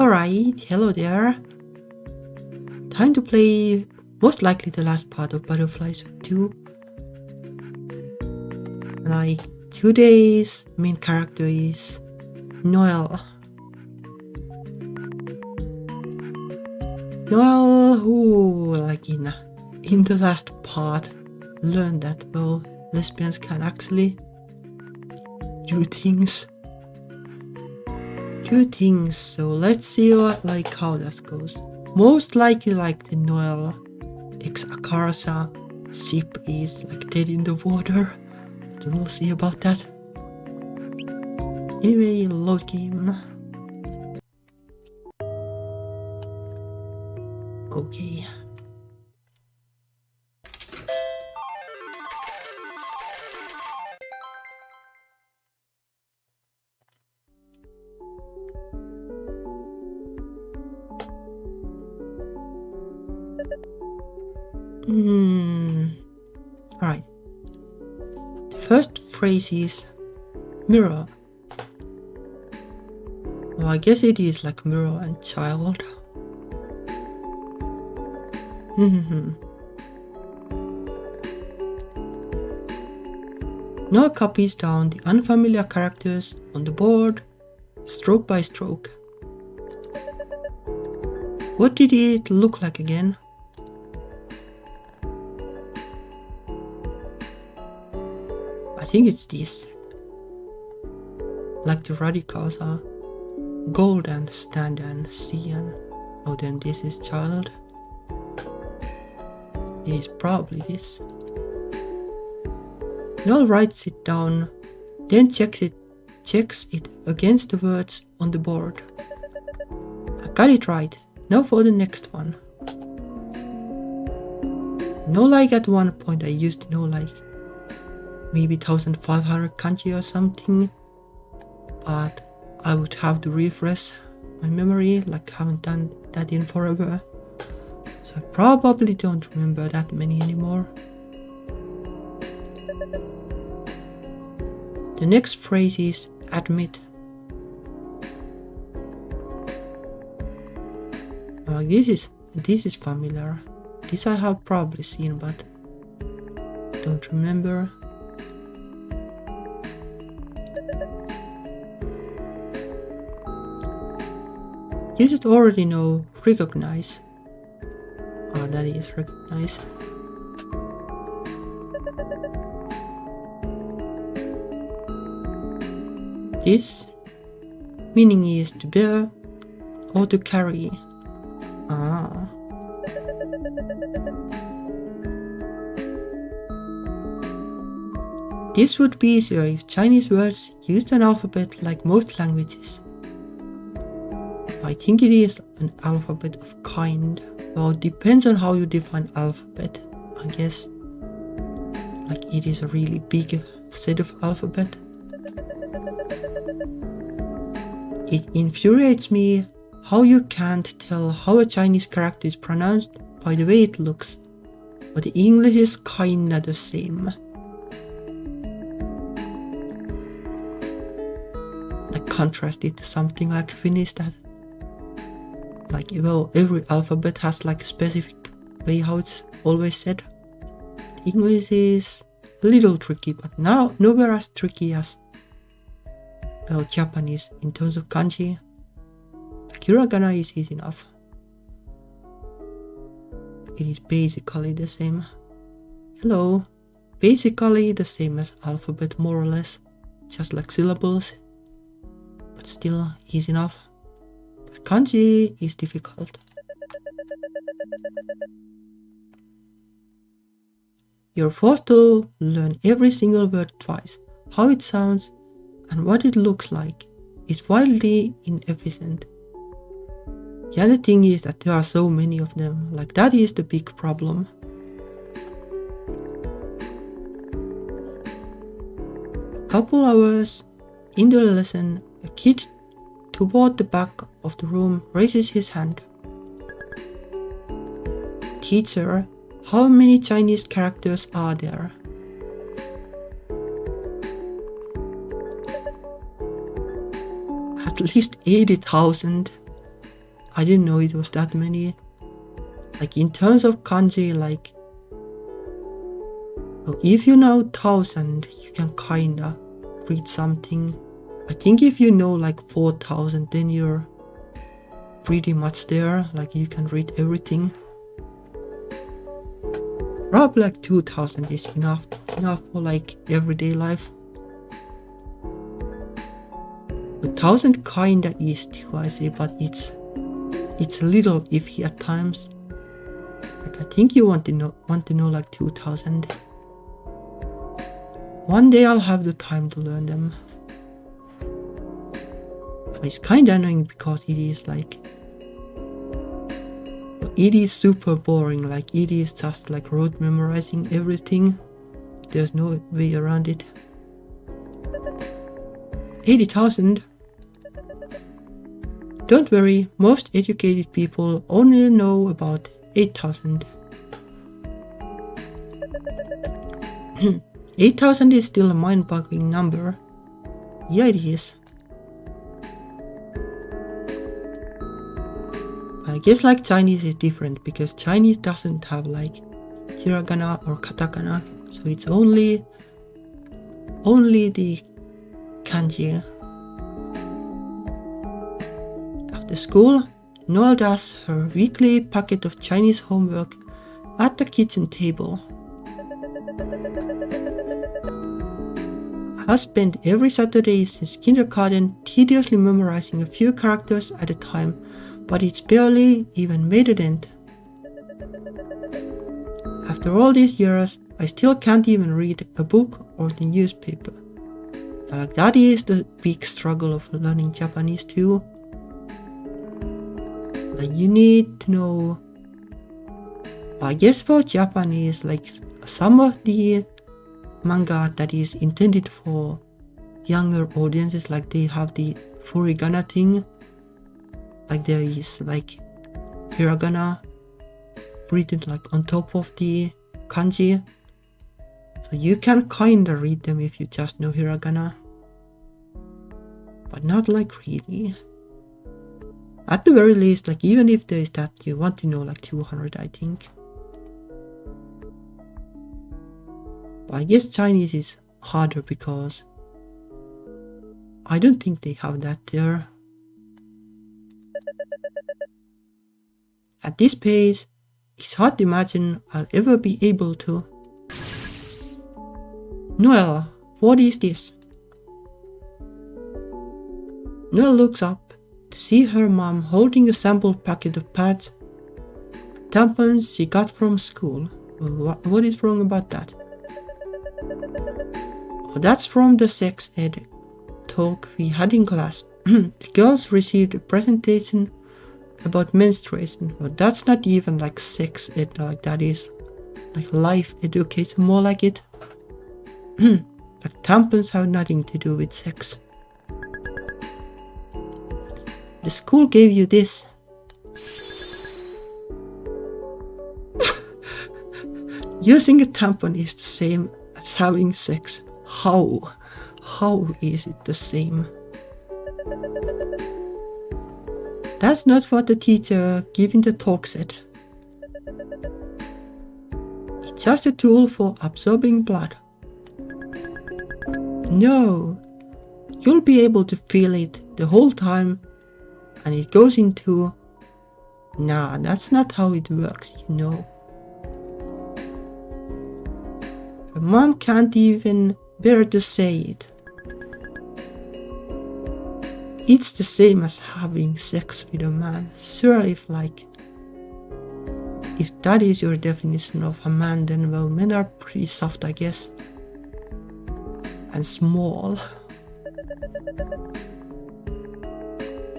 Alright, hello there. Time to play most likely the last part of Butterflies 2. Like, today's main character is Noelle. Noelle, who, like in the last part, learned that, well, lesbians can actually do things. So let's see how that goes. Most likely the Noelle ex Akarsha ship is dead in the water, but we'll see about that. Anyway, load game. Okay. Alright. The first phrase is mirror. Well, I guess it is mirror and child. Now copies down the unfamiliar characters on the board, stroke by stroke. What did it look like again? I think it's this. The radicals are gold and stand and see, and oh, then this is child. It is probably this. Noelle writes it down, then checks it against the words on the board. I got it right. Now for the next one. At one point I used to know maybe 1500 kanji or something, but I would have to refresh my memory, haven't done that in forever, so I probably don't remember that many anymore. The next phrase is admit. This is familiar. This I have probably seen, but don't remember. You should already know recognize. Oh, that is recognize. This meaning is to bear or to carry. Ah. This would be easier if Chinese words used an alphabet like most languages. I think it is an alphabet of kind. Well, it depends on how you define alphabet, I guess. It is a really big set of alphabet. It infuriates me how you can't tell how a Chinese character is pronounced by the way it looks, but the English is kinda the same. Contrast it to something like Finnish that every alphabet has a specific way how it's always said. English is a little tricky, but now nowhere as tricky as Japanese in terms of kanji. Hiragana is easy enough. It is basically the same. Hello. Basically the same as alphabet, more or less. Just syllables. But still easy enough. But kanji is difficult. You're forced to learn every single word twice, how it sounds and what it looks like. It's wildly inefficient. The other thing is that there are so many of them, that is the big problem. A couple hours into the lesson, a kid toward the back of the room raises his hand. Teacher, how many Chinese characters are there? At least 80,000. I didn't know it was that many. Like in terms of kanji, like if you know 1,000, you can kinda read something. I think if you know like 4,000, then you're pretty much there, like you can read everything. Probably like 2,000 is enough for like everyday life. 1,000 kinda is too, I say, but it's a little iffy at times. Like I think you want to know like 2,000. One day I'll have the time to learn them. But it's kinda annoying because it is super boring, like it is just like rote memorizing everything. There's no way around it. 80,000. Don't worry, most educated people only know about 8,000. 8,000 is still a mind-boggling number. Yeah, it is. I guess like Chinese is different because Chinese doesn't have like hiragana or katakana, so it's only the kanji. After school, Noelle does her weekly packet of Chinese homework at the kitchen table. I've spent every Saturday since kindergarten tediously memorizing a few characters at a time, but it's barely even made a dent. After all these years, I still can't even read a book or the newspaper. Like that is the big struggle of learning Japanese too. Like you need to know, I guess for Japanese, like some of the manga that is intended for younger audiences, like they have the furigana thing. Like there is like hiragana written like on top of the kanji. So you can kinda read them if you just know hiragana. But not like really. At the very least, like even if there is that, you want to know like 200, I think. But I guess Chinese is harder because I don't think they have that there. At this pace, it's hard to imagine I'll ever be able to. Noelle, what is this? Noelle looks up to see her mom holding a sample packet of pads, tampons she got from school. What is wrong about that? Oh, that's from the sex ed talk we had in class. The girls received a presentation about menstruation, but that's not even like sex ed, like that is like life education, more like it. Like tampons have nothing to do with sex. The school gave you this. Using a tampon is the same as having sex. How? How is it the same? That's not what the teacher giving the talk said. It's just a tool for absorbing blood. No, you'll be able to feel it the whole time, and it goes into... Nah, that's not how it works, you know. Her mom can't even bear to say it. It's the same as having sex with a man. Sure, if that is your definition of a man, then well, men are pretty soft, I guess. And small.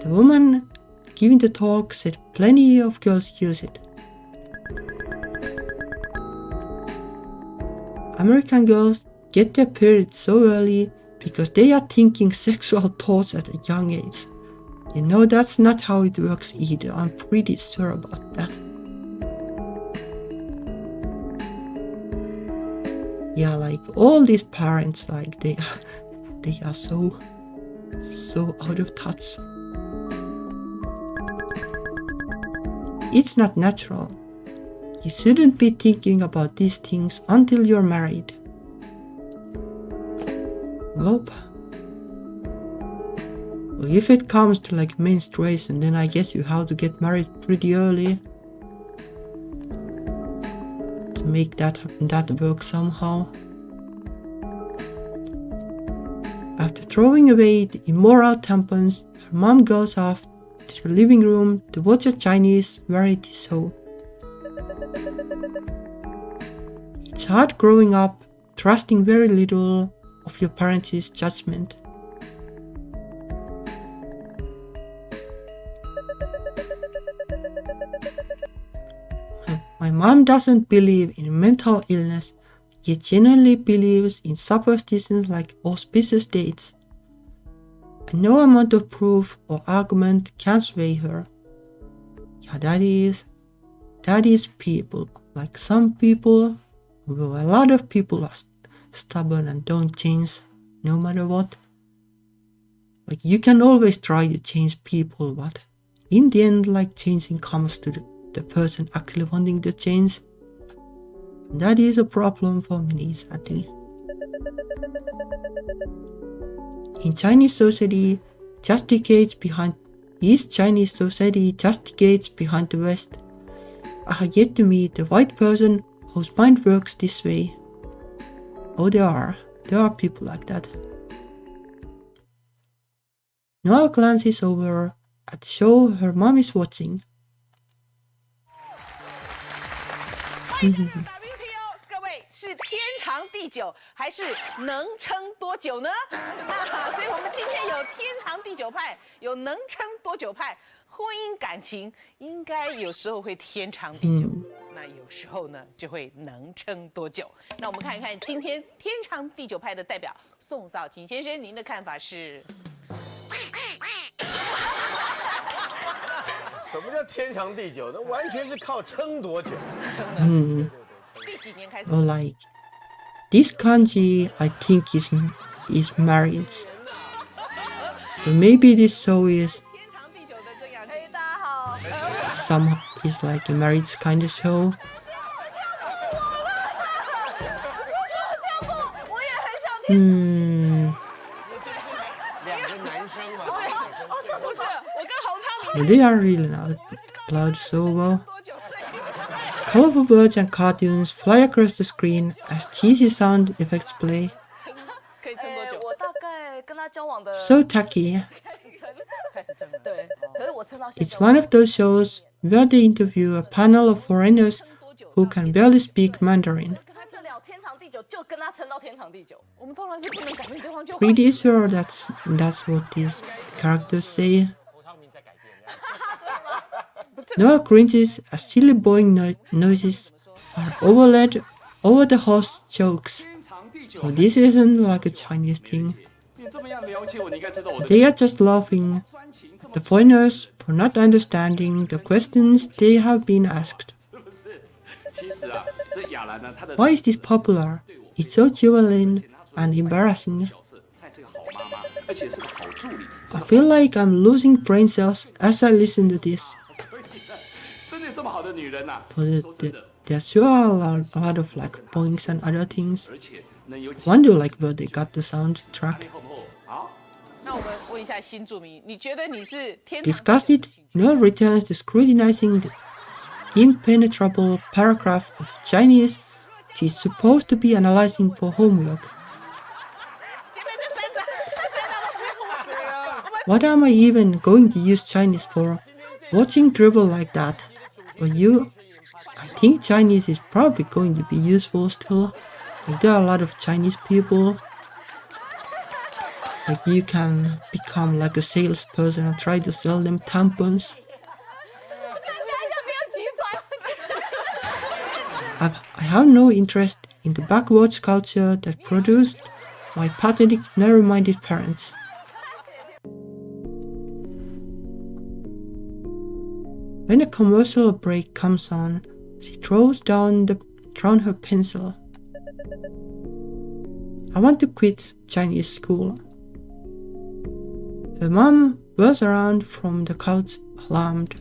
The woman giving the talk said plenty of girls use it. American girls get their period so early because they are thinking sexual thoughts at a young age. You know, that's not how it works either. I'm pretty sure about that. Yeah, like all these parents, like they are so out of touch. It's not natural. You shouldn't be thinking about these things until you're married. Nope. Well, if it comes to like menstruation, then I guess you have to get married pretty early to make that work somehow. After throwing away the immoral tampons, her mom goes off to the living room to watch a Chinese variety show. It's hard growing up, trusting very little of your parents' judgment. My mom doesn't believe in mental illness, yet genuinely believes in superstitions like auspicious dates. And no amount of proof or argument can sway her. Yeah, that is people. Like some people, well, a lot of people are stubborn and don't change no matter what. Like you can always try to change people, but in the end, like changing comes to the person actually wanting to change. That is a problem for many, sadly. In Chinese society, just decades behind the West. I have yet to meet a white person whose mind works this way. Oh, there are people like that. Noelle glances over at the show her mom is watching. Or like this kanji, I think is marriage. So maybe this show is like a marriage kind of show. They are really loud so well. Colorful words and cartoons fly across the screen as cheesy sound effects play. So tacky. It's one of those shows where they interview a panel of foreigners who can barely speak Mandarin. Pretty sure that's what these characters say. Noelle cringes as silly boing noises are overlaid over the host's jokes. Oh, this isn't like a Chinese thing. They are just laughing at the foreigners for not understanding the questions they have been asked. Why is this popular? It's so juvenile and embarrassing. I feel like I'm losing brain cells as I listen to this. But there sure are a lot of like boings and other things. Wonder like where they got the soundtrack. Disgusted, Noelle returns to scrutinizing the impenetrable paragraph of Chinese she's supposed to be analyzing for homework. What am I even going to use Chinese for? Watching dribble like that. I think Chinese is probably going to be useful still. Like there are a lot of Chinese people. Like you can become like a salesperson and try to sell them tampons. I have no interest in the backwards culture that produced my pathetic, narrow-minded parents. When a commercial break comes on, she throws down her pencil. I want to quit Chinese school. Her mom whirls around from the couch, alarmed.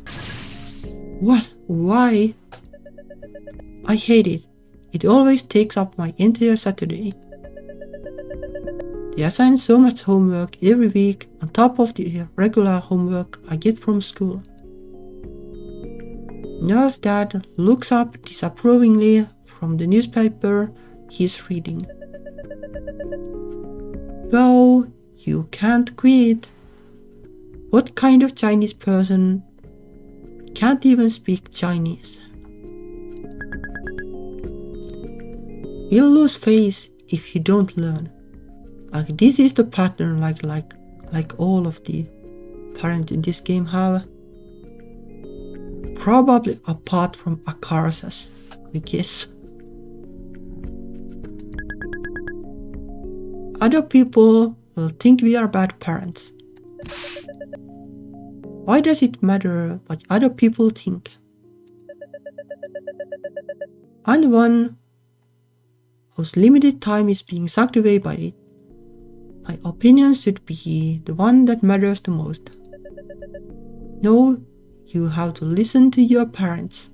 What? Why? I hate it. It always takes up my entire Saturday. They assign so much homework every week on top of the regular homework I get from school. Noelle's dad looks up disapprovingly from the newspaper he's reading. Well, you can't quit. What kind of Chinese person can't even speak Chinese? You'll lose face if you don't learn. Like this is the pattern like all of the parents in this game have. Probably apart from Akarsha's, I guess. Other people will think we are bad parents. Why does it matter what other people think? I'm the one whose limited time is being sucked away by it. My opinion should be the one that matters the most. No, you have to listen to your parents.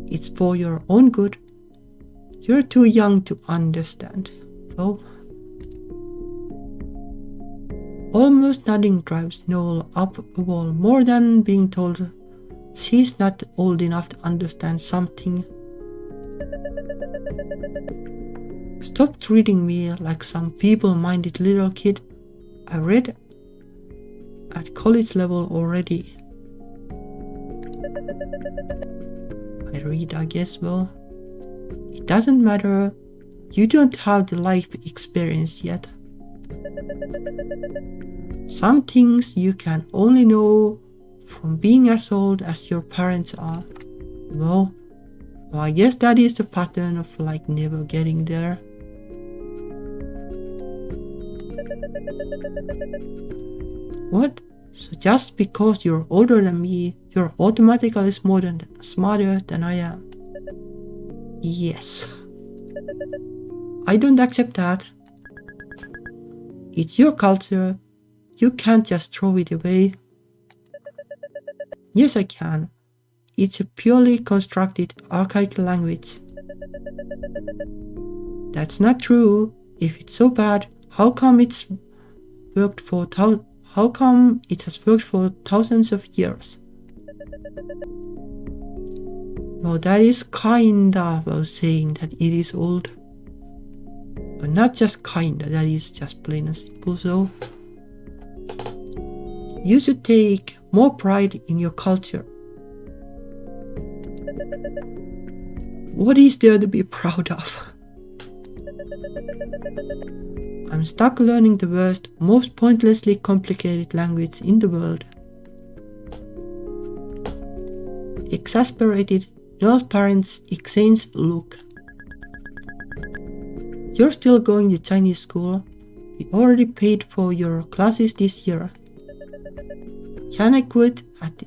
It's for your own good. You're too young to understand. Well, almost nothing drives Noelle up a wall more than being told she's not old enough to understand something. Stop treating me like some feeble-minded little kid. I read at college level already. I guess, well, it doesn't matter. You don't have the life experience yet. Some things you can only know from being as old as your parents are. Well, I guess that is the pattern of like never getting there. What? So just because you're older than me, you're automatically smarter than I am? Yes. I don't accept that. It's your culture. You can't just throw it away. Yes, I can. It's a purely constructed archaic language. That's not true. If it's so bad, how come it has worked for thousands of years? Well, that is kinda well saying that it is old. But not just kinda, that is just plain and simple. So you should take more pride in your culture. What is there to be proud of? I'm stuck learning the worst, most pointlessly complicated language in the world. Exasperated, Noelle's parents exchange look. You're still going to Chinese school. We already paid for your classes this year. Can I quit at the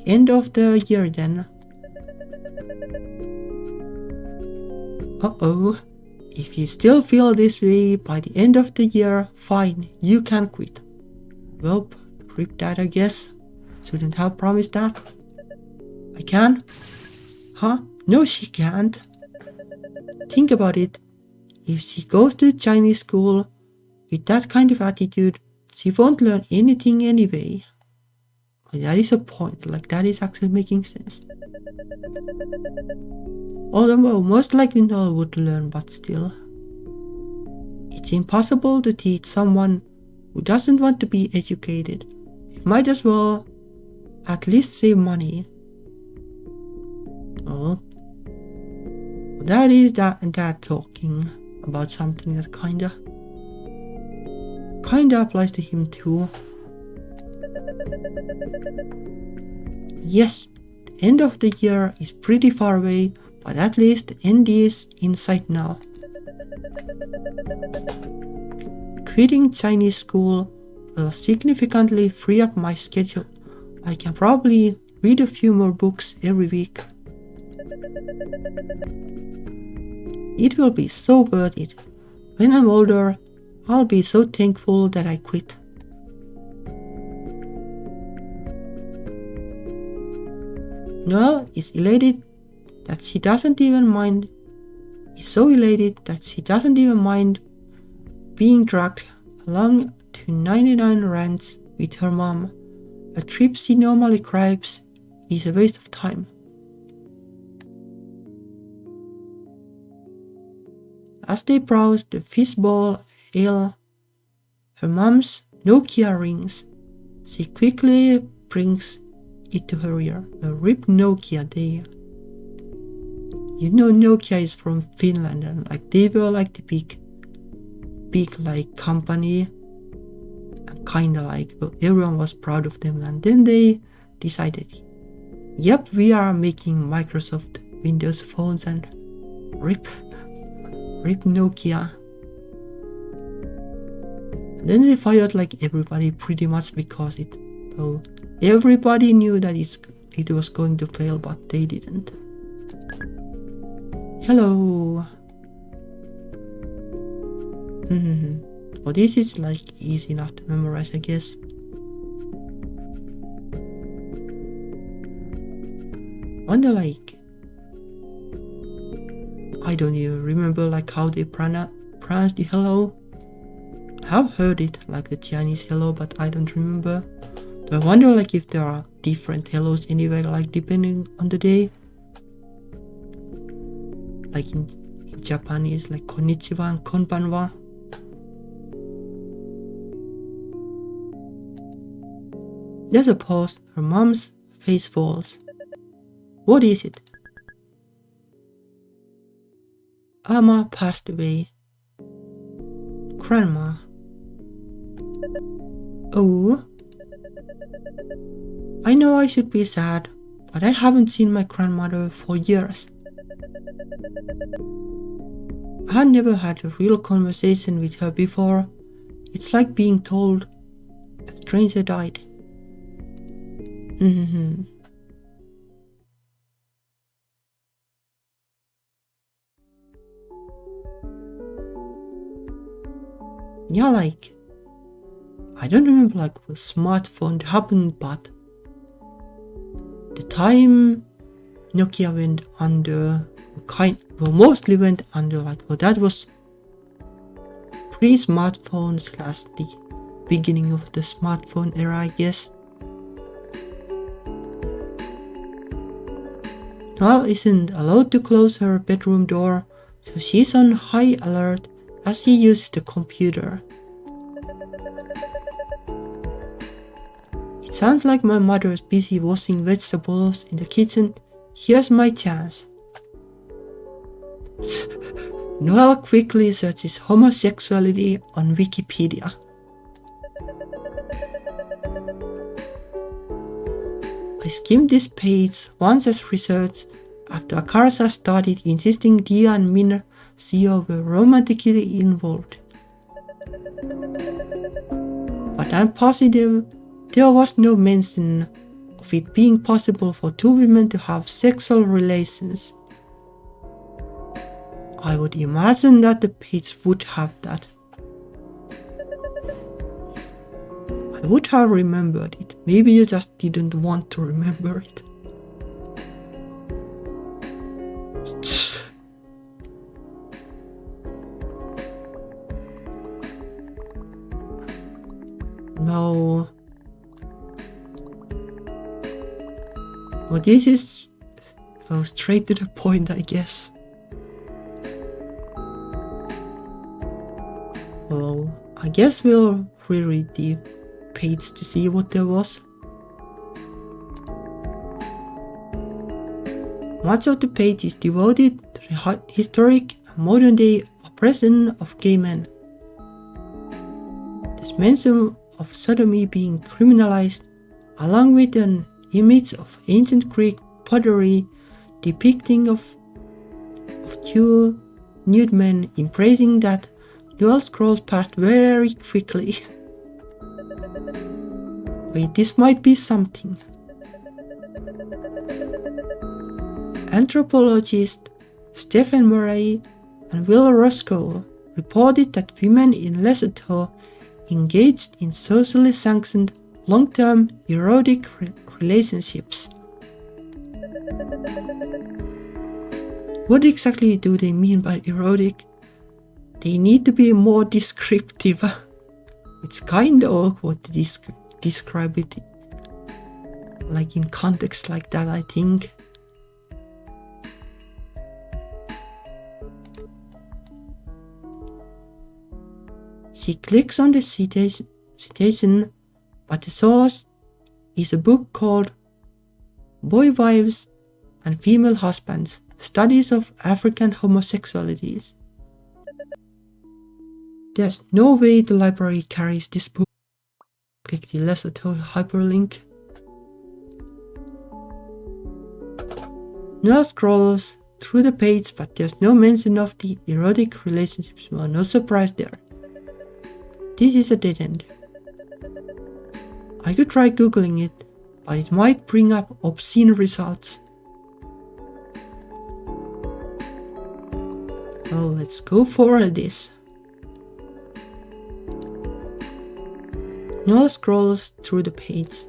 end of the year then? Uh-oh. If you still feel this way by the end of the year, fine, you can quit. Well, rip that, I guess. Shouldn't have promised that. I can? Huh? No, she can't. Think about it. If she goes to Chinese school with that kind of attitude, she won't learn anything anyway. Well, that is a point, like that is actually making sense. Although most likely Noelle would learn, but still. It's impossible to teach someone who doesn't want to be educated. You might as well at least save money. Oh, that is that talking about something that kinda applies to him too. Yes, the end of the year is pretty far away, but at least the end is in sight now. Quitting Chinese school will significantly free up my schedule. I can probably read a few more books every week. It will be so worth it. When I'm older, I'll be so thankful that I quit. Noelle is elated that she doesn't even mind, is so elated that she doesn't even mind being dragged along to 99 rants with her mom. A trip she normally craves is a waste of time. As they browse the fishbowl ale, her mom's Nokia rings. She quickly brings it to her ear. A rip Nokia day. You know Nokia is from Finland and like they were like the big like company and kinda like everyone was proud of them, and then they decided, yep, we are making Microsoft Windows phones and rip Nokia. And then they fired like everybody pretty much because everybody knew that it was going to fail, but they didn't. Hello. Well, this is like easy enough to memorize, I guess. Wonder like I don't even remember like how they pronounce the hello. I have heard it like the Chinese hello, but I don't remember. So I wonder like if there are different hellos anyway, like depending on the day. Like in Japanese, like konnichiwa and konbanwa. There's a pause. Her mom's face falls. What is it? Amma passed away. Grandma. Oh. I know I should be sad, but I haven't seen my grandmother for years. I had never had a real conversation with her before. It's like being told a stranger died. Yeah, like I don't remember like a smartphone happened, but the time Nokia went under, mostly went under, like that was pre-smartphone / the beginning of the smartphone era, I guess. Noelle isn't allowed to close her bedroom door, so she's on high alert as she uses the computer. It sounds like my mother is busy washing vegetables in the kitchen. Here's my chance. Noelle quickly searches homosexuality on Wikipedia. I skimmed this page once as research after Akarsha started insisting Dia and Minna CEO were romantically involved. But I'm positive there was no mention of it being possible for two women to have sexual relations. I would imagine that the page would have that. I would have remembered it. Maybe you just didn't want to remember it. No. Well, this is straight to the point, I guess. Well, I guess we'll reread the page to see what there was. Much of the page is devoted to the historic and modern day oppression of gay men. There's mention of sodomy being criminalized, along with an image of ancient Greek pottery depicting of two nude men embracing that Noelle scrolls past very quickly. Wait, this might be something. Anthropologist Stephen Murray and Will Roscoe reported that women in Lesotho engaged in socially sanctioned long-term erotic relationships. What exactly do they mean by erotic? They need to be more descriptive. It's kinda awkward to describe it like in context like that, I think. She clicks on the citation, but the source is a book called Boy Wives and Female Husbands, Studies of African Homosexualities. There's no way the library carries this book. Click the Lesotho hyperlink. Noelle scrolls through the page, but there's no mention of the erotic relationships. Well, no surprise there. This is a dead end. I could try googling it, but it might bring up obscene results. Well, let's go for this. Noelle scrolls through the page.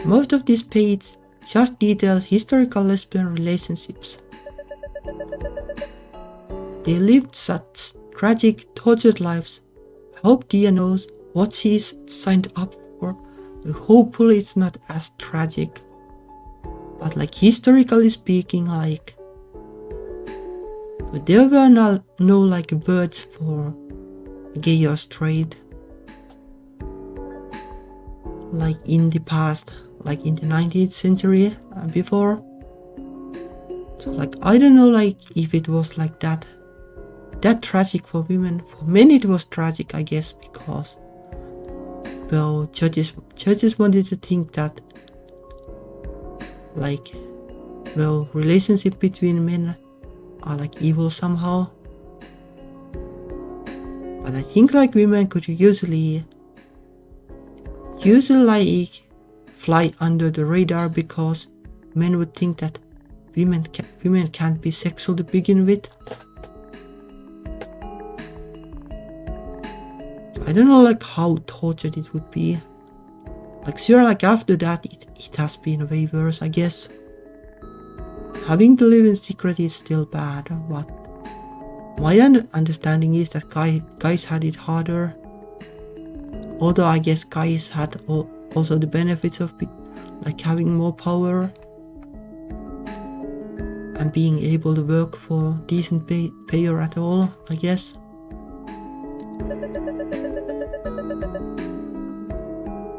Most of this page just details historical lesbian relationships. They lived such tragic, tortured lives. I hope Dia knows what she's signed up for. Hopefully it's not as tragic. But like historically speaking, like but there were no like words for gay or straight. Like in the past, like in the 19th century and before. So like I don't know like if it was like that tragic for women. For men it was tragic, I guess, because well churches wanted to think that like well relationship between men are like evil somehow. But I think like women could usually like fly under the radar because men would think that women can't be sexual to begin with. So I don't know like how tortured it would be. Like sure, like after that it has been way worse, I guess. Having to live in secret is still bad, but my understanding is that guys had it harder. Although I guess guys had also the benefits of like having more power and being able to work for decent payer at all, I guess.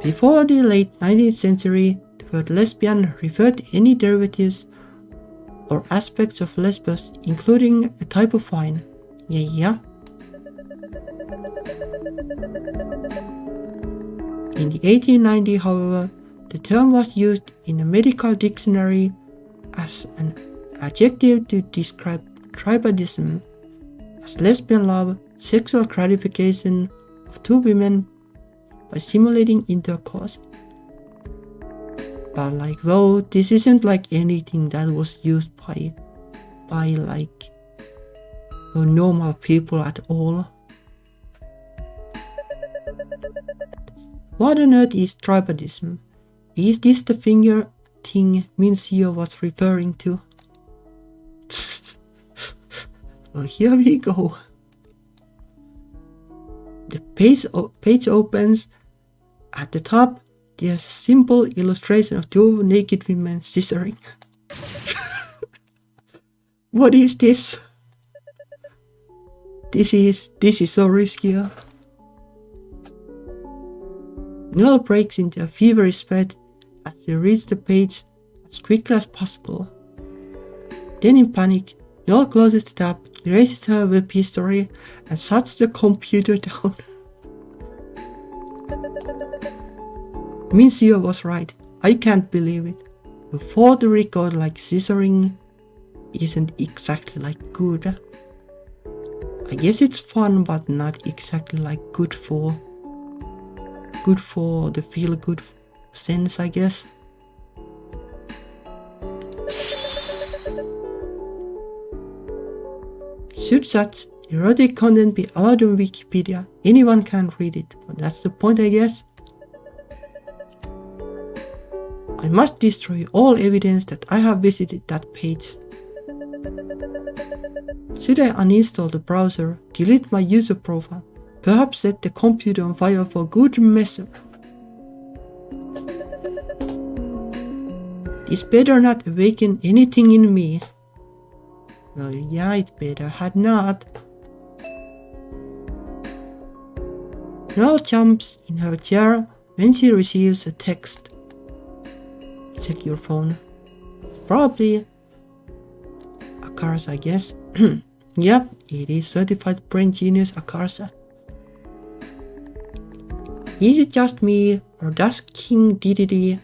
Before the late 19th century, the word lesbian referred to any derivatives or aspects of lesbos, including a type of wine. Yeah. In the 1890s, however, the term was used in a medical dictionary as an adjective to describe tribadism, as lesbian love, sexual gratification of two women by simulating intercourse. But like, well, this isn't like anything that was used by like normal people at all. What on earth is tribadism? Is this the finger thing Mincio was referring to? Well, here we go. The page opens. At the top, there's a simple illustration of two naked women scissoring. What is this? This is so risky. Noelle breaks into a feverish sweat as she reads the page as quickly as possible. Then in panic, Noelle closes the tab, erases her web history, and shuts the computer down. Mincio was right. I can't believe it. Before the record, like scissoring isn't exactly like good. I guess it's fun, but not exactly like good for the feel good sense, I guess. Should such erotic content be allowed on Wikipedia? Anyone can read it, but that's the point, I guess. I must destroy all evidence that I have visited that page. Should I uninstall the browser, delete my user profile, perhaps set the computer on fire for good measure? This better not awaken anything in me. Well, yeah, it better had not. Noelle jumps in her chair when she receives a text. Check your phone. Probably Akarsha, I guess. Yep, it is certified brain genius Akarsha. Is it just me, or does King Dedede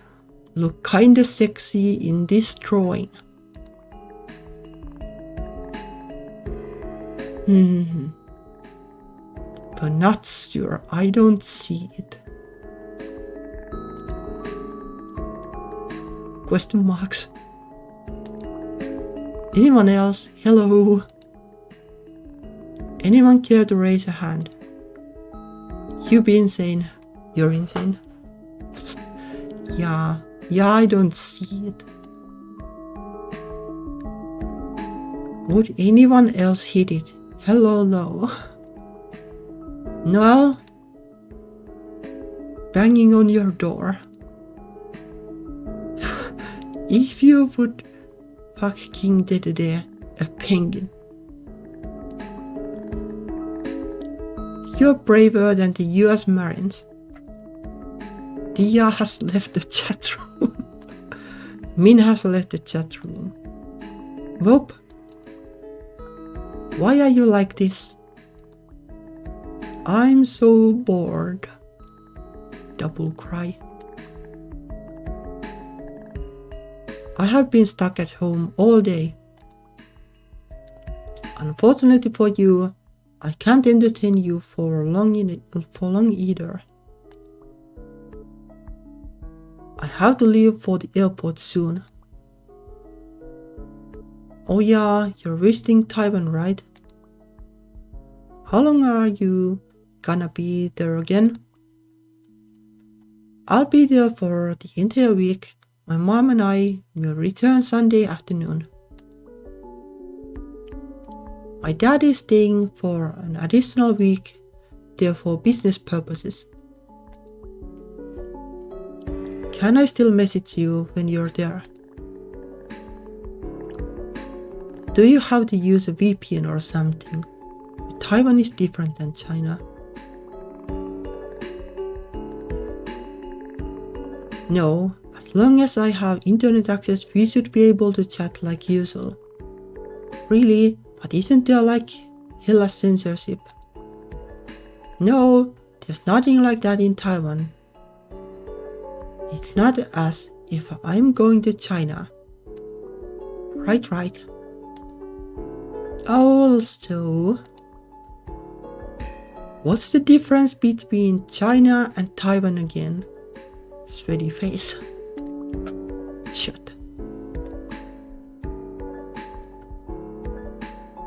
look kinda sexy in this drawing? But not sure, I don't see it. Question marks. Anyone else? Hello? Anyone care to raise a hand? You be insane. You're insane. Yeah, I don't see it. Would anyone else hit it? Hello? Noelle? Banging on your door. If you would fuck King Dedede, a penguin. You're braver than the US Marines. Dia has left the chat room. Min has left the chat room. Whoop. Why are you like this? I'm so bored. Double cry. I have been stuck at home all day. Unfortunately for you, I can't entertain you for long either. I have to leave for the airport soon. Oh yeah, you're visiting Taiwan, right? How long are you gonna be there again? I'll be there for the entire week. My mom and I will return Sunday afternoon. My dad is staying for an additional week there for business purposes. Can I still message you when you're there? Do you have to use a VPN or something? Taiwan is different than China. No, as long as I have internet access, we should be able to chat like usual. Really? But isn't there like hella censorship? No, there's nothing like that in Taiwan. It's not as if I'm going to China. Right. Also, what's the difference between China and Taiwan again? Sweaty face. Shut.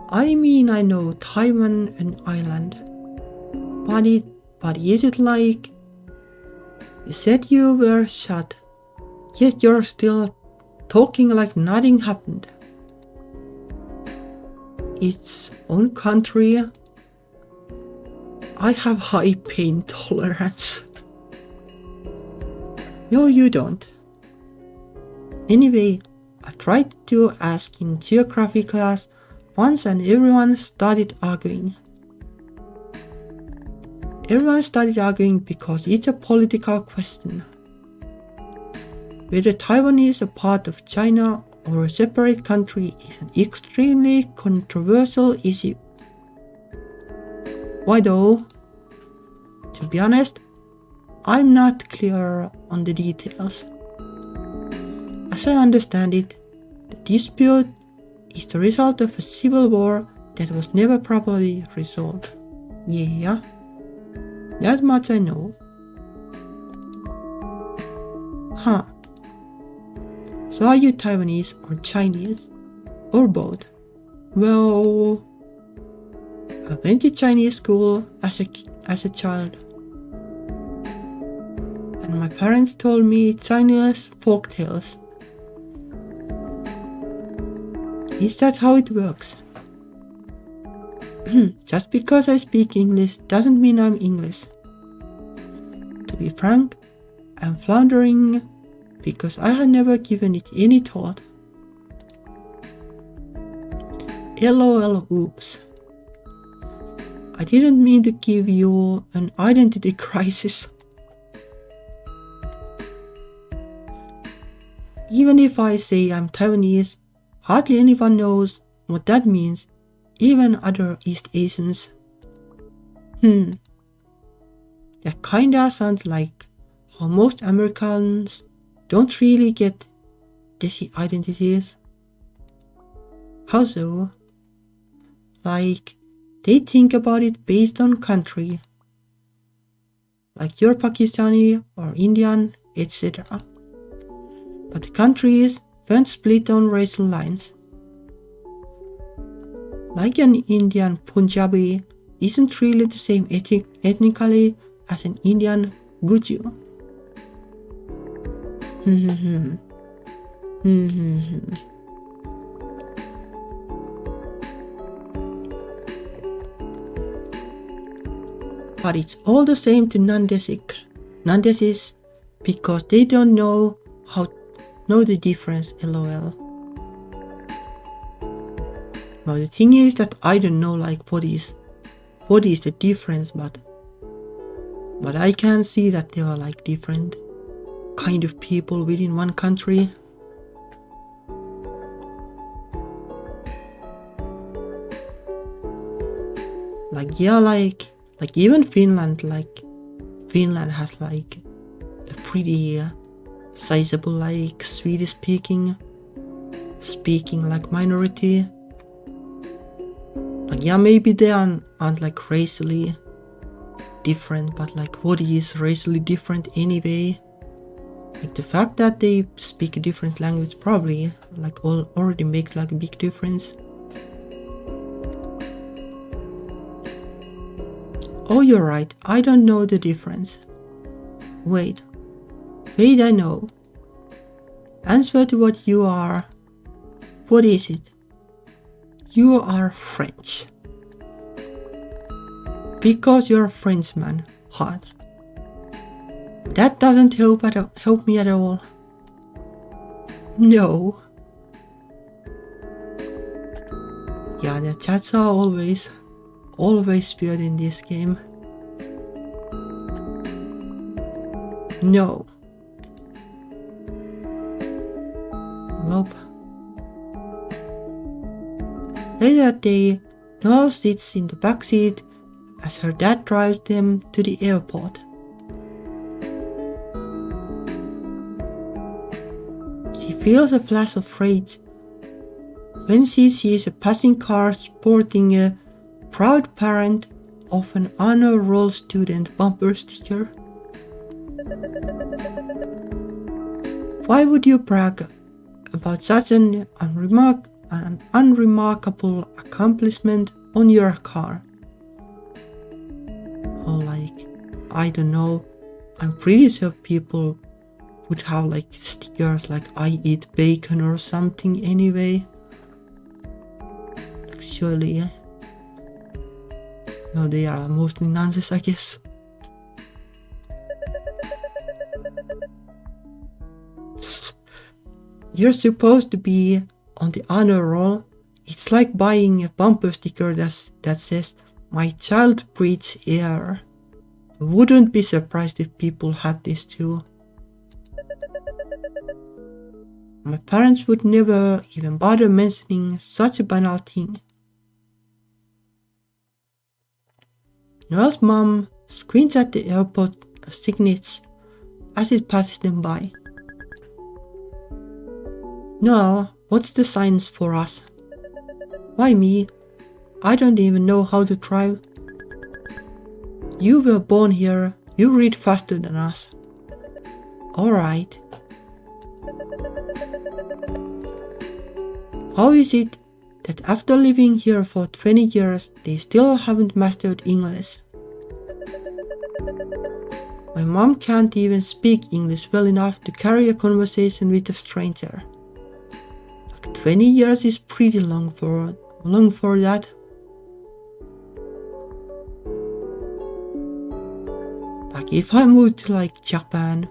I mean, I know Taiwan an island, but is it like, you said you were shut, yet you're still talking like nothing happened. Its own country. I have high pain tolerance. No, you don't. Anyway, I tried to ask in geography class once and everyone started arguing. Everyone started arguing because it's a political question. Whether Taiwan is a part of China or a separate country is an extremely controversial issue. Why though? To be honest, I'm not clear on the details. As I understand it, the dispute is the result of a civil war that was never properly resolved. Yeah, that much I know. Huh. So are you Taiwanese or Chinese? Or both? Well, I went to Chinese school as a child. and my parents told me Chinese folk tales. Is that how it works? Just because I speak English doesn't mean I'm English. To be frank, I'm floundering because I have never given it any thought. LOL, oops. I didn't mean to give you an identity crisis. Even if I say I'm Taiwanese, hardly anyone knows what that means, even other East Asians. That kinda sounds like how most Americans don't really get desi identities. How so? Like, they think about it based on country. Like you're Pakistani or Indian, etc. But the countries weren't split on racial lines. Like an Indian Punjabi isn't really the same ethnically as an Indian Guju. But it's all the same to non-desis because they don't know the difference, lol. Now the thing is that I don't know like what is the difference, but I can see that there are like different kind of people within one country. Like even Finland has like a pretty sizable like Swedish speaking like minority. Like maybe they aren't like racially different, but like what is racially different anyway? Like the fact that they speak a different language probably like already makes like a big difference. Oh, you're right, I don't know the difference. Wait, I know. Answer to what you are. What is it? You are French. Because you're a Frenchman, hot. That doesn't help me at all. No. Yeah, the chats are always weird in this game. No. Nope. Later that day, Noelle sits in the backseat as her dad drives them to the airport. She feels a flash of rage when she sees a passing car sporting a proud parent of an honor roll student bumper sticker. Why would you brag about such an unremarkable accomplishment on your car? Or like, I don't know, I'm pretty sure people would have like stickers like I eat bacon or something anyway. Like surely, no, they are mostly nonsense, I guess. You're supposed to be on the honor roll. It's like buying a bumper sticker that says, "My child breathes air." I wouldn't be surprised if people had this too. My parents would never even bother mentioning such a banal thing. Noelle's mom squints at the airport signage as it passes them by. Noelle, what's the signs for us? Why me? I don't even know how to drive. You were born here, you read faster than us. Alright. How is it that after living here for 20 years, they still haven't mastered English? My mom can't even speak English well enough to carry a conversation with a stranger. Like 20 years is pretty long for that. Like if I moved to like Japan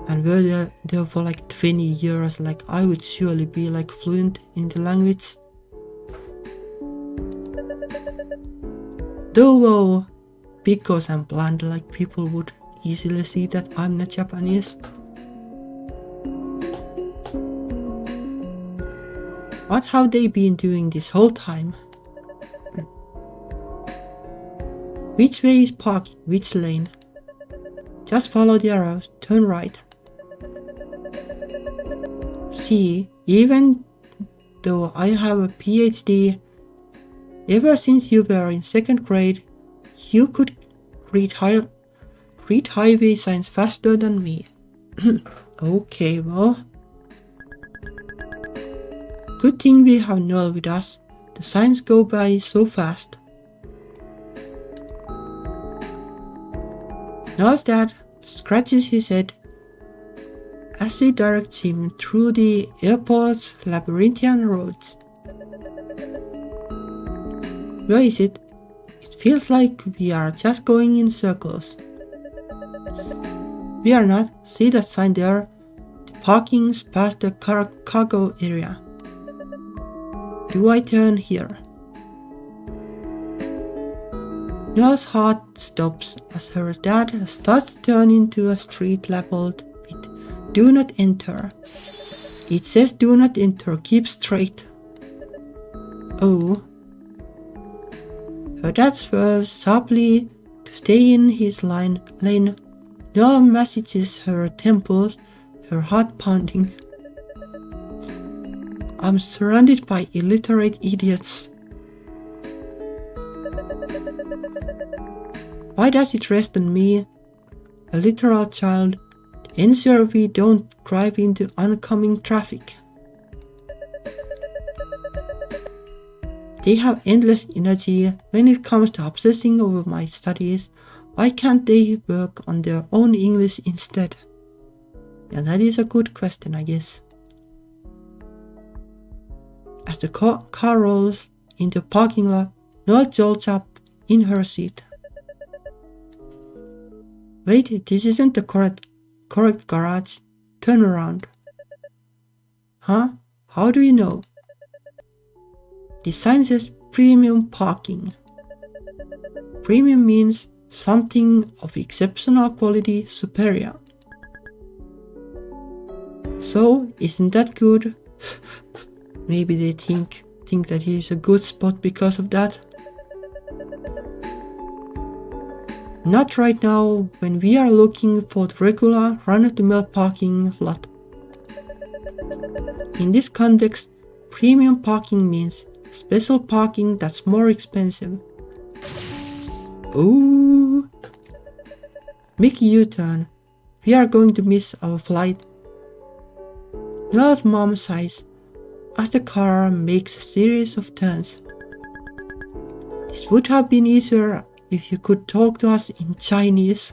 and were there for like 20 years, like I would surely be like fluent in the language. Though because I'm blonde, like people would easily see that I'm not Japanese. What have they been doing this whole time? Which way is parking? Which lane? Just follow the arrows, turn right. See, even though I have a PhD, ever since you were in 2nd grade, you could read highway signs faster than me. Okay, well. Good thing we have Noelle with us. The signs go by so fast. Noelle's dad scratches his head as he directs him through the airport's labyrinthian roads. Where is it? It feels like we are just going in circles. We are not. See that sign there? The parking's past the cargo area. Do I turn here? Noelle's heart stops as her dad starts to turn into a street labeled with "Do not enter." It says "Do not enter, keep straight." Oh. Her dad swerves sharply to stay in his lane. Noelle massages her temples, her heart pounding. I'm surrounded by illiterate idiots. Why does it rest on me, a literal child, to ensure we don't drive into oncoming traffic? They have endless energy when it comes to obsessing over my studies. Why can't they work on their own English instead? Yeah, that is a good question, I guess. As the car rolls into the parking lot, Noelle jolts up in her seat. Wait, this isn't the correct garage. Turn around. Huh? How do you know? The sign says premium parking. Premium means something of exceptional quality, superior. So, isn't that good? Maybe they think that he is a good spot because of that. Not right now, when we are looking for the regular run-of-the-mill parking lot. In this context, premium parking means special parking that's more expensive. Ooh! Make a U-turn. We are going to miss our flight. Noelle's mom sighs as the car makes a series of turns. This would have been easier if you could talk to us in Chinese.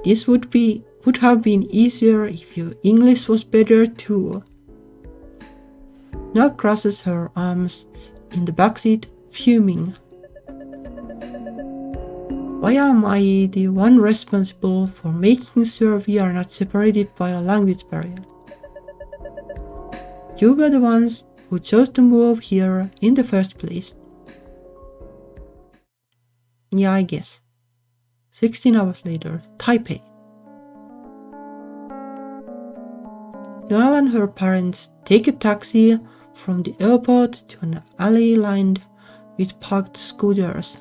This would have been easier if your English was better too. Noelle crosses her arms in the backseat, fuming. Why am I the one responsible for making sure we are not separated by a language barrier? You were the ones who chose to move here in the first place. Yeah, I guess. 16 hours later, Taipei. Noelle and her parents take a taxi from the airport to an alley lined with parked scooters.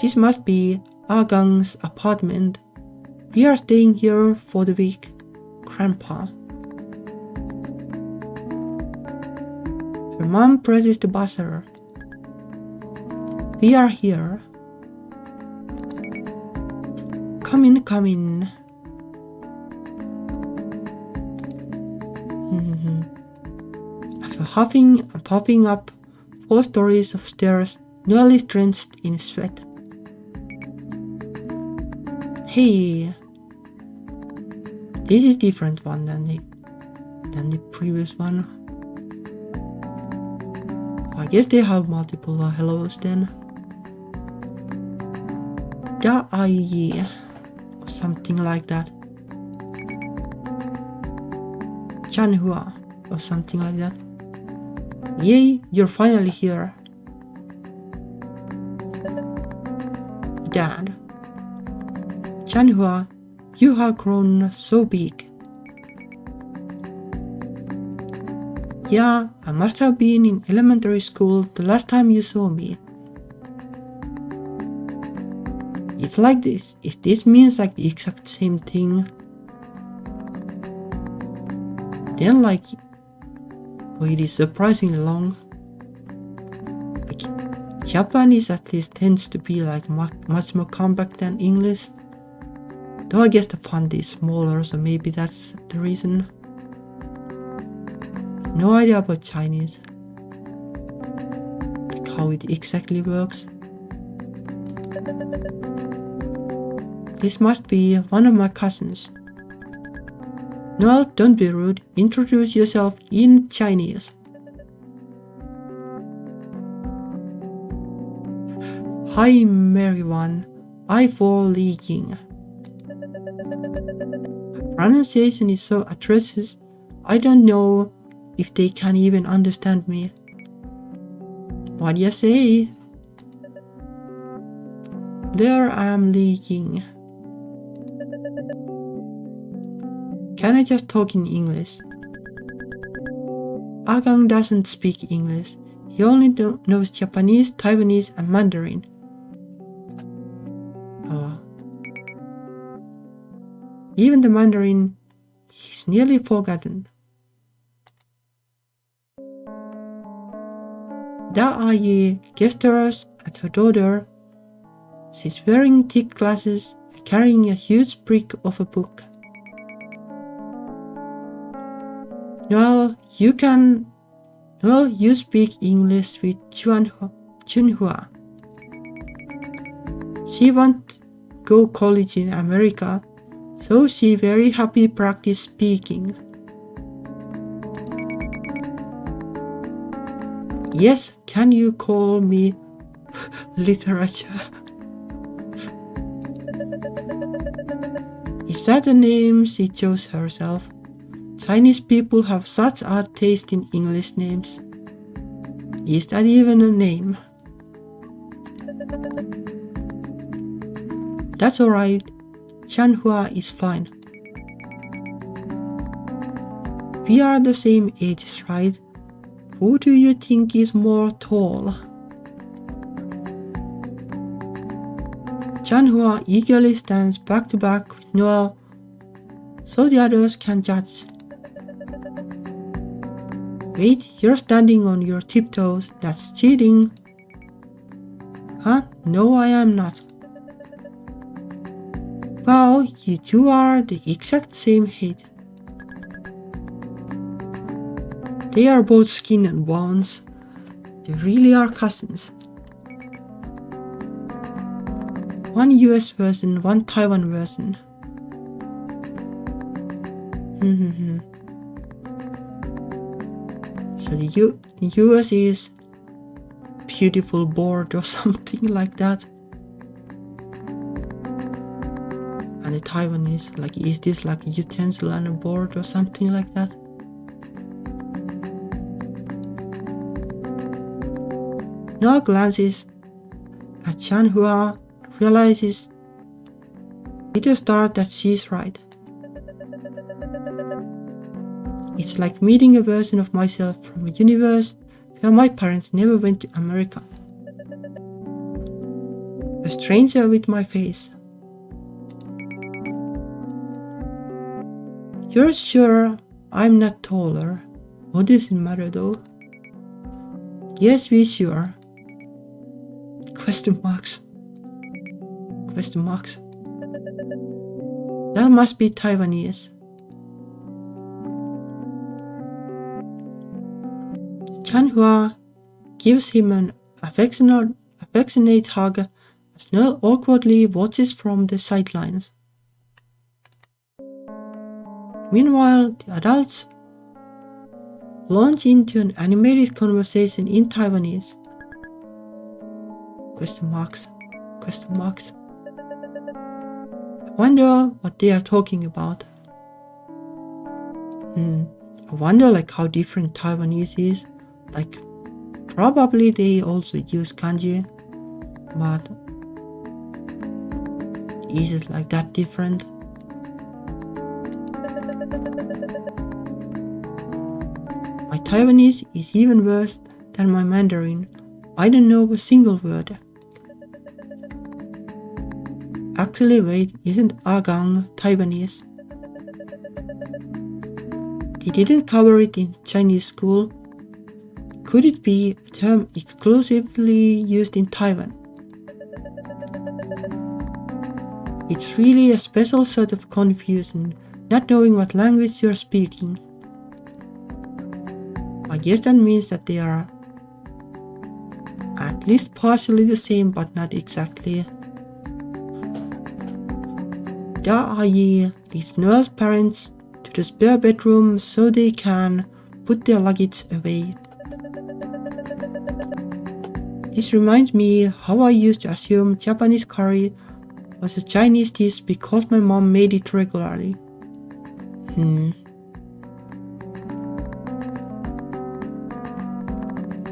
This must be Agang's apartment. We are staying here for the week, Grandpa. Her mom presses the buzzer. We are here. Come in, come in. So huffing and puffing up 4 stories of stairs, Noelle is drenched in sweat. Hey, this is different one than the previous one. I guess they have multiple hellos then. Da ai, or something like that. Chanhua, or something like that. Yay, you're finally here. Dad. Chanhua, you have grown so big. Yeah, I must have been in elementary school the last time you saw me. It's like this. If this means like the exact same thing, then like, oh, it is surprisingly long. Like, Japanese at least tends to be like much more compact than English. Though I guess the font is smaller, so maybe that's the reason. No idea about Chinese. Like how it exactly works. This must be one of my cousins. Noelle, don't be rude. Introduce yourself in Chinese. Hi everyone. I fall leaking. Pronunciation is so atrocious. I don't know if they can even understand me. What do you say? There I am leaking. Can I just talk in English? Agang doesn't speak English. He only knows Japanese, Taiwanese, and Mandarin. Oh. Even the Mandarin, he's nearly forgotten. Da Aye gestures at her daughter. She's wearing thick glasses and carrying a huge brick of a book. Noelle, you speak English with Chunhua. She won't go college in America, so she very happy practice speaking. Yes, can you call me literature? Is that a name she chose herself? Chinese people have such odd taste in English names. Is that even a name? That's alright. Chanhua is fine. We are the same ages, right? Who do you think is more tall? Chanhua eagerly stands back to back with Noelle so the others can judge. Wait, you're standing on your tiptoes. That's cheating. Huh? No, I am not. Wow, you two are the exact same height. They are both skin and bones. They really are cousins. One US version, one Taiwan version. So the US is beautiful board or something like that. And the Taiwan is like, is this like a utensil and a board or something like that? Noelle glances at Chanhua, realizes with a start that she's right. It's like meeting a version of myself from a universe where my parents never went to America. A stranger with my face. You're sure I'm not taller? What does it matter though? Yes, we're sure. Question marks. Question marks. That must be Taiwanese. Chanhua gives him an affectionate affectionate hug as Noelle awkwardly watches from the sidelines. Meanwhile, the adults launch into an animated conversation in Taiwanese. Question marks. I wonder what they are talking about. I wonder how different Taiwanese is. Probably they also use kanji, but is it that different? My Taiwanese is even worse than my Mandarin. I don't know a single word. Actually, wait, isn't Agang Taiwanese? They didn't cover it in Chinese school. Could it be a term exclusively used in Taiwan? It's really a special sort of confusion, not knowing what language you're speaking. I guess that means that they are at least partially the same, but not exactly. Da-Ayi leads Noelle's parents to the spare bedroom so they can put their luggage away. This reminds me how I used to assume Japanese curry was a Chinese dish because my mom made it regularly.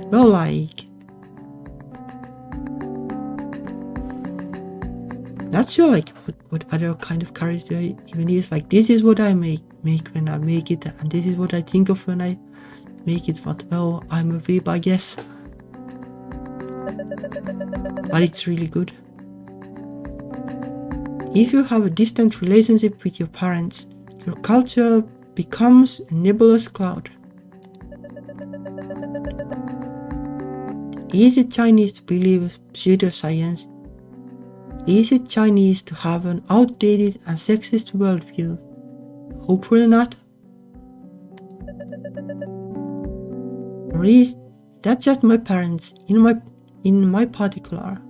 Well, not sure what other kind of curries there even is. This is what I make when I make it, and this is what I think of when I make it. But well, I'm a weeb, I guess. But it's really good. If you have a distant relationship with your parents, your culture becomes a nebulous cloud. Is it Chinese to believe pseudoscience? Is it Chinese to have an outdated and sexist worldview? Hopefully not. Or is that just my parents in my particular?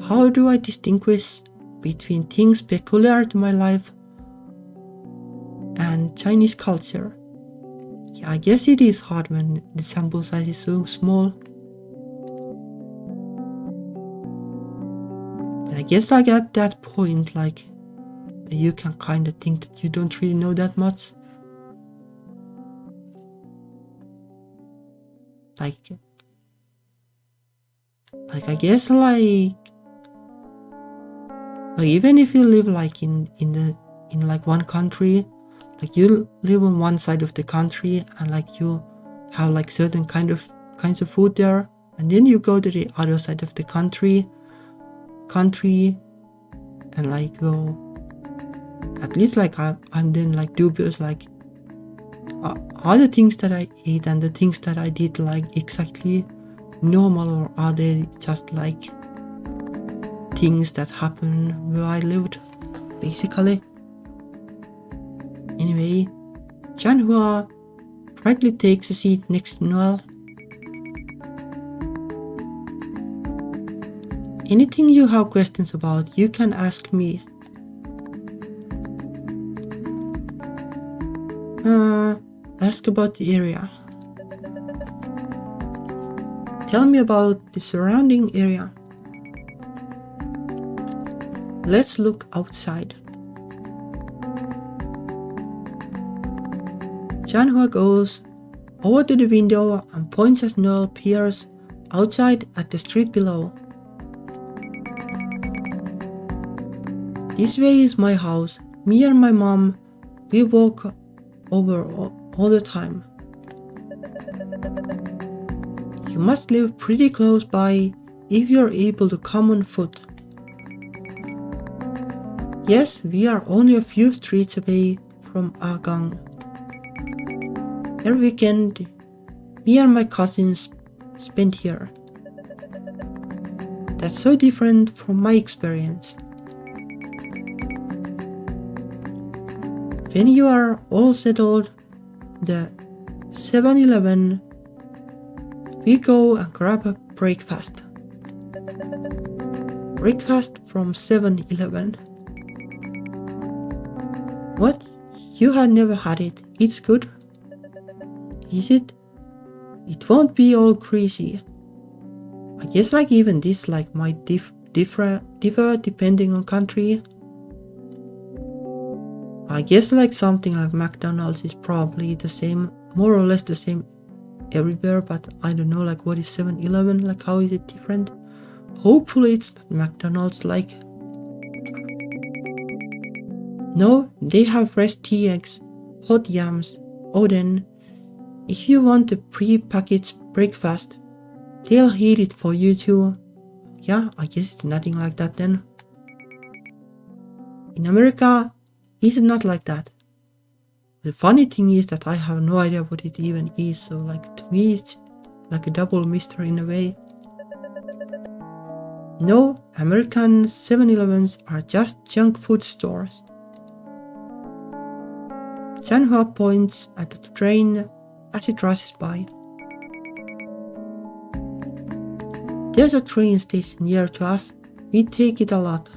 How do I distinguish between things peculiar to my life and Chinese culture? Yeah, I guess it is hard when the sample size is so small. But I guess at that point, you can kind of think that you don't really know that much. I guess even if you live in one country, you live on one side of the country and you have certain kinds of food there, and then you go to the other side of the country and well, at least I'm then dubious are the things that I ate and the things that I did exactly normal, or are they just things that happen where I lived, basically. Anyway, Chanhua brightly takes a seat next to Noelle. Anything you have questions about, you can ask me. Ask about the area. Tell me about the surrounding area. Let's look outside. Chanhua goes over to the window and points as Noelle peers outside at the street below. This way is my house. Me and my mom, we walk over all the time. You must live pretty close by if you're able to come on foot. Yes, we are only a few streets away from Agang. Every weekend, me and my cousins spend here. That's so different from my experience. When you are all settled, the 7-Eleven, we go and grab a breakfast. Breakfast from 7-Eleven. What? You have never had it. It's good? Is it? It won't be all greasy. I guess like even this like might differ depending on country. I guess like something like McDonald's is probably the same, more or less the same everywhere, but I don't know like what is 7-Eleven, like how is it different? Hopefully it's not McDonald's like. No, they have fresh tea eggs, hot yams, oden. If you want a pre-packaged breakfast, they'll heat it for you too. Yeah, I guess it's nothing like that then. In America, it's not like that. The funny thing is that I have no idea what it even is, so like to me it's like a double mystery in a way. No, American 7-Elevens are just junk food stores. Chanhua points at the train as it rushes by. There's a train station near to us. We take it a lot.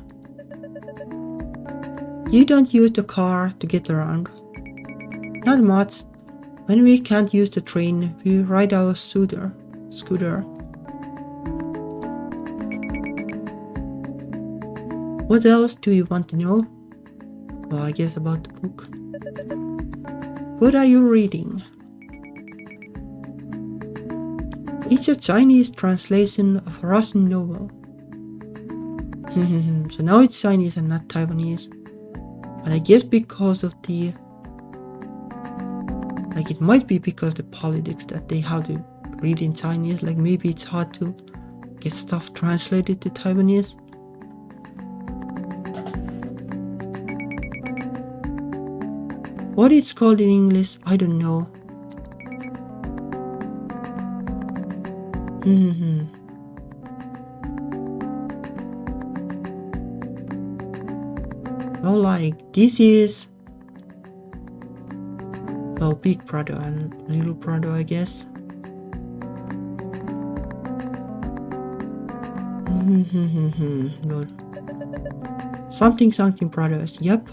You don't use the car to get around. Not much. When we can't use the train, we ride our scooter. What else do you want to know? Well, I guess about the book. What are you reading? It's a Chinese translation of a Russian novel. So now it's Chinese and not Taiwanese. But I guess because of the... like it might be because of the politics that they have to read in Chinese. Like maybe it's hard to get stuff translated to Taiwanese. What it's called in English, I don't know. Well, like this is well, Big Brother and Little Brother, I guess. No. Something brothers. Yep.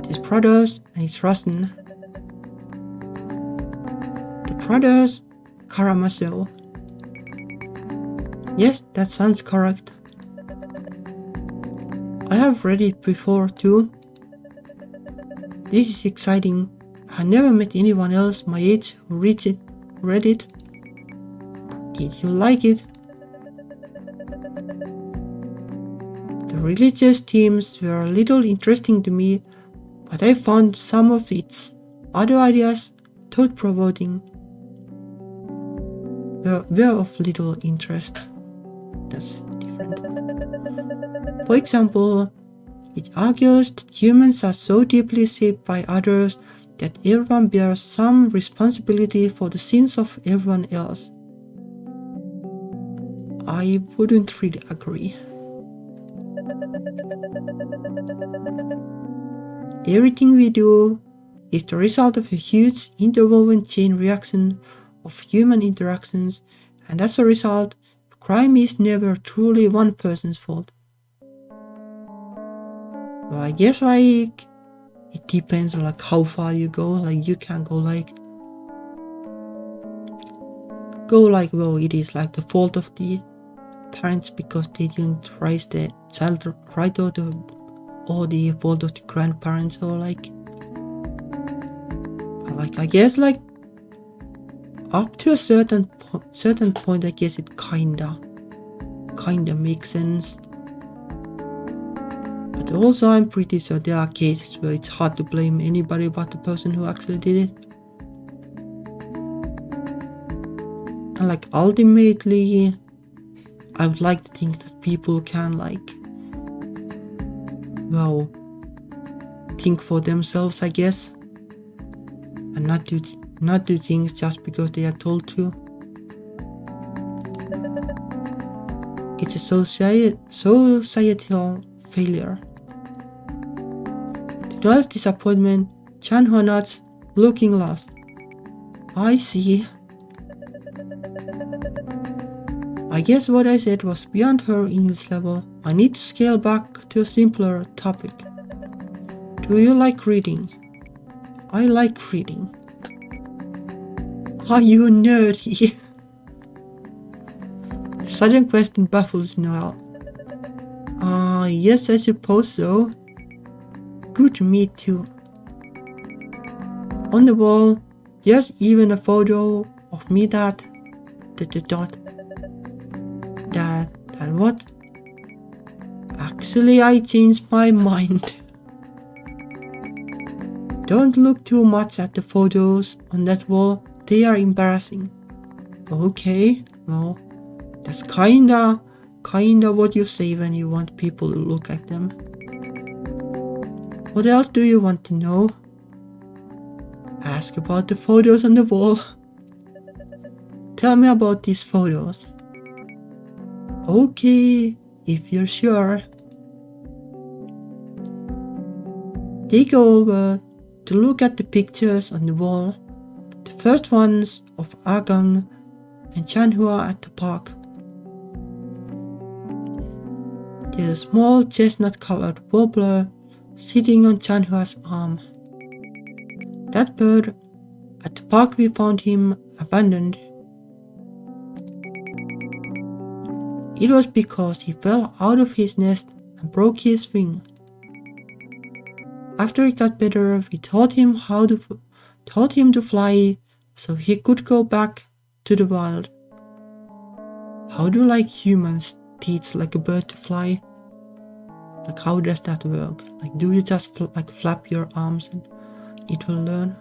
These brothers, and it's Russian. The brothers Karamazov. Yes, that sounds correct. I have read it before too. This is exciting. I never met anyone else my age who read it. Did you like it? The religious themes were a little interesting to me, but I found some of its other ideas thought-provoking. Were of little interest. That's different. For example, it argues that humans are so deeply shaped by others that everyone bears some responsibility for the sins of everyone else. I wouldn't really agree. Everything we do is the result of a huge interwoven chain reaction of human interactions, and as a result, crime is never truly one person's fault. Well, I guess like it depends on like how far you go. Like you can go like well, it is like the fault of the parents because they didn't raise the child right, or the fault of the grandparents, or like I guess like up to a certain point, I guess it kinda makes sense. But also I'm pretty sure there are cases where it's hard to blame anybody but the person who actually did it. And like ultimately, I would like to think that people can like, well, think for themselves, I guess, and not do things just because they are told to. It's a societal failure. To Noelle's disappointment, Chanhua nods, looking lost. I see. I guess what I said was beyond her English level. I need to scale back to a simpler topic. Do you like reading? I like reading. Are you a nerd? The sudden question baffles Noelle. Yes, I suppose so. Good, me too. On the wall, there's even a photo of me that what? Actually, I changed my mind. Don't look too much at the photos on that wall, they are embarrassing. Okay, well, that's kinda what you say when you want people to look at them. What else do you want to know? Ask about the photos on the wall. Tell me about these photos. Okay, if you're sure. They go over to look at the pictures on the wall. The first one's of Agang and Chanhua at the park. There's a small chestnut-colored warbler sitting on Chanhua's arm. That bird, at the park we found him abandoned. It was because he fell out of his nest and broke his wing. After he got better, we taught him to fly so he could go back to the wild. How do humans teach a bird to fly? How does that work? Do you just flap your arms and it will learn?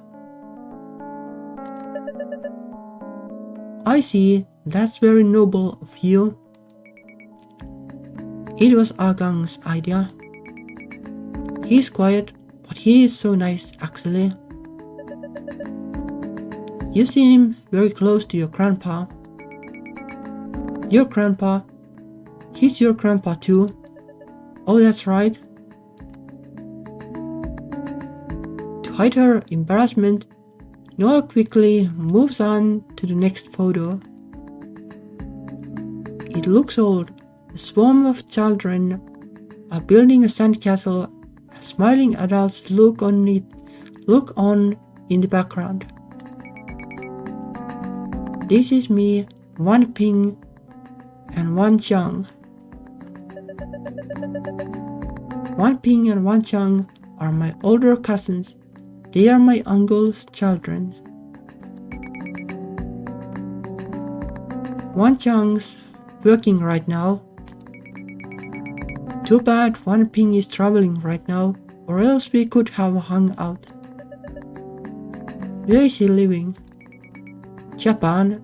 I see, that's very noble of you. It was Agang's idea. He's quiet, but he is so nice actually. You seem very close to your grandpa. Your grandpa? He's your grandpa too. Oh, that's right. To hide her embarrassment, Noelle quickly moves on to the next photo. It looks old. A swarm of children are building a sandcastle. Smiling adults look on in the background. This is me, Wan Ping, and Wan Chang. Wan Ping and Wan Chang are my older cousins. They are my uncle's children. Wan Chang's working right now. Too bad Wan Ping is traveling right now, or else we could have hung out. Where is he living? Japan.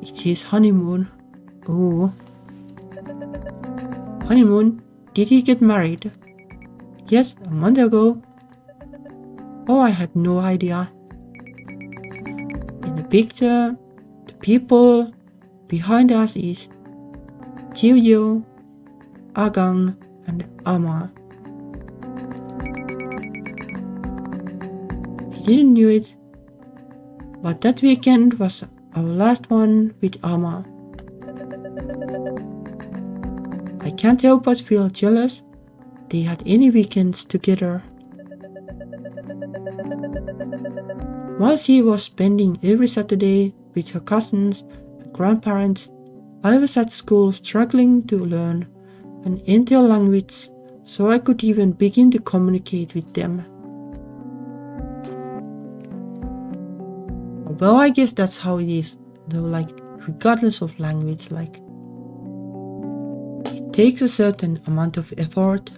It's his honeymoon. Ooh. Honeymoon? Did he get married? Yes, a month ago. Oh, I had no idea. In the picture, the people behind us is Jiu, Agang, and Ama. We didn't know it, but that weekend was our last one with Ama. I can't help but feel jealous they had any weekends together. While she was spending every Saturday with her cousins and grandparents, I was at school struggling to learn an entire language so I could even begin to communicate with them. Well, I guess that's how it is, though, regardless of language, it takes a certain amount of effort,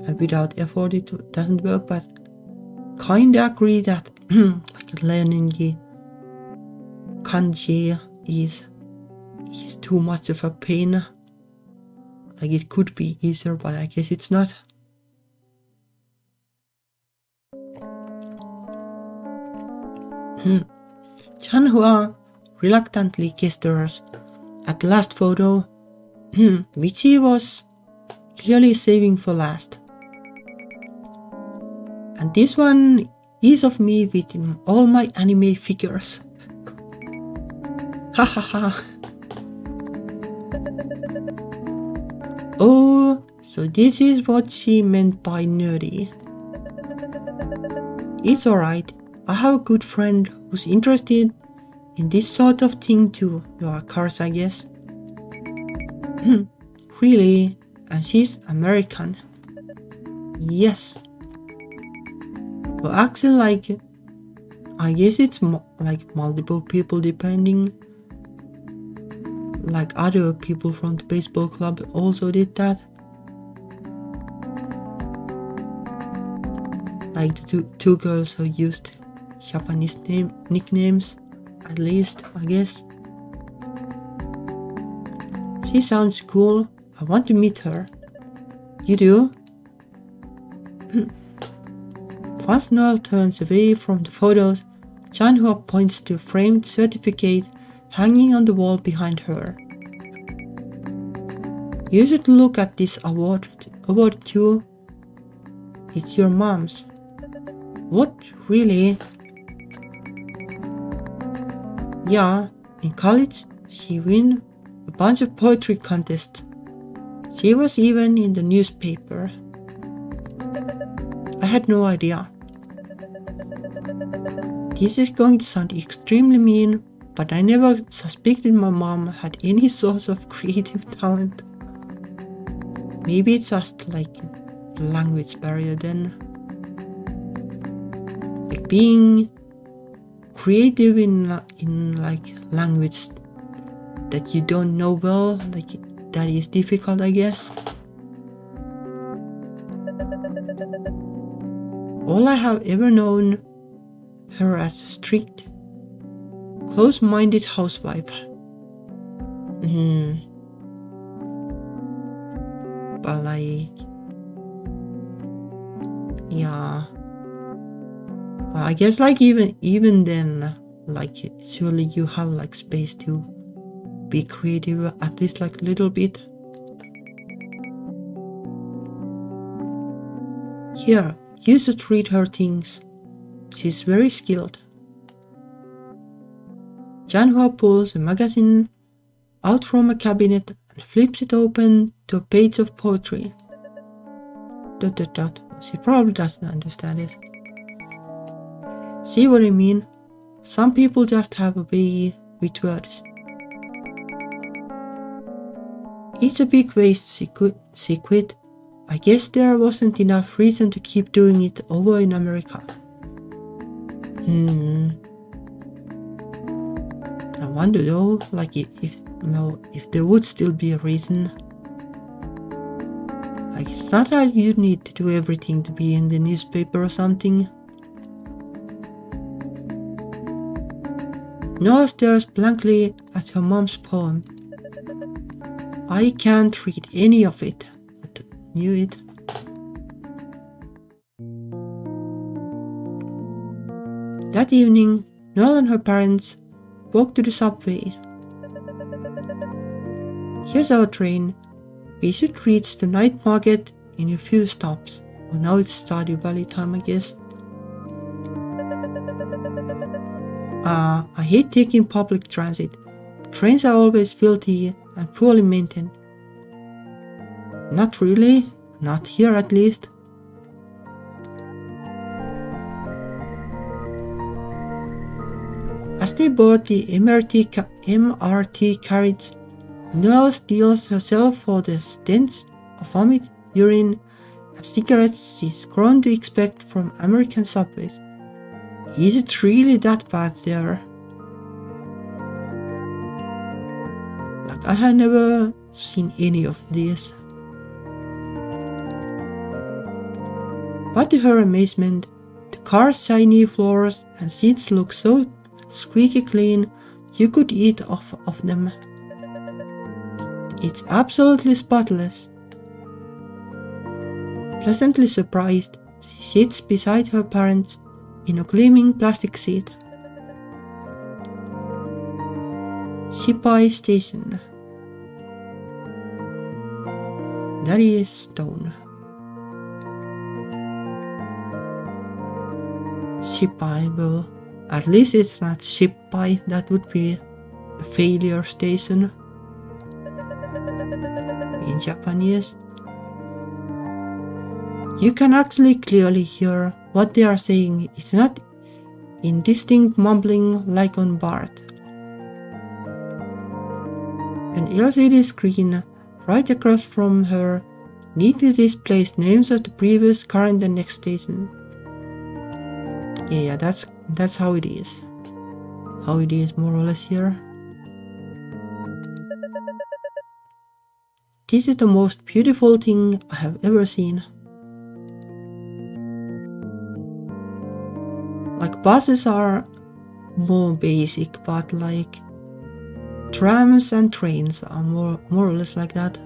and without effort it doesn't work, but kinda agree that learning the kanji is too much of a pain. It could be easier, but I guess it's not. Chanhua reluctantly gestures at the last photo, which he was clearly saving for last. And this one is of me with all my anime figures. Ha ha ha. Oh, so this is what she meant by nerdy. It's alright. I have a good friend who's interested in this sort of thing too. You're Akarsha, I guess. Really? And she's American. Yes. But actually, like, I guess it's like multiple people depending. Like other people from the baseball club also did that. Like the two girls who used Japanese nicknames, at least, I guess. She sounds cool. I want to meet her. You do? Once Noelle turns away from the photos, Janhua points to a framed certificate hanging on the wall behind her. You should look at this award too. It's your mom's. What? Really? Yeah, in college she won a bunch of poetry contests. She was even in the newspaper. I had no idea. This is going to sound extremely mean, but I never suspected my mom had any source of creative talent. Maybe it's just like the language barrier then. Like being creative in like language that you don't know well, like that is difficult, I guess. All I have ever known her as a strict, close-minded housewife. But like, yeah. But I guess like even then, like surely you have like space to be creative at least like a little bit. Here, you should read her things. She's very skilled. Janhua pulls a magazine out from a cabinet and flips it open to a page of poetry. ... She probably doesn't understand it. See what I mean? Some people just have a way with words. It's a big waste, she quit. I guess there wasn't enough reason to keep doing it over in America. I wonder though, like if there would still be a reason. Like it's not that you need to do everything to be in the newspaper or something. Noelle stares blankly at her mom's poem. I can't read any of it. I knew it. That evening, Noelle and her parents walked to the subway. Here's our train. We should reach the night market in a few stops. Well, now it's Stardew Valley time, I guess. I hate taking public transit. The trains are always filthy and poorly maintained. Not really. Not here at least. As they board the MRT carriage, Noelle steels herself for the stench of vomit, urine, and cigarettes she's grown to expect from American subways. Is it really that bad there? Like I had never seen any of this. But to her amazement, the car's shiny floors and seats look so squeaky clean you could eat off of them. It's absolutely spotless. Pleasantly surprised, she sits beside her parents in a gleaming plastic seat. Shipai Station. That is stone. Shipai, well, at least it's not Shipai, that would be a failure station. In in Japanese. You can actually clearly hear what they are saying. It's not indistinct mumbling like on Bart. An LCD screen right across from her neatly displays names of the previous, current and next station. Yeah, that's how it is. How it is more or less here. This is the most beautiful thing I have ever seen. Like buses are more basic, but like trams and trains are more or less like that.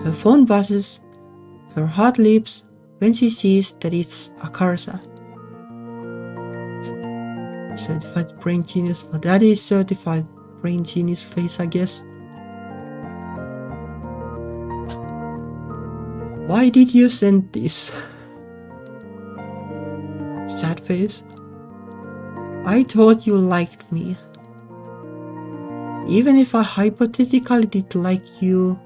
Her phone buzzes, her heart leaps when she sees that it's Akarsha. Certified brain genius, but that is certified brain genius face, I guess. Why did you send this? Sad face. I thought you liked me. Even if I hypothetically did like you,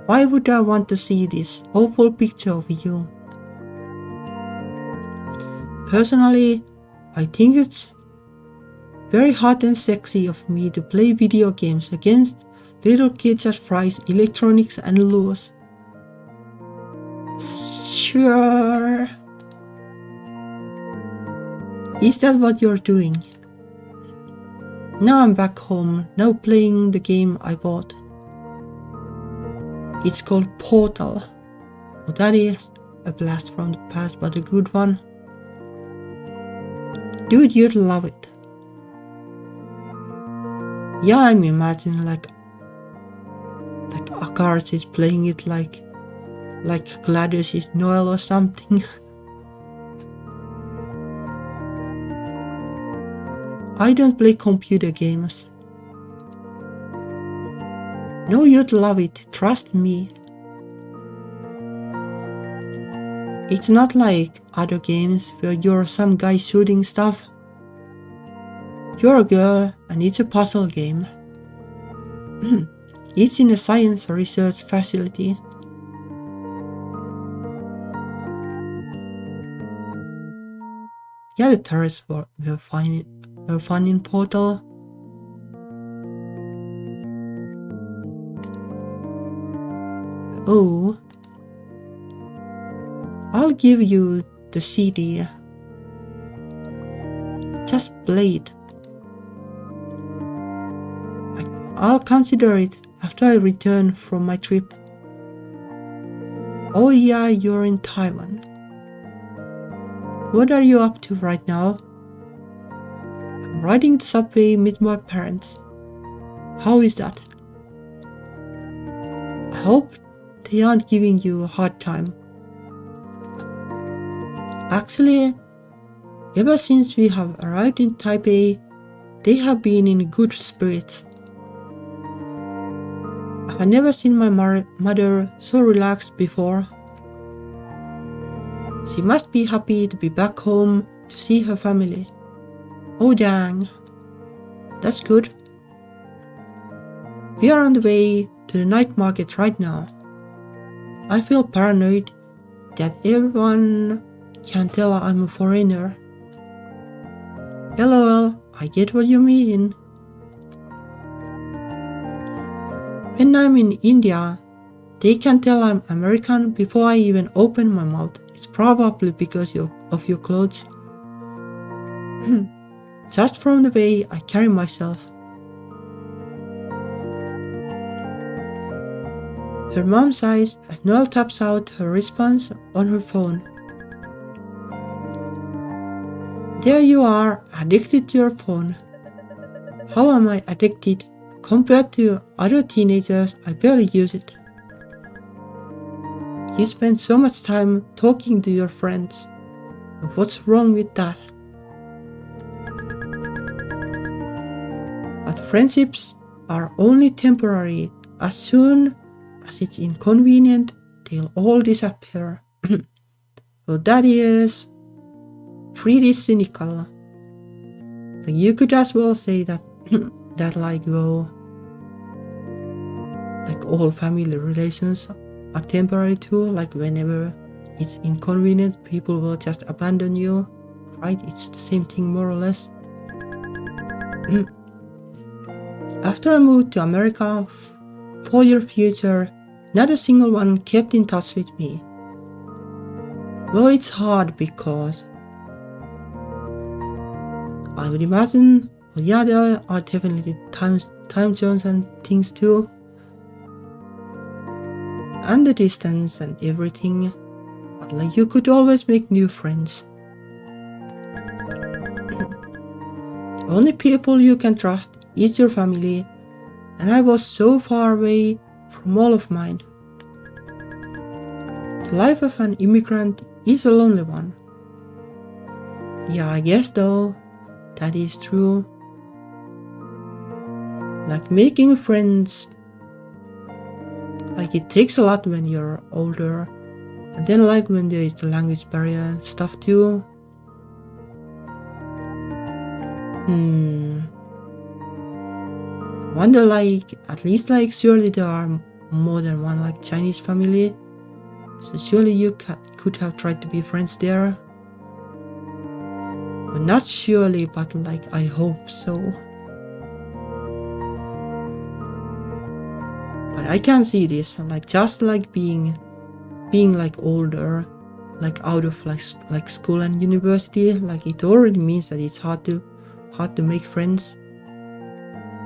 why would I want to see this awful picture of you? Personally, I think it's very hot and sexy of me to play video games against little kids at Fry's Electronics and Lures. Sure. Is that what you're doing? Now I'm back home, now playing the game I bought. It's called Portal. Oh, that is a blast from the past, but a good one. Dude, you'd love it. Yeah, I'm imagining like Akarsha is playing it like Gladys is Noelle or something. I don't play computer games. No, you'd love it, trust me. It's not like other games where you're some guy shooting stuff. You're a girl and it's a puzzle game. It's in a science research facility. Yeah, the turrets were fun in Portal. Oh, I'll give you the CD. Just play it. I'll consider it after I return from my trip. Oh yeah, you're in Taiwan. What are you up to right now? I'm riding the subway with my parents. How is that? I hope they aren't giving you a hard time. Actually, ever since we have arrived in Taipei, they have been in good spirits. I've never seen my mother so relaxed before. She must be happy to be back home to see her family. Oh dang, that's good. We are on the way to the night market right now. I feel paranoid that everyone can tell I'm a foreigner. LOL, I get what you mean. When I'm in India, they can tell I'm American before I even open my mouth. It's probably because of your clothes. Just from the way I carry myself. Her mom sighs as Noelle taps out her response on her phone. There you are, addicted to your phone. How am I addicted? Compared to other teenagers, I barely use it. You spend so much time talking to your friends. What's wrong with that? But friendships are only temporary. As soon as it's inconvenient, they'll all disappear. So that is pretty cynical. Like you could as well say that that like, well, all family relations are temporary too, like whenever it's inconvenient, people will just abandon you, right? It's the same thing more or less. After I moved to America for your future, not a single one kept in touch with me. Well, it's hard because I would imagine, well, yeah, there are definitely time zones and things too, and the distance and everything, but like you could always make new friends. Only people you can trust is your family, and I was so far away from all of mine. The life of an immigrant is a lonely one. Yeah, I guess though, that is true. Like making friends, like it takes a lot when you're older, and then like when there is the language barrier and stuff too. Wonder, like at least like surely there are more than one like Chinese family, so surely you could have tried to be friends there. But not surely, but like I hope so. But I can see this, like just like being like older, like out of like school and university, like it already means that it's hard to make friends.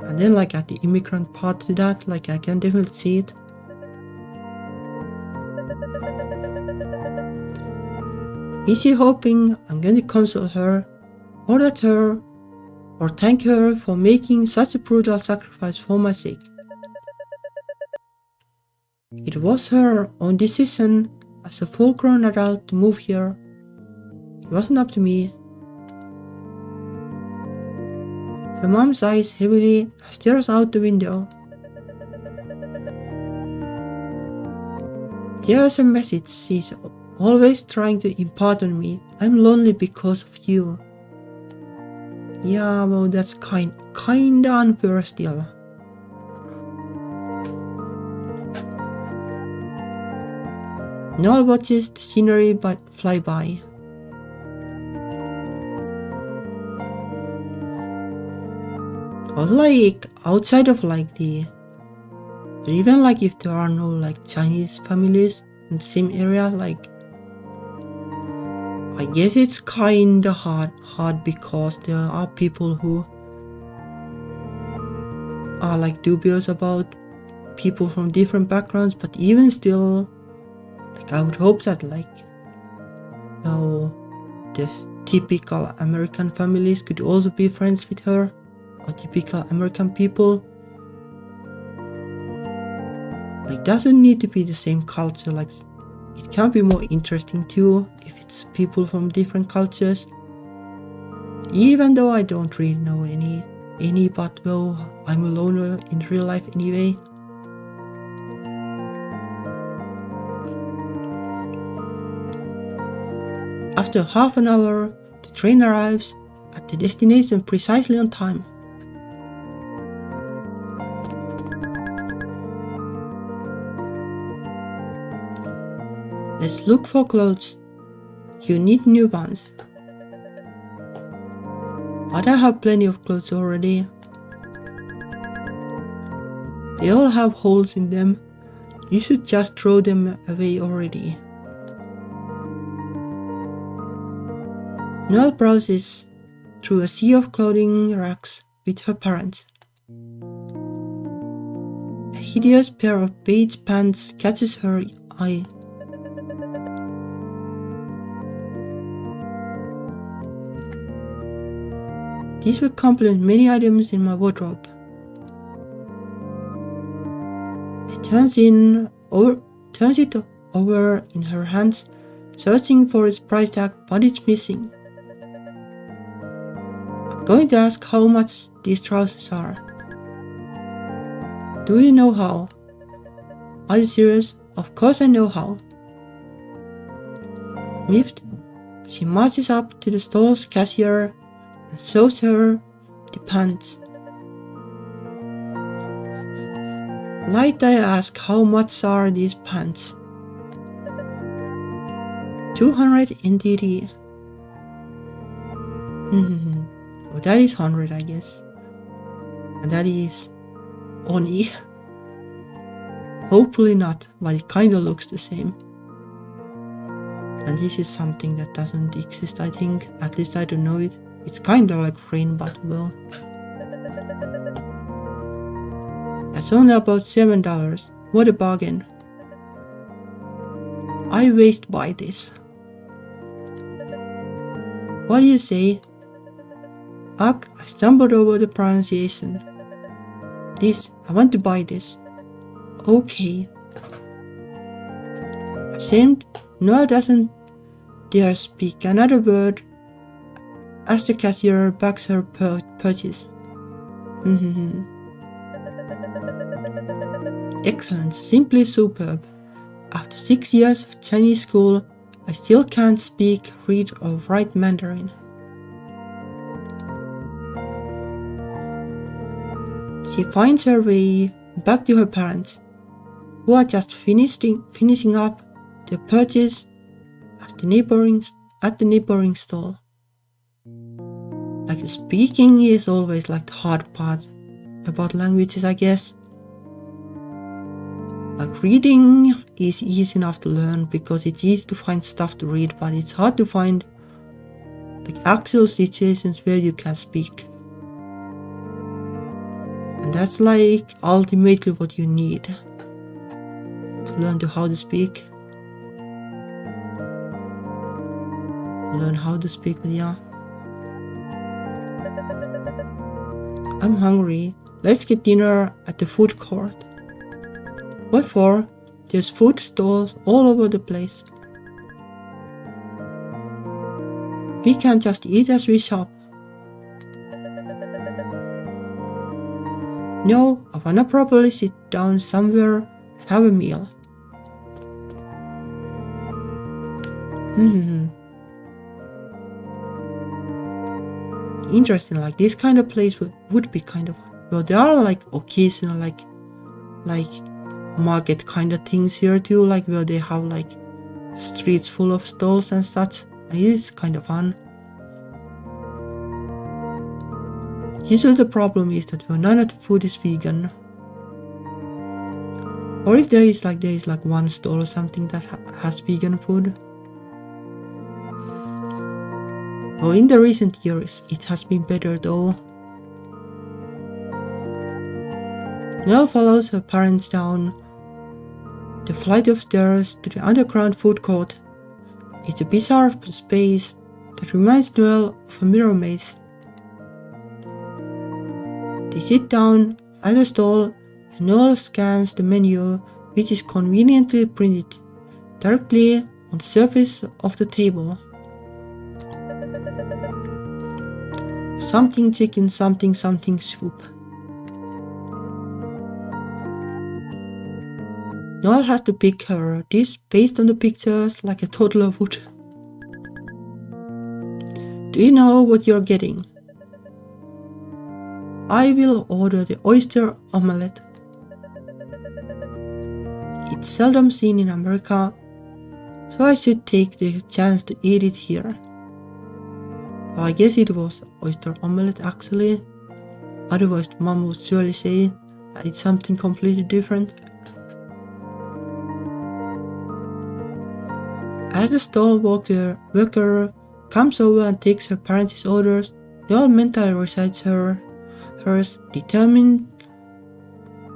And then like at the immigrant part to that, like I can definitely see it. Is she hoping I'm going to console her, or thank her for making such a brutal sacrifice for my sake? It was her own decision as a full-grown adult to move here. It wasn't up to me. Her mom sighs heavily and stares out the window. There's a message she's always trying to impart on me. I'm lonely because of you. Yeah, well, that's kinda unfair still. Noelle watches the scenery fly by. Or like outside of like even like if there are no like Chinese families in the same area, like I guess it's kinda hard because there are people who are like dubious about people from different backgrounds, but even still, like I would hope that like the typical American families could also be friends with her, or typical American people. Like doesn't need to be the same culture, like it can be more interesting too if it's people from different cultures. Even though I don't really know any, but well, I'm a loner in real life anyway. After half an hour, the train arrives at the destination precisely on time. Let's look for clothes. You need new ones. But I have plenty of clothes already. They all have holes in them. You should just throw them away already. Noelle browses through a sea of clothing racks with her parents. A hideous pair of beige pants catches her eye. These would complement many items in my wardrobe. She turns it over in her hands, searching for its price tag, but it's missing. I'm going to ask how much these trousers are. Do you know how? Are you serious? Of course I know how. Miffed, she marches up to the store's cashier and shows her the pants. Might I ask how much are these pants? 200 NTD. Well, that is 100, I guess. And that is Oni. Hopefully not, but it kinda looks the same. And this is something that doesn't exist, I think. At least I don't know it. It's kinda like rain, but well. That's only about $7. What a bargain. I waste buy this. What do you say? I stumbled over the pronunciation. This, I want to buy this. Okay. Ashamed, Noelle doesn't dare speak another word as the cashier backs her purchase. Excellent, simply superb. After 6 years of Chinese school, I still can't speak, read, or write Mandarin. She finds her way back to her parents, who are just finishing up their purchase at the neighboring stall. Like speaking is always like the hard part about languages, I guess. Like reading is easy enough to learn because it's easy to find stuff to read, but it's hard to find like actual situations where you can speak. And that's like ultimately what you need to learn how to speak. Learn how to speak, but yeah. I'm hungry. Let's get dinner at the food court. What for? There's food stalls all over the place. We can't just eat as we shop. No, I wanna properly sit down somewhere and have a meal. Interesting, like this kind of place would be kind of, well, there are like occasional like market kind of things here too, like where they have like streets full of stalls and such, and it is kind of fun. Usually the problem is that none of the food is vegan, or if there is like one stall or something that has vegan food. Well, in the recent years it has been better though. Noelle follows her parents down the flight of stairs to the underground food court. It's a bizarre space that reminds Noelle of a mirror maze. They sit down at a stall and Noelle scans the menu, which is conveniently printed directly on the surface of the table. Something chicken, something soup. Noelle has to pick her dish based on the pictures like a toddler would. Do you know what you're getting? I will order the oyster omelette. It's seldom seen in America, so I should take the chance to eat it here. Well, I guess it was oyster omelette actually, otherwise Mom would surely say that it's something completely different. As the stall worker comes over and takes her parents' orders, Noelle mentally recites hers, determined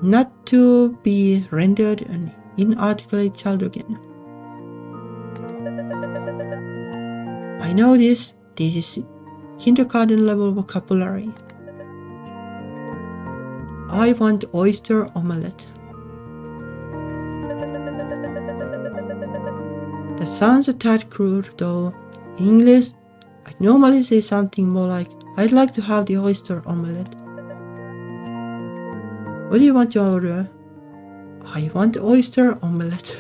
not to be rendered an inarticulate child again. I know this is kindergarten level vocabulary. I want oyster omelette. That sounds a tad crude though. In English, I'd normally say something more like, I'd like to have the oyster omelette. What do you want to order? I want the oyster omelette.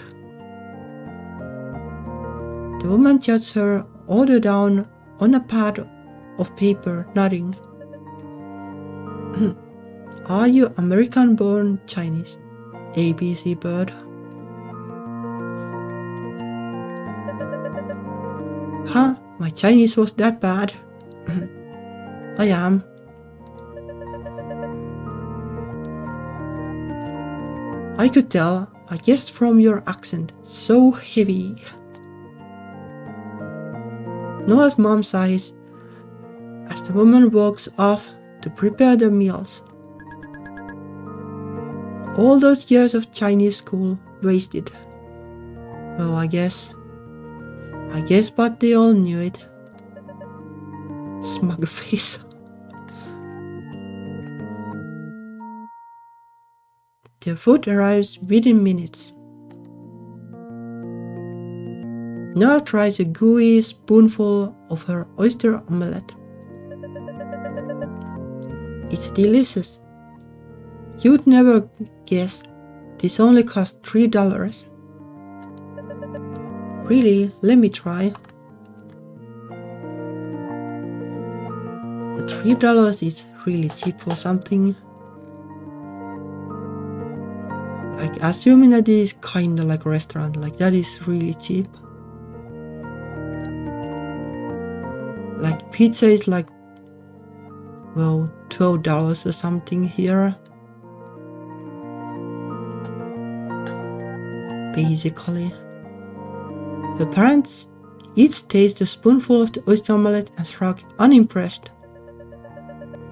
The woman jots her order down on a pad of paper, nodding. Are you American-born Chinese? ABC bird. Huh? My Chinese was that bad? I am. I could tell, I guess from your accent, so heavy. Noelle's mom sighs as the woman walks off to prepare the meals. All those years of Chinese school wasted. Well, I guess, but they all knew it. Smug face. The food arrives within minutes. Noelle tries a gooey spoonful of her oyster omelette. It's delicious. You'd never guess this only cost $3. Really, let me try. The $3 is really cheap for something. Like, assuming that it is kinda like a restaurant, like that is really cheap. Like pizza is like, well, $12 or something here. Basically. The parents each taste a spoonful of the oyster omelette and shrug unimpressed.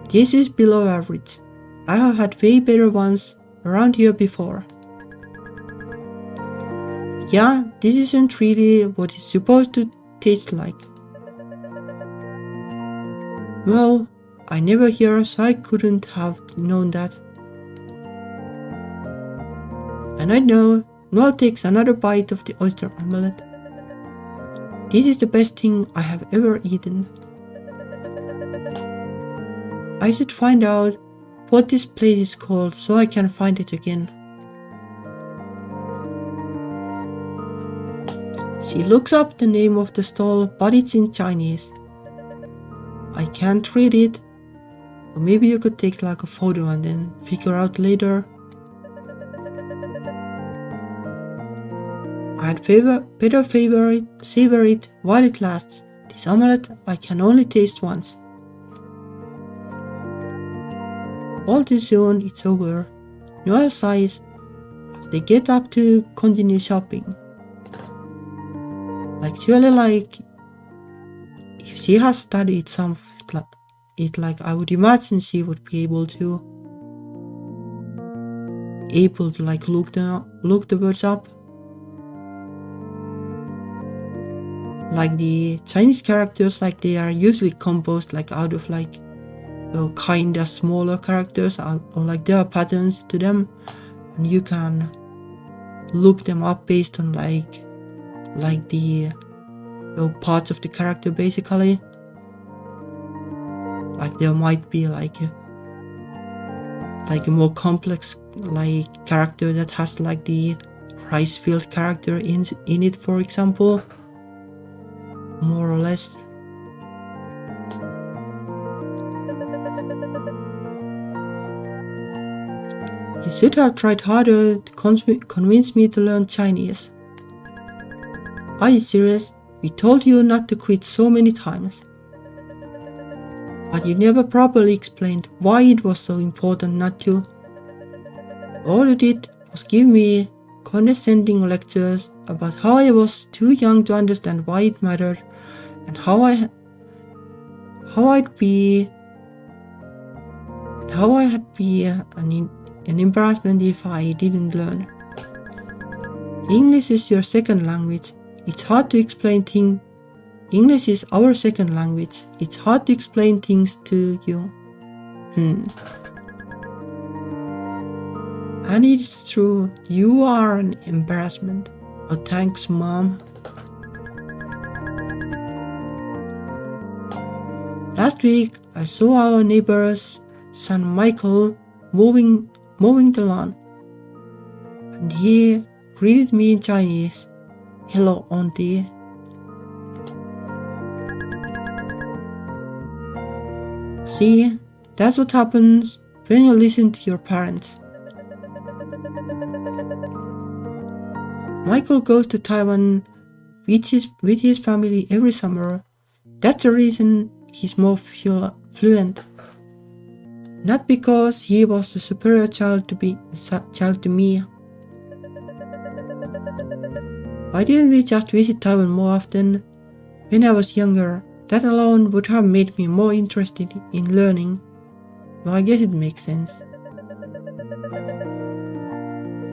This is below average. I have had way better ones around here before. Yeah, this isn't really what it's supposed to taste like. Well, I never hear, so I couldn't have known that. And I know Noelle takes another bite of the oyster omelette. This is the best thing I have ever eaten. I should find out what this place is called so I can find it again. She looks up the name of the stall, but it's in Chinese. I can't read it. Or maybe you could take like a photo and then figure out later. I'd better savor it while it lasts. This omelette I can only taste once. All too soon it's over. Noelle sighs as they get up to continue shopping. Like surely, like if she has studied some it, like I would imagine she would be able to like look the words up. Like the Chinese characters, like they are usually composed like out of like, well, kinda smaller characters, or like there are patterns to them, and you can look them up based on like the parts of the character basically. Like there might be like a more complex like character that has like the rice field character in it, for example, more or less. You should have tried harder to convince me to learn Chinese. Are you serious? We told you not to quit so many times. But you never properly explained why it was so important not to. All you did was give me condescending lectures about how I was too young to understand why it mattered, and how I'd be an embarrassment if I didn't learn. English is your second language. It's hard to explain things. English is our second language. It's hard to explain things to you. And it's true, you are an embarrassment. Oh, thanks, Mom. Last week, I saw our neighbor's son Michael mowing the lawn. And he greeted me in Chinese. Hello, Auntie. See, that's what happens when you listen to your parents. Michael goes to Taiwan with his family every summer. That's the reason he's more fluent. Not because he was the superior child to me. Why didn't we just visit Taiwan more often? When I was younger, that alone would have made me more interested in learning. Well, I guess it makes sense.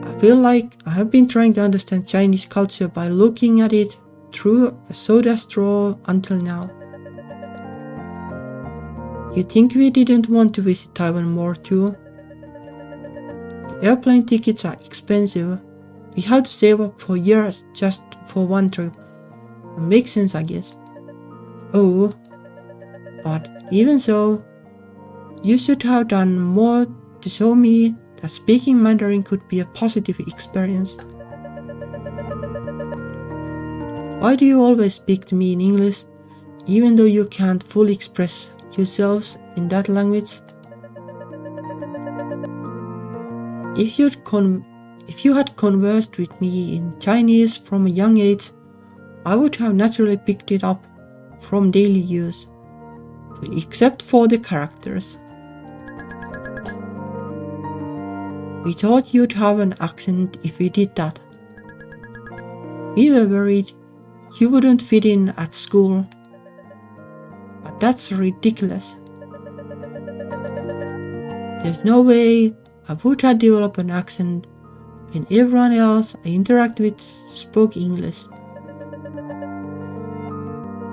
I feel like I have been trying to understand Chinese culture by looking at it through a soda straw until now. You think we didn't want to visit Taiwan more too? The airplane tickets are expensive. We have to save up for years just for one trip. It makes sense, I guess. Oh, but even so, you should have done more to show me that speaking Mandarin could be a positive experience. Why do you always speak to me in English, even though you can't fully express yourselves in that language? If you had conversed with me in Chinese from a young age, I would have naturally picked it up from daily use, except for the characters. We thought you'd have an accent if we did that. We were worried you wouldn't fit in at school, but that's ridiculous. There's no way I would have developed an accent when everyone else I interact with spoke English.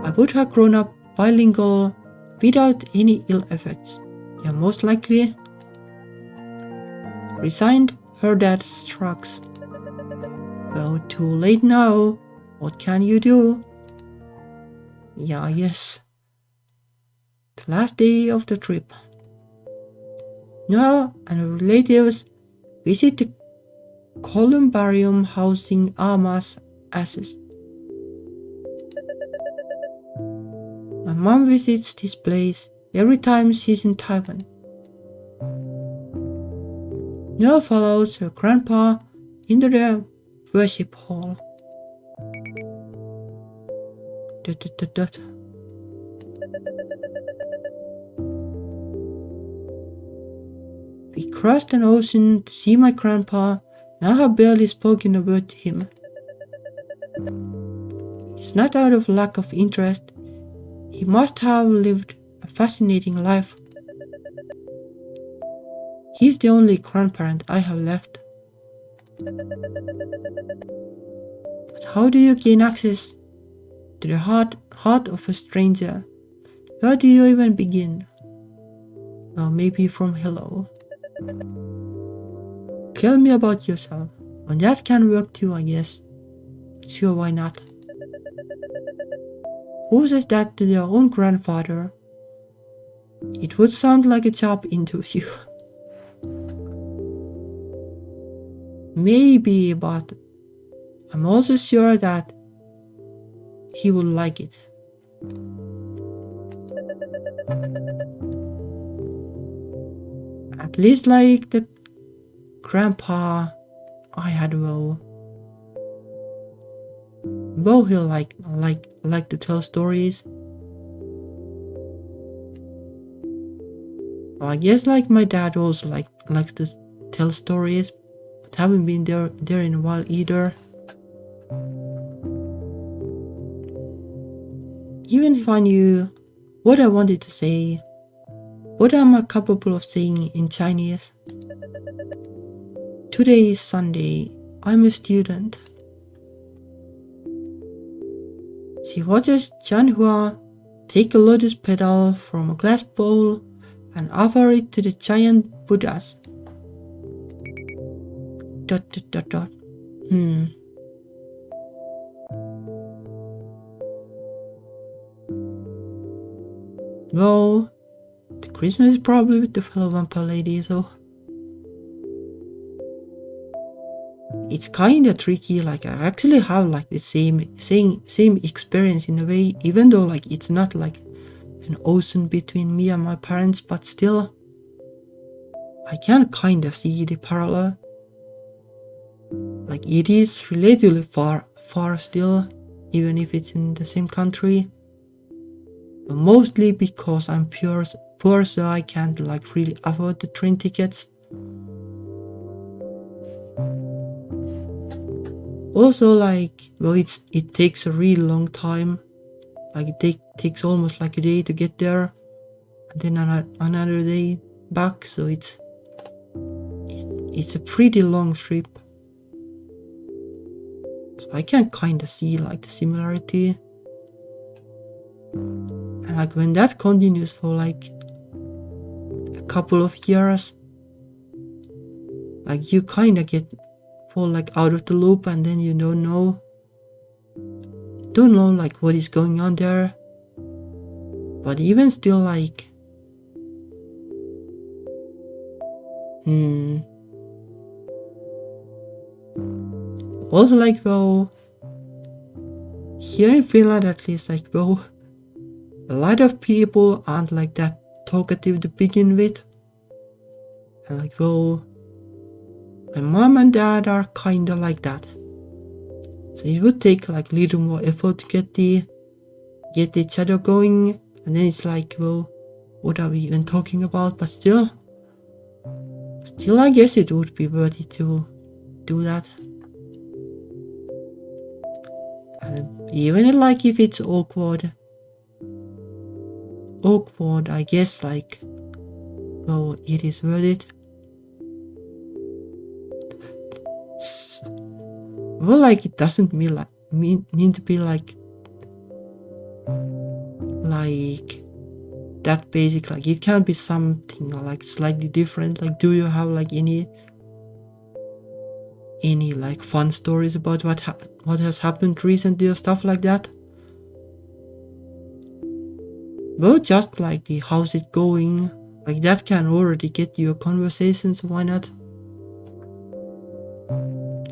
I would have grown up bilingual without any ill effects. Yeah, most likely. Resigned, her dad shrugs. Well, too late now. What can you do? Yeah, yes. The last day of the trip. Noelle and her relatives visit the columbarium housing Alma's ashes. My mom visits this place every time she's in Taiwan. Noelle follows her grandpa into the worship hall. We crossed an ocean to see my grandpa, and I have barely spoken a word to him. It's not out of lack of interest. He must have lived a fascinating life. He's the only grandparent I have left. But how do you gain access to the heart of a stranger? Where do you even begin? Well, maybe from hello. Tell me about yourself. And that can work too, I guess. Sure, why not? Who says that to their own grandfather? It would sound like a job interview. Maybe, but I'm also sure that he would like it. At least like the grandpa I had. Well, he'll like to tell stories. Well, I guess like my dad also likes to tell stories, but haven't been there in a while either. Even if I knew what I wanted to say, what am I capable of saying in Chinese? Today is Sunday. I'm a student. She watches Chanhua take a lotus petal from a glass bowl and offer it to the giant Buddhas. ... Well, the Christmas is probably with the fellow vampire lady, so it's kinda tricky. Like I actually have like the same experience in a way, even though like it's not like an ocean between me and my parents, but still I can kinda see the parallel. like it is relatively far still, even if it's in the same country. But mostly because I'm poor, so I can't like really afford the train tickets. Also, like, well, it takes a really long time. Like it takes almost like a day to get there, and then another day back. So it's a pretty long trip. So I can kind of see like the similarity. And like when that continues for like a couple of years, like you kind of fall like out of the loop, and then you don't know like what is going on there. But even still, like also like, well, here in Finland at least, like, well, a lot of people aren't like that talkative to begin with. And like, well, my mom and dad are kinda like that. So it would take like little more effort to get each other going, and then it's like, well, what are we even talking about? But still I guess it would be worth it to do that. And even like if it's awkward, I guess, like, well, it is worth it. Well, like, it doesn't need to be like that basic. Like, it can be something like slightly different. Like, do you have like any like fun stories about what has happened recently or stuff like that? Well, just like the how's it going, like that can already get you a conversation, so why not?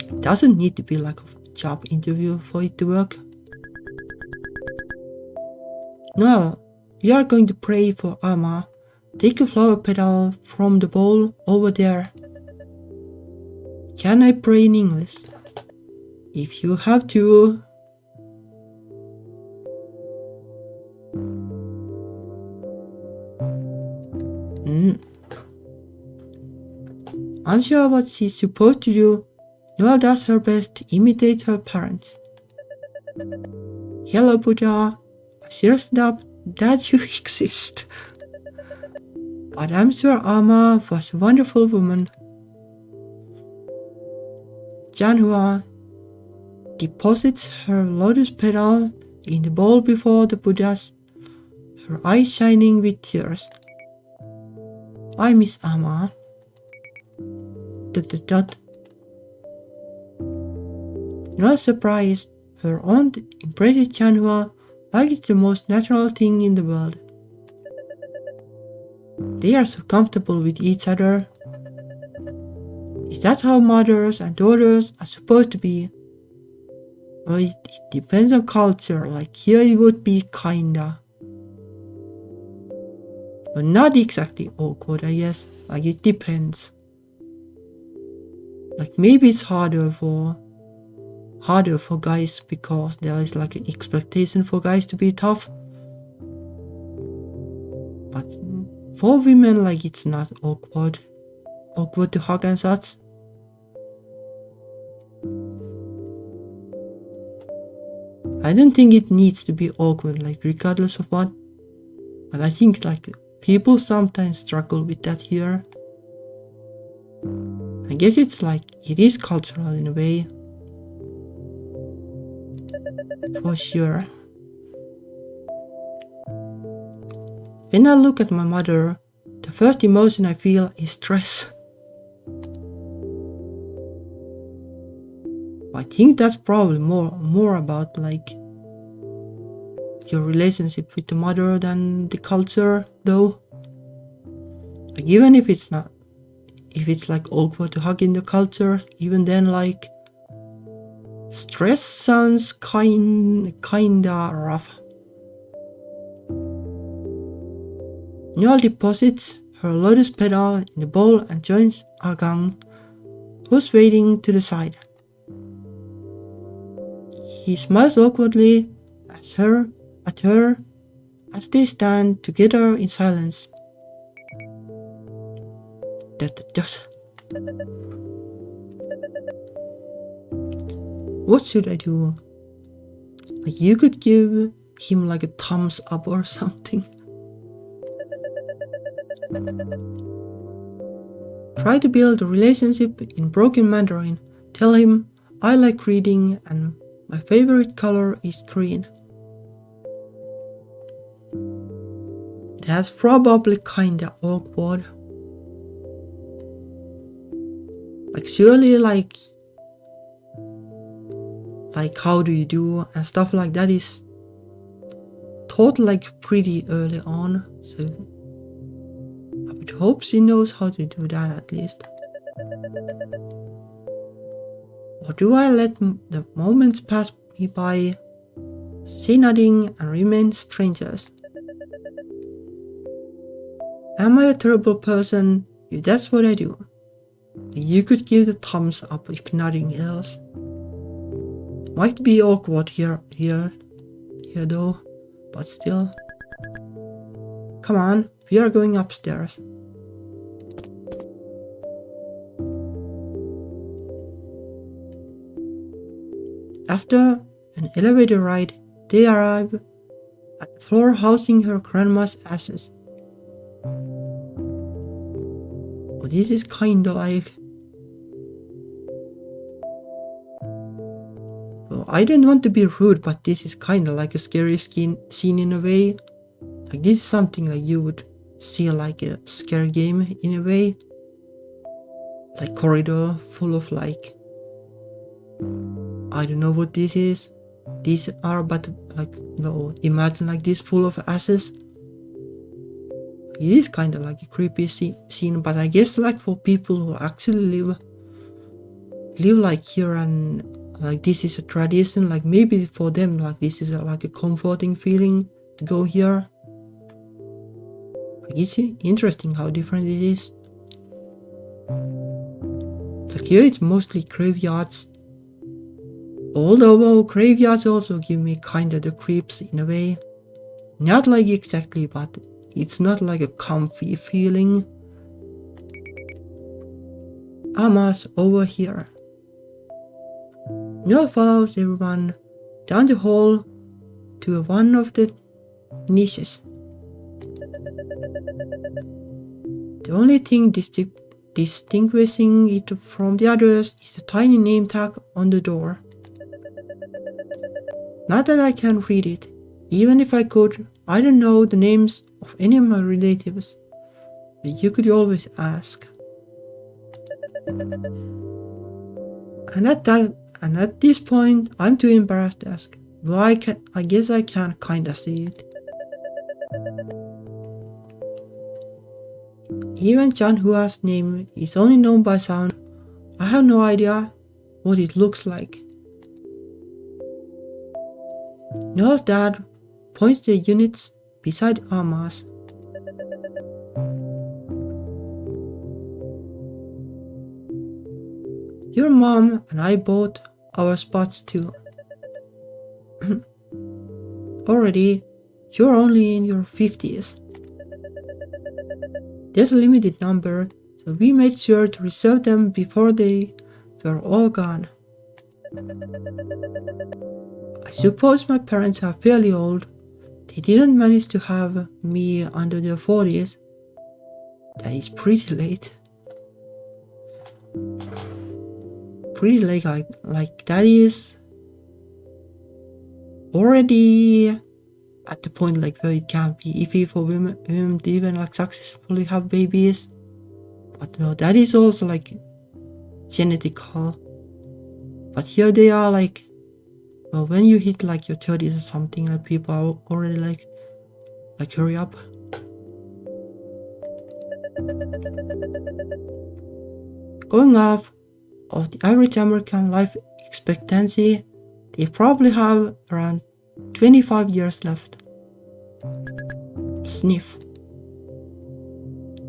It doesn't need to be like a job interview for it to work. Noelle, we are going to pray for Amma. Take a flower petal from the bowl over there. Can I pray in English? If you have to. Unsure what she's supposed to do, Noelle does her best to imitate her parents. Hello, Buddha. I seriously doubt that you exist. But I'm sure Amma was a wonderful woman. Janhua deposits her lotus petal in the bowl before the Buddhas, her eyes shining with tears. I miss Amma. ... Not surprised, her aunt embraces Janhua like it's the most natural thing in the world. They are so comfortable with each other. Is that how mothers and daughters are supposed to be? Well, it depends on culture. Like here it would be kinda. But not exactly awkward, I guess. Like it depends. Like maybe it's harder for guys because there is like an expectation for guys to be tough. But for women, like it's not awkward to hug and such. I don't think it needs to be awkward, like regardless of what. But I think like people sometimes struggle with that here. I guess it's like it is cultural in a way. For sure. When I look at my mother, the first emotion I feel is stress. I think that's probably more about like your relationship with the mother than the culture, though. Like even if it's like awkward to hug in the culture, even then like stress sounds kinda rough. Noelle deposits her lotus petal in the bowl and joins Agang, who's waiting to the side. He smiles awkwardly at her as they stand together in silence. What should I do? Like, you could give him like a thumbs up or something. Try to build a relationship in broken Mandarin. Tell him I like reading and my favorite color is green. That's probably kinda awkward. Like, surely like how do you do and stuff like that is taught like pretty early on, so I would hope she knows how to do that at least. Or do I let the moments pass me by, say nothing and remain strangers? Am I a terrible person if that's what I do? You could give the thumbs up if nothing else. Might be awkward here though, but still. Come on, we are going upstairs. After an elevator ride, they arrive at the floor housing her grandma's ashes. Oh, this is kinda like... Well, I don't want to be rude, but this is kinda like a scary scene in a way. Like, this is something like you would see like a scary game in a way. Like corridor full of like... I don't know what this is. These are, but like, well, imagine like this full of ashes. It is kind of like a creepy scene, but I guess like for people who actually live like here and like this is a tradition, like maybe for them like this is like a comforting feeling to go here. Like, it's interesting how different it is. Like here it's mostly graveyards. Although graveyards also give me kinda the creeps in a way. Not like exactly, but it's not like a comfy feeling. Amma's over here. Noelle follows everyone down the hall to one of the niches. The only thing distinguishing it from the others is a tiny name tag on the door. Not that I can read it. Even if I could, I don't know the names of any of my relatives. But you could always ask. And at this point, I'm too embarrassed to ask. Well, I guess I can kinda see it. Even Chanhua's name is only known by sound. I have no idea what it looks like. Noelle's dad points the units beside Amma's. Your mom and I bought our spots too. Already, you're only in your 50s. There's a limited number, so we made sure to reserve them before they were all gone. I suppose my parents are fairly old. They didn't manage to have me under their 40s. That is pretty late. Pretty late, like that is already at the point like where it can't be iffy for women to even like successfully have babies. But no, that is also like genetical. But here they are like, well, when you hit like your 30s or something, like people are already like hurry up. Going off of the average American life expectancy, they probably have around 25 years left. Sniff.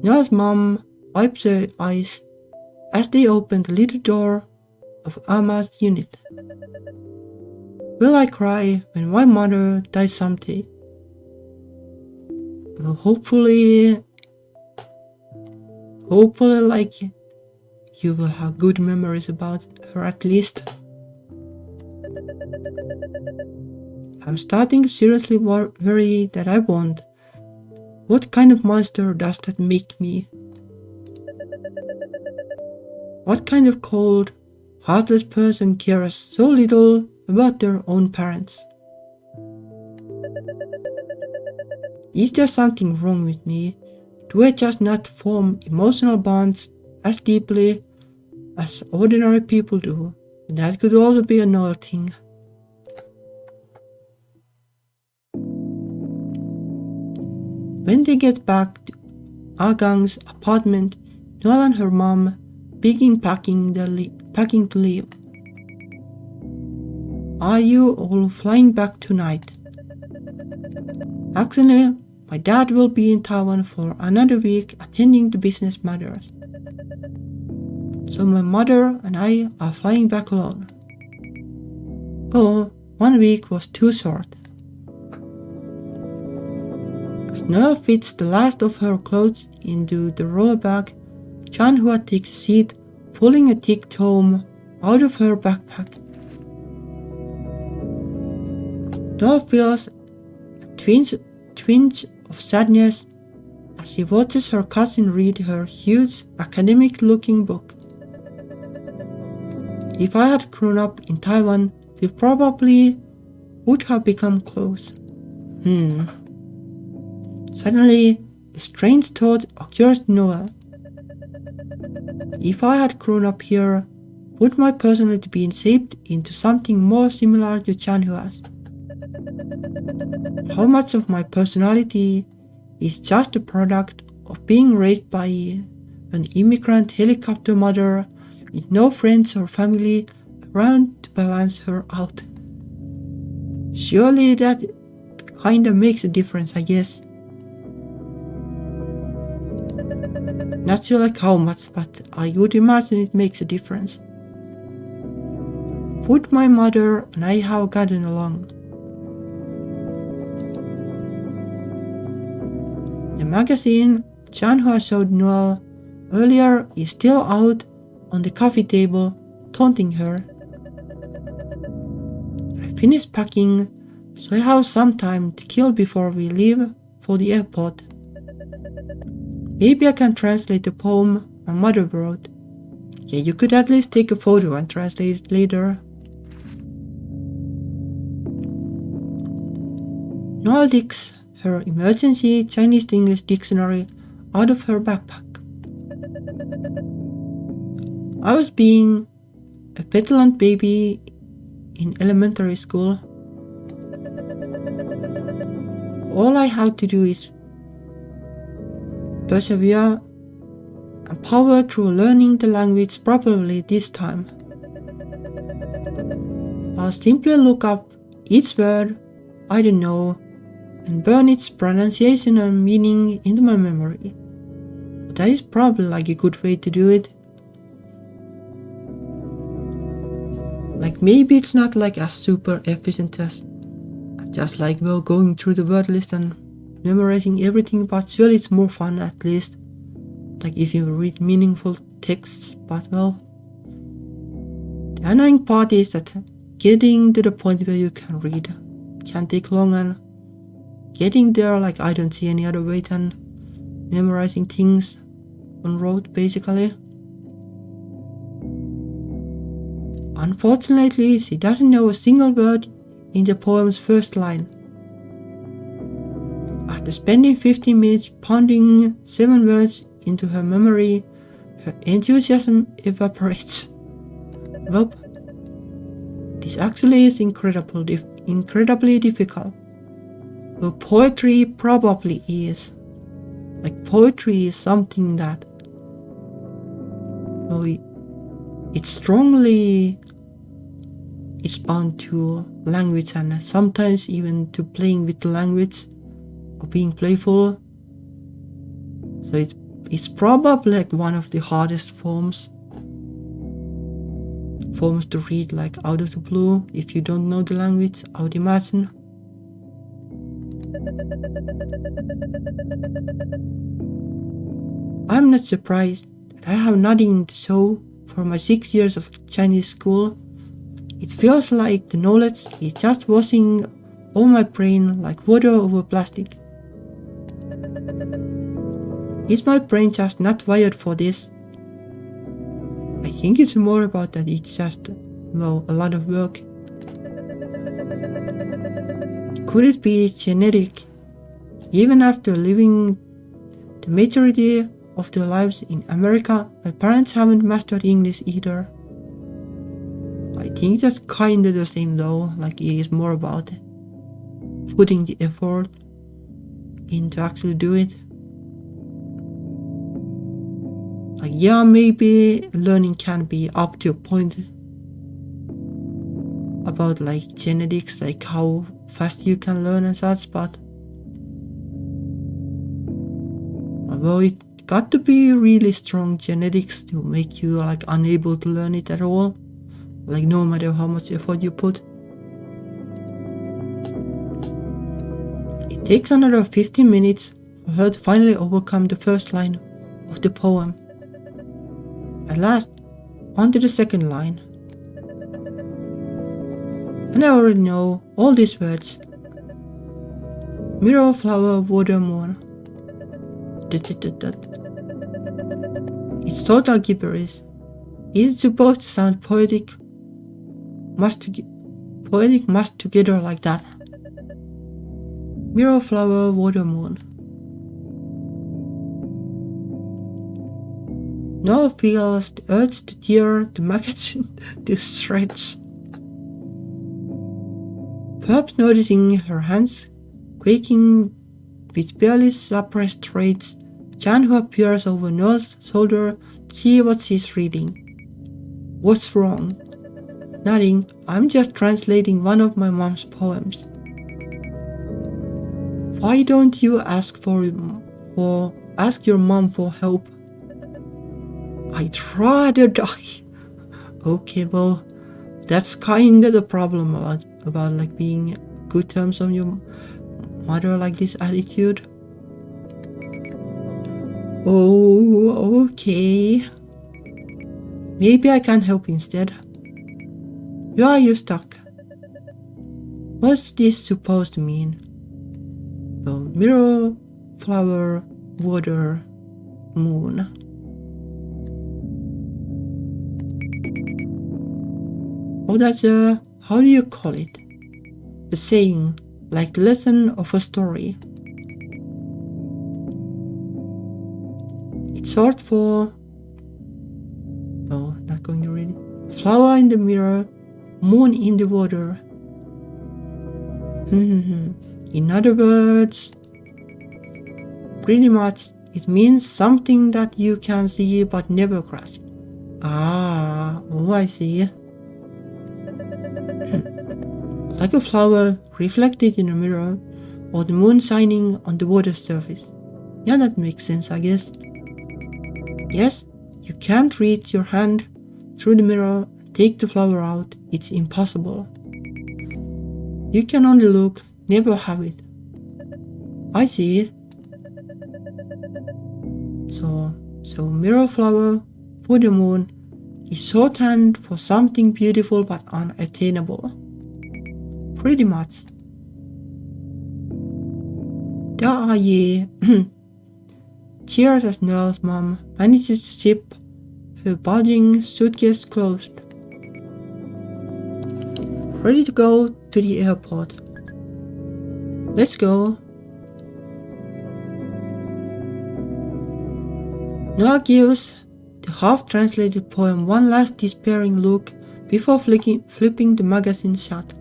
Noelle's mom wipes her eyes as they open the little door of Amma's unit. Will I cry when my mother dies someday? Well, hopefully like you will have good memories about her at least. I'm starting to seriously worry that I won't. What kind of monster does that make me? What kind of cold, heartless person cares so little about their own parents? Is there something wrong with me? Do I just not form emotional bonds as deeply as ordinary people do? That could also be another thing. When they get back to Agang's apartment, Noelle and her mom begin packing to leave. Are you all flying back tonight? Actually, my dad will be in Taiwan for another week attending to business matters. So my mother and I are flying back alone. Oh, 1 week was too short. As Noelle fits the last of her clothes into the roller bag, Chanhua takes a seat, pulling a thick tome out of her backpack. Noelle feels a twinge of sadness as she watches her cousin read her huge academic-looking book. If I had grown up in Taiwan, we probably would have become close. Suddenly, a strange thought occurs to Noelle. If I had grown up here, would my personality be shaped into something more similar to Chanhua's? How much of my personality is just a product of being raised by an immigrant helicopter mother with no friends or family around to balance her out? Surely that kinda makes a difference, I guess. Not sure like how much, but I would imagine it makes a difference. Would my mother and I have gotten along? The magazine Chanhua showed Noelle earlier is still out on the coffee table, taunting her. I finished packing, so I have some time to kill before we leave for the airport. Maybe I can translate the poem my mother wrote. Yeah, you could at least take a photo and translate it later. Noelle digs her emergency Chinese to English dictionary out of her backpack. I was being a petulant baby in elementary school. All I have to do is persevere and power through learning the language properly this time. I'll simply look up each word I don't know and burn its pronunciation and meaning into my memory. But that is probably like a good way to do it. Like maybe it's not like as super efficient as just like well going through the word list and memorizing everything, but surely it's more fun at least. Like if you read meaningful texts, but well. The annoying part is that getting to the point where you can read can take long, and getting there, like I don't see any other way than memorizing things on rote basically. Unfortunately, she doesn't know a single word in the poem's first line. After spending 15 minutes pounding 7 words into her memory, her enthusiasm evaporates. Well, this actually is incredibly difficult. Well, poetry probably is. Like poetry is something that, well, it's bound to language and sometimes even to playing with the language or being playful. So it's probably like one of the hardest forms forms to read like out of the blue if you don't know the language, I would imagine. I'm not surprised that I have nothing to show for my 6 years of Chinese school. It feels like the knowledge is just washing over my brain like water over plastic. Is my brain just not wired for this? I think it's more about that it's just, well, a lot of work. Could it be genetic? Even after living the majority of their lives in America, my parents haven't mastered English either. I think that's kinda the same though, like it is more about putting the effort in to actually do it. Like yeah, maybe learning can be up to a point about like genetics, like how fast you can learn and such, but well, it got to be really strong genetics to make you like unable to learn it at all, like no matter how much effort you put. It takes another 15 minutes for her to finally overcome the first line of the poem. At last, on to the second line. And I already know all these words. Mirror, flower, water, moon. It's total gibberish. Is it supposed to sound poetic? Mashed together like that. Mirror, flower, water, moon. Noelle feels the urge to tear the magazine to shreds. Perhaps noticing her hands quaking with barely suppressed rage, Jan, who appears over Noelle's shoulder, sees what she's reading. What's wrong? Nothing. I'm just translating one of my mom's poems. Why don't you ask your mom for help? I'd rather die. Okay, well, that's kinda the problem about like being good terms on your mother, like this attitude. Oh, okay. Maybe I can help instead. Why are you stuck? What's this supposed to mean? Well, mirror, flower, water, moon. Oh, that's how do you call it? A saying, like the lesson of a story. It's short for, oh, not going to read it. Flower in the mirror, moon in the water. In other words, pretty much it means something that you can see but never grasp. Oh, I see. Like a flower reflected in a mirror, or the moon shining on the water surface. Yeah, that makes sense, I guess. Yes, you can't reach your hand through the mirror and take the flower out. It's impossible. You can only look, never have it. I see. So mirror, flower, water, moon is shorthand for something beautiful but unattainable. Pretty much. Ye. Cheers as Noelle's mom manages to zip her bulging suitcase closed. Ready to go to the airport. Let's go. Noelle gives the half-translated poem one last despairing look before flipping the magazine shut.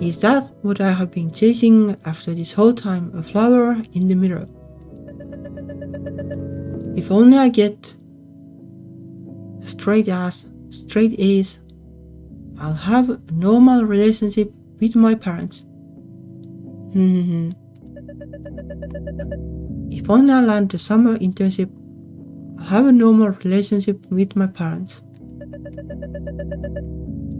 Is that what I have been chasing after this whole time? A flower in the mirror. If only I get straight A's, I'll have a normal relationship with my parents. If only I land the summer internship have a normal relationship with my parents.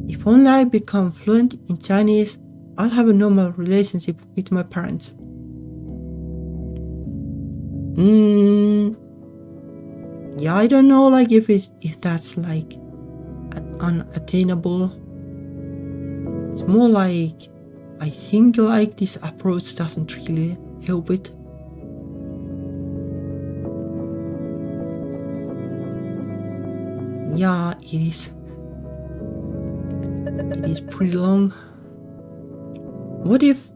If only I become fluent in Chinese, I'll have a normal relationship with my parents. Yeah, I don't know like if that's like unattainable. It's more like I think like this approach doesn't really help it. Yeah, it is. It is pretty long. What if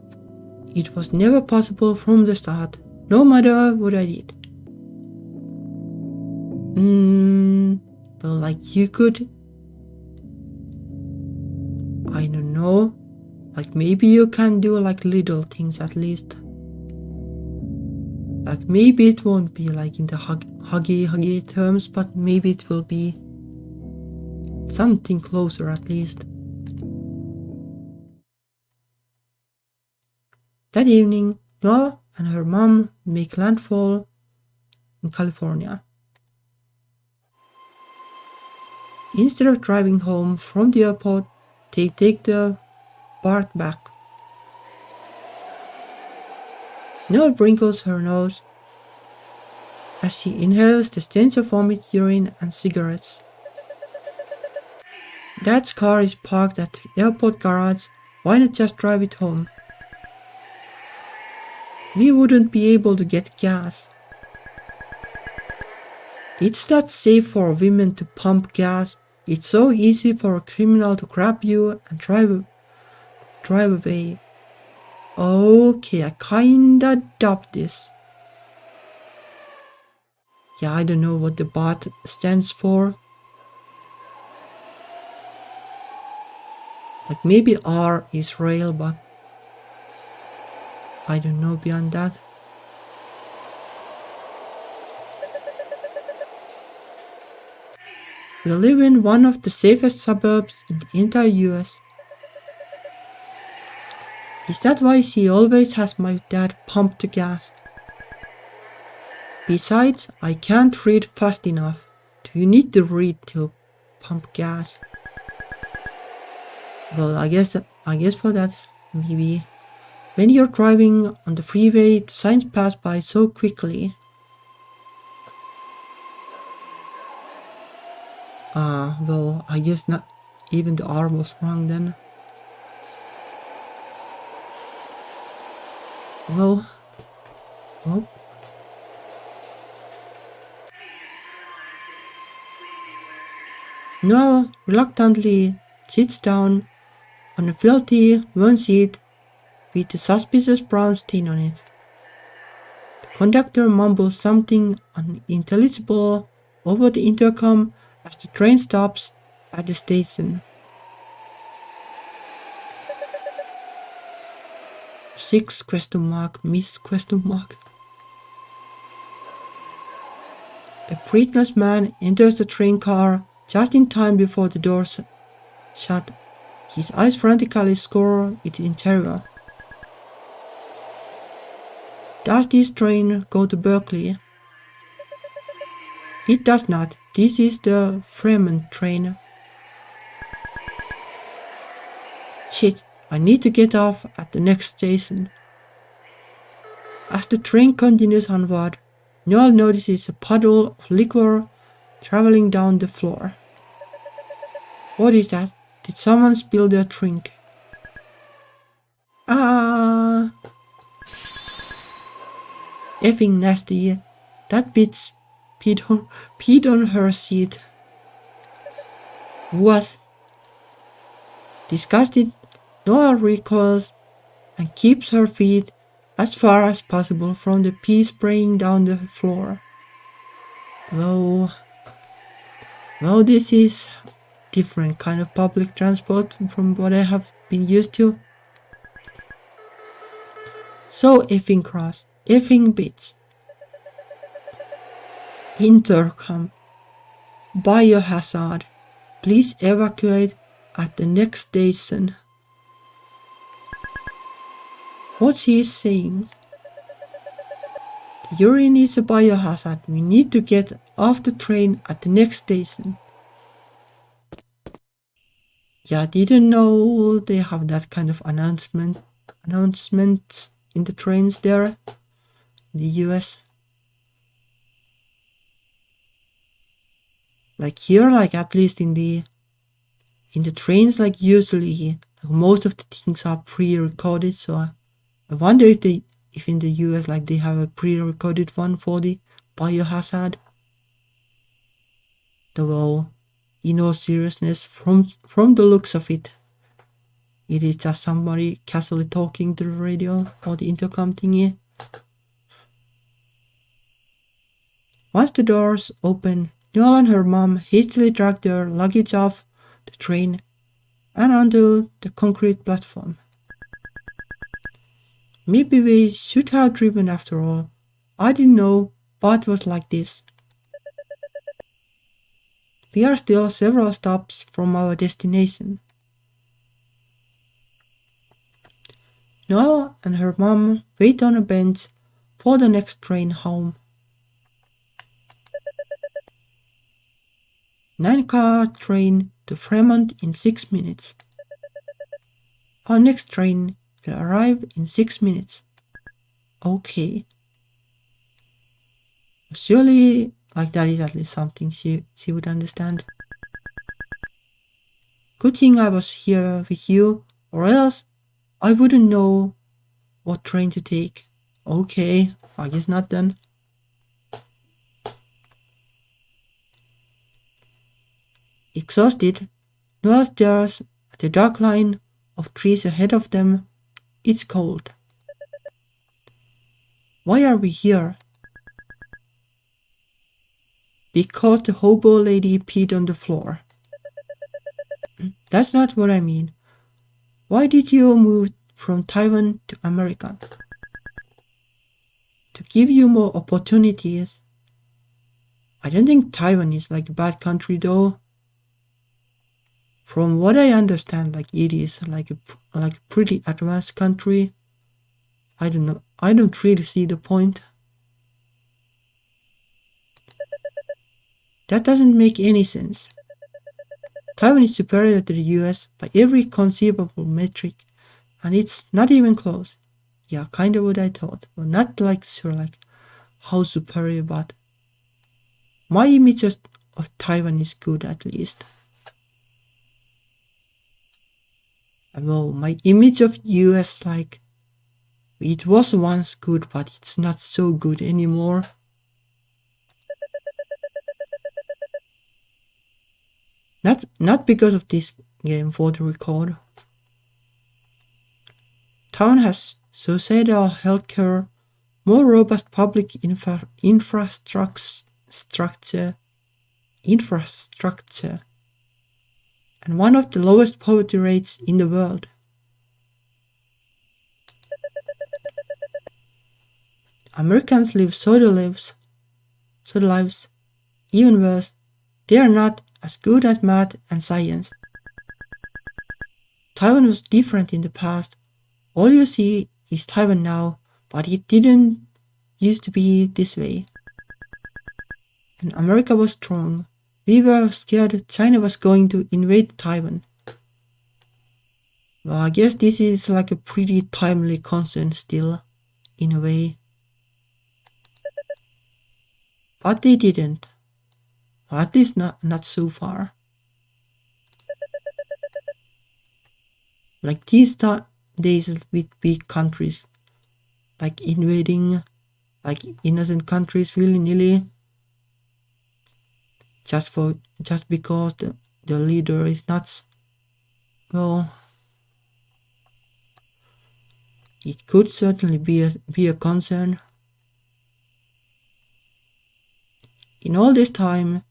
it was never possible from the start, no matter what I did? Well, like you could, I don't know, like maybe you can do like little things at least. Like maybe it won't be like in the huggy terms, but maybe it will be something closer at least. That evening, Noelle and her mom make landfall in California. Instead of driving home from the airport, they take the BART back. Noelle wrinkles her nose as she inhales the stench of vomit, urine, and cigarettes. Dad's car is parked at the airport garage. Why not just drive it home? We wouldn't be able to get gas. It's not safe for women to pump gas. It's so easy for a criminal to grab you and drive away. Okay, I kinda doubt this. Yeah, I don't know what the BART stands for. Like maybe R is rail, but I don't know beyond that. We live in one of the safest suburbs in the entire US. Is that why she always has my dad pump the gas? Besides, I can't read fast enough. Do you need to read to pump gas? Well, I guess for that, maybe. When you're driving on the freeway, the signs pass by so quickly. Well, I guess not even the R was wrong then. Well. Noelle reluctantly sits down on a filthy one seat with a suspicious brown stain on it. The conductor mumbles something unintelligible over the intercom as the train stops at the station. 6 ? Miss ? A breathless man enters the train car just in time before the doors shut. His eyes frantically scour its interior. Does this train go to Berkeley? It does not. This is the Frenchman train. Shit, I need to get off at the next station. As the train continues onward, Noelle notices a puddle of liquor traveling down the floor. What is that? Did someone spill their drink? Ah! Effing nasty. That bitch peed on her seat. What? Disgusted, Noelle recoils and keeps her feet as far as possible from the pee spraying down the floor. Well, this is different kind of public transport from what I have been used to. So effing cross, effing bitch. Intercom. Biohazard. Please evacuate at the next station. What's he saying? The urine is a biohazard. We need to get off the train at the next station. Yeah, I didn't know they have that kind of announcements in the trains there in the US. Like here, like at least in the trains, like usually like most of the things are pre-recorded. So I wonder if in the US like they have a pre-recorded one for the biohazard. Though, in all seriousness, from the looks of it, it is just somebody casually talking to the radio or the intercom thingy. Once the doors open, Noelle and her mom hastily dragged their luggage off the train and onto the concrete platform. Maybe we should have driven after all. I didn't know Bath was like this. We are still several stops from our destination. Noelle and her mom wait on a bench for the next train home. 9-car train to Fremont in 6 minutes. Our next train will arrive in 6 minutes. Okay. Surely, like that is at least something she would understand. Good thing I was here with you, or else I wouldn't know what train to take. Okay, I guess not then. Exhausted, Noelle stares at the dark line of trees ahead of them. It's cold. Why are we here? Because the hobo lady peed on the floor. That's not what I mean. Why did you move from Taiwan to America? To give you more opportunities. I don't think Taiwan is like a bad country though. From what I understand, like it is like a pretty advanced country. I don't know. I don't really see the point. That doesn't make any sense. Taiwan is superior to the US by every conceivable metric, and it's not even close. Yeah, kind of what I thought. Well, not like sure like how superior, but my image of Taiwan is good at least. Well, my image of US like it was once good, but it's not so good anymore. Not because of this game for the record. Town has societal healthcare, more robust public infrastructure, and one of the lowest poverty rates in the world. Americans live soda lives. Even worse, they are not as good at math and science. Taiwan was different in the past. All you see is Taiwan now, but it didn't used to be this way. And America was strong. We were scared China was going to invade Taiwan. Well, I guess this is like a pretty timely concern still, in a way. But they didn't. Or at least not so far. Like these days with big countries, like invading like innocent countries willy-nilly, just because the leader is nuts. Well, it could certainly be a concern. In all this time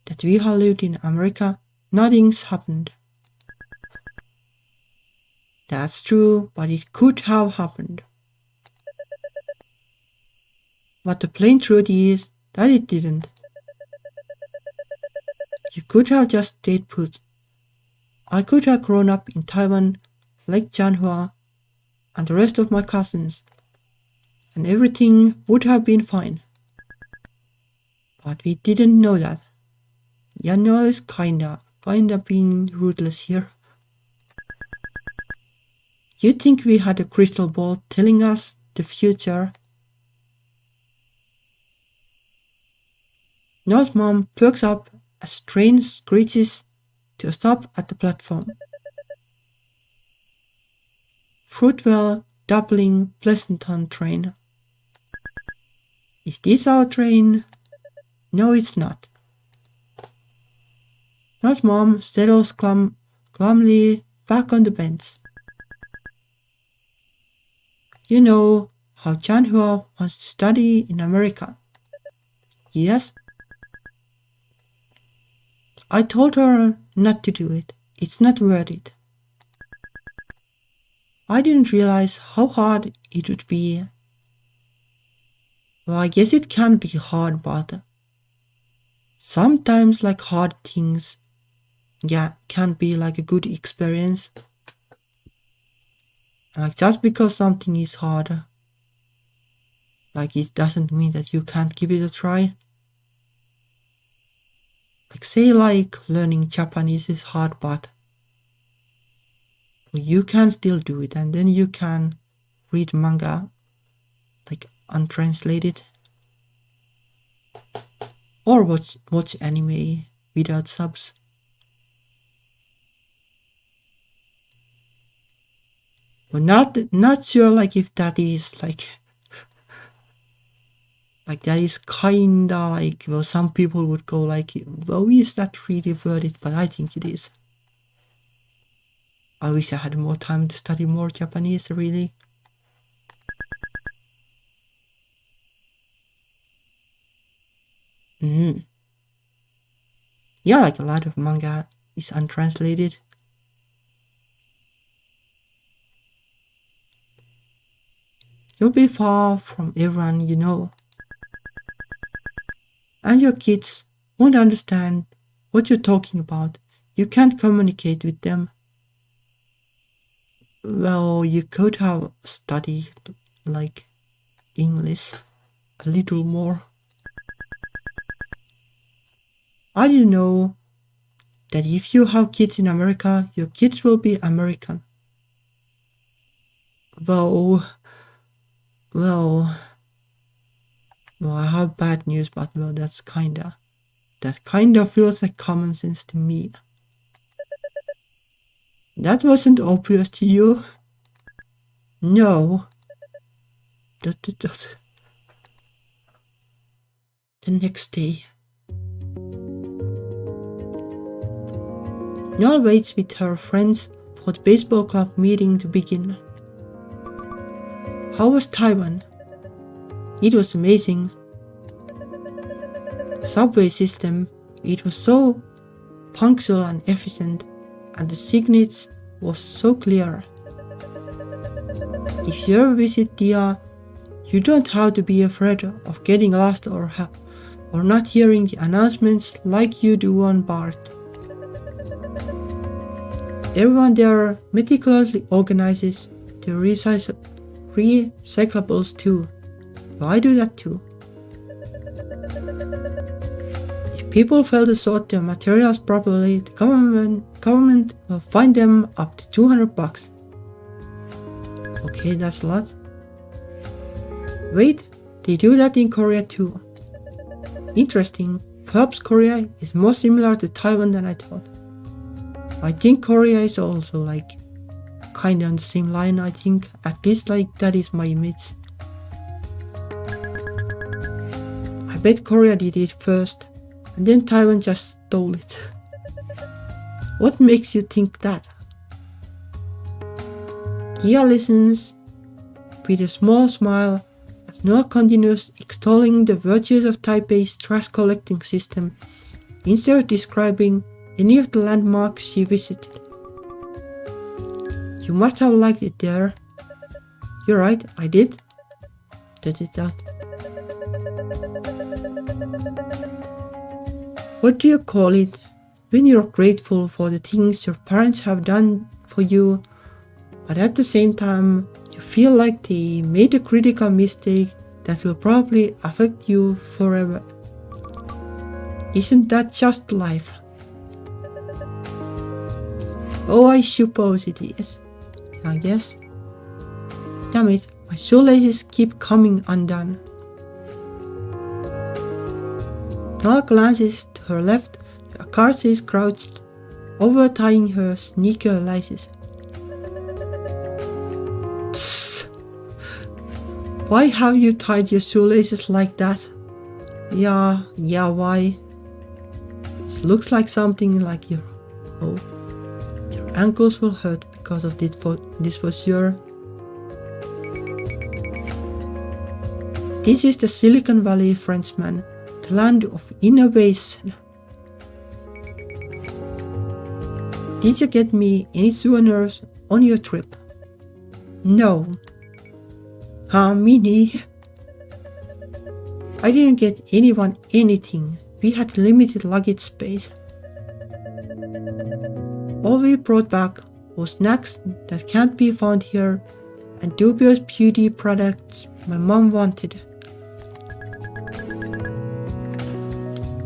that we have lived in America, nothing's happened. That's true, but it could have happened. But the plain truth is that it didn't. You could have just stayed put. I could have grown up in Taiwan like Janhua and the rest of my cousins, and everything would have been fine. But we didn't know that. Yeah, Noelle is kinda being ruthless here. You think we had a crystal ball telling us the future? Noel's mom perks up as the train screeches to a stop at the platform. Fruitwell, Dublin, Pleasanton train. Is this our train? No, it's not. Noel's mom settles glumly back on the bench. You know how Chanhua wants to study in America. Yes? I told her not to do it. It's not worth it. I didn't realize how hard it would be. Well, I guess it can be hard, but sometimes like hard things, can be like a good experience. Like just because something is hard, like it doesn't mean that you can't give it a try. Like say like learning Japanese is hard, but you can still do it, and then you can read manga like untranslated, or watch anime without subs. But not sure like if that is like that is kinda like, well, some people would go like, well, is that really worth it? But I think it is. I wish I had more time to study more Japanese, really. Yeah, like a lot of manga is untranslated. You'll be far from everyone you know. And your kids won't understand what you're talking about. You can't communicate with them. Well, you could have studied like English a little more. I didn't know that if you have kids in America, your kids will be American. Well, I have bad news, but well, that kinda feels like common sense to me. That wasn't obvious to you? No. The next day. Noelle waits with her friends for the baseball club meeting to begin. How was Taiwan? It was amazing. The subway system, it was so punctual and efficient, and the signage was so clear. If you ever visit Dia, you don't have to be afraid of getting lost or not hearing the announcements like you do on BART. Everyone there meticulously organizes the recyclables too. Well, I do that too. If people fail to sort their materials properly, the government will fine them up to $200. Okay, that's a lot. Wait, they do that in Korea too. Interesting, perhaps Korea is more similar to Taiwan than I thought. I think Korea is also like kinda on the same line, I think. At least like that is my image. I bet Korea did it first, and then Taiwan just stole it. What makes you think that? Gia listens with a small smile as Noelle continues extolling the virtues of Taipei's trash collecting system instead of describing any of the landmarks she visited. You must have liked it there. You're right, I did. That. What do you call it when you're grateful for the things your parents have done for you, but at the same time you feel like they made a critical mistake that will probably affect you forever? Isn't that just life? Oh, I suppose it is. I guess. Damn it, my shoelaces keep coming undone. Noelle glances to her left. Akarsha is crouched over tying her sneaker laces. Tss. Why have you tied your shoelaces like that? Yeah, why? It looks like something like your ankles will hurt because of this for sure. This is the Silicon Valley, Frenchman, the land of innovation. Did you get me any souvenirs on your trip? No. Mini. I didn't get anyone anything. We had limited luggage space. All we brought back was snacks that can't be found here and dubious beauty products my mom wanted.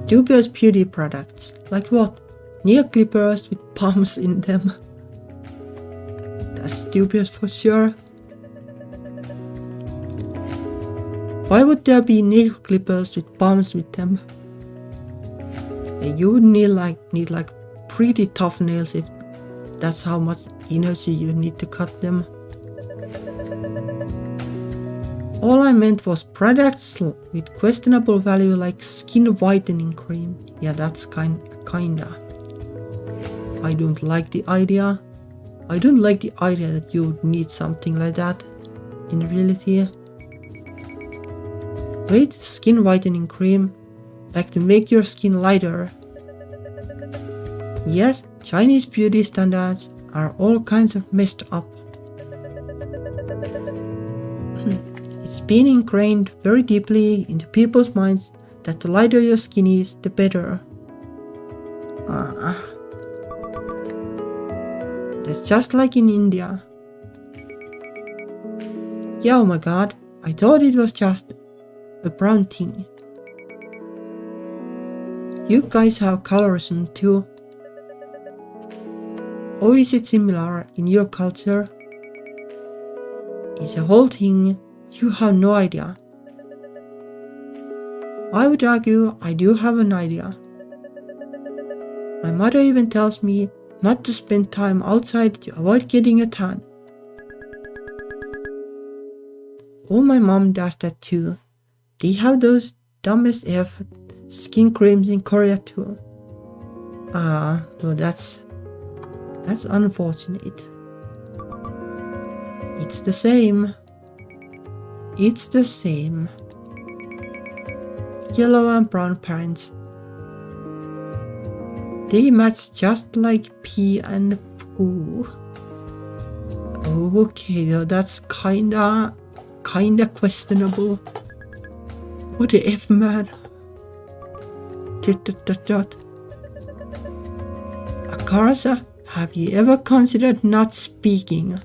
Dubious beauty products? Like what? Nail clippers with palms in them. That's dubious for sure. Why would there be nail clippers with palms with them? You would need like pretty tough nails if that's how much energy you need to cut them. All I meant was products with questionable value like skin whitening cream. Yeah, that's kinda. I don't like the idea. I don't like the idea that you would need something like that in reality. Wait, skin whitening cream? Like to make your skin lighter? Yes, Chinese beauty standards are all kinds of messed up. It's been ingrained very deeply into people's minds that the lighter your skin is, the better. That's just like in India. Yeah, oh my god, I thought it was just a brown thing. You guys have colorism too. Or is it similar in your culture? It's a whole thing. You have no idea. I would argue I do have an idea. My mother even tells me not to spend time outside to avoid getting a tan. Oh, my mom does that too. They have those dumbest F skin creams in Korea too. So that's unfortunate. It's the same. It's the same. Yellow and brown parents. They match just like pee and poo. Okay, that's kinda questionable. What the F, man? Akarsha, have you ever considered not speaking?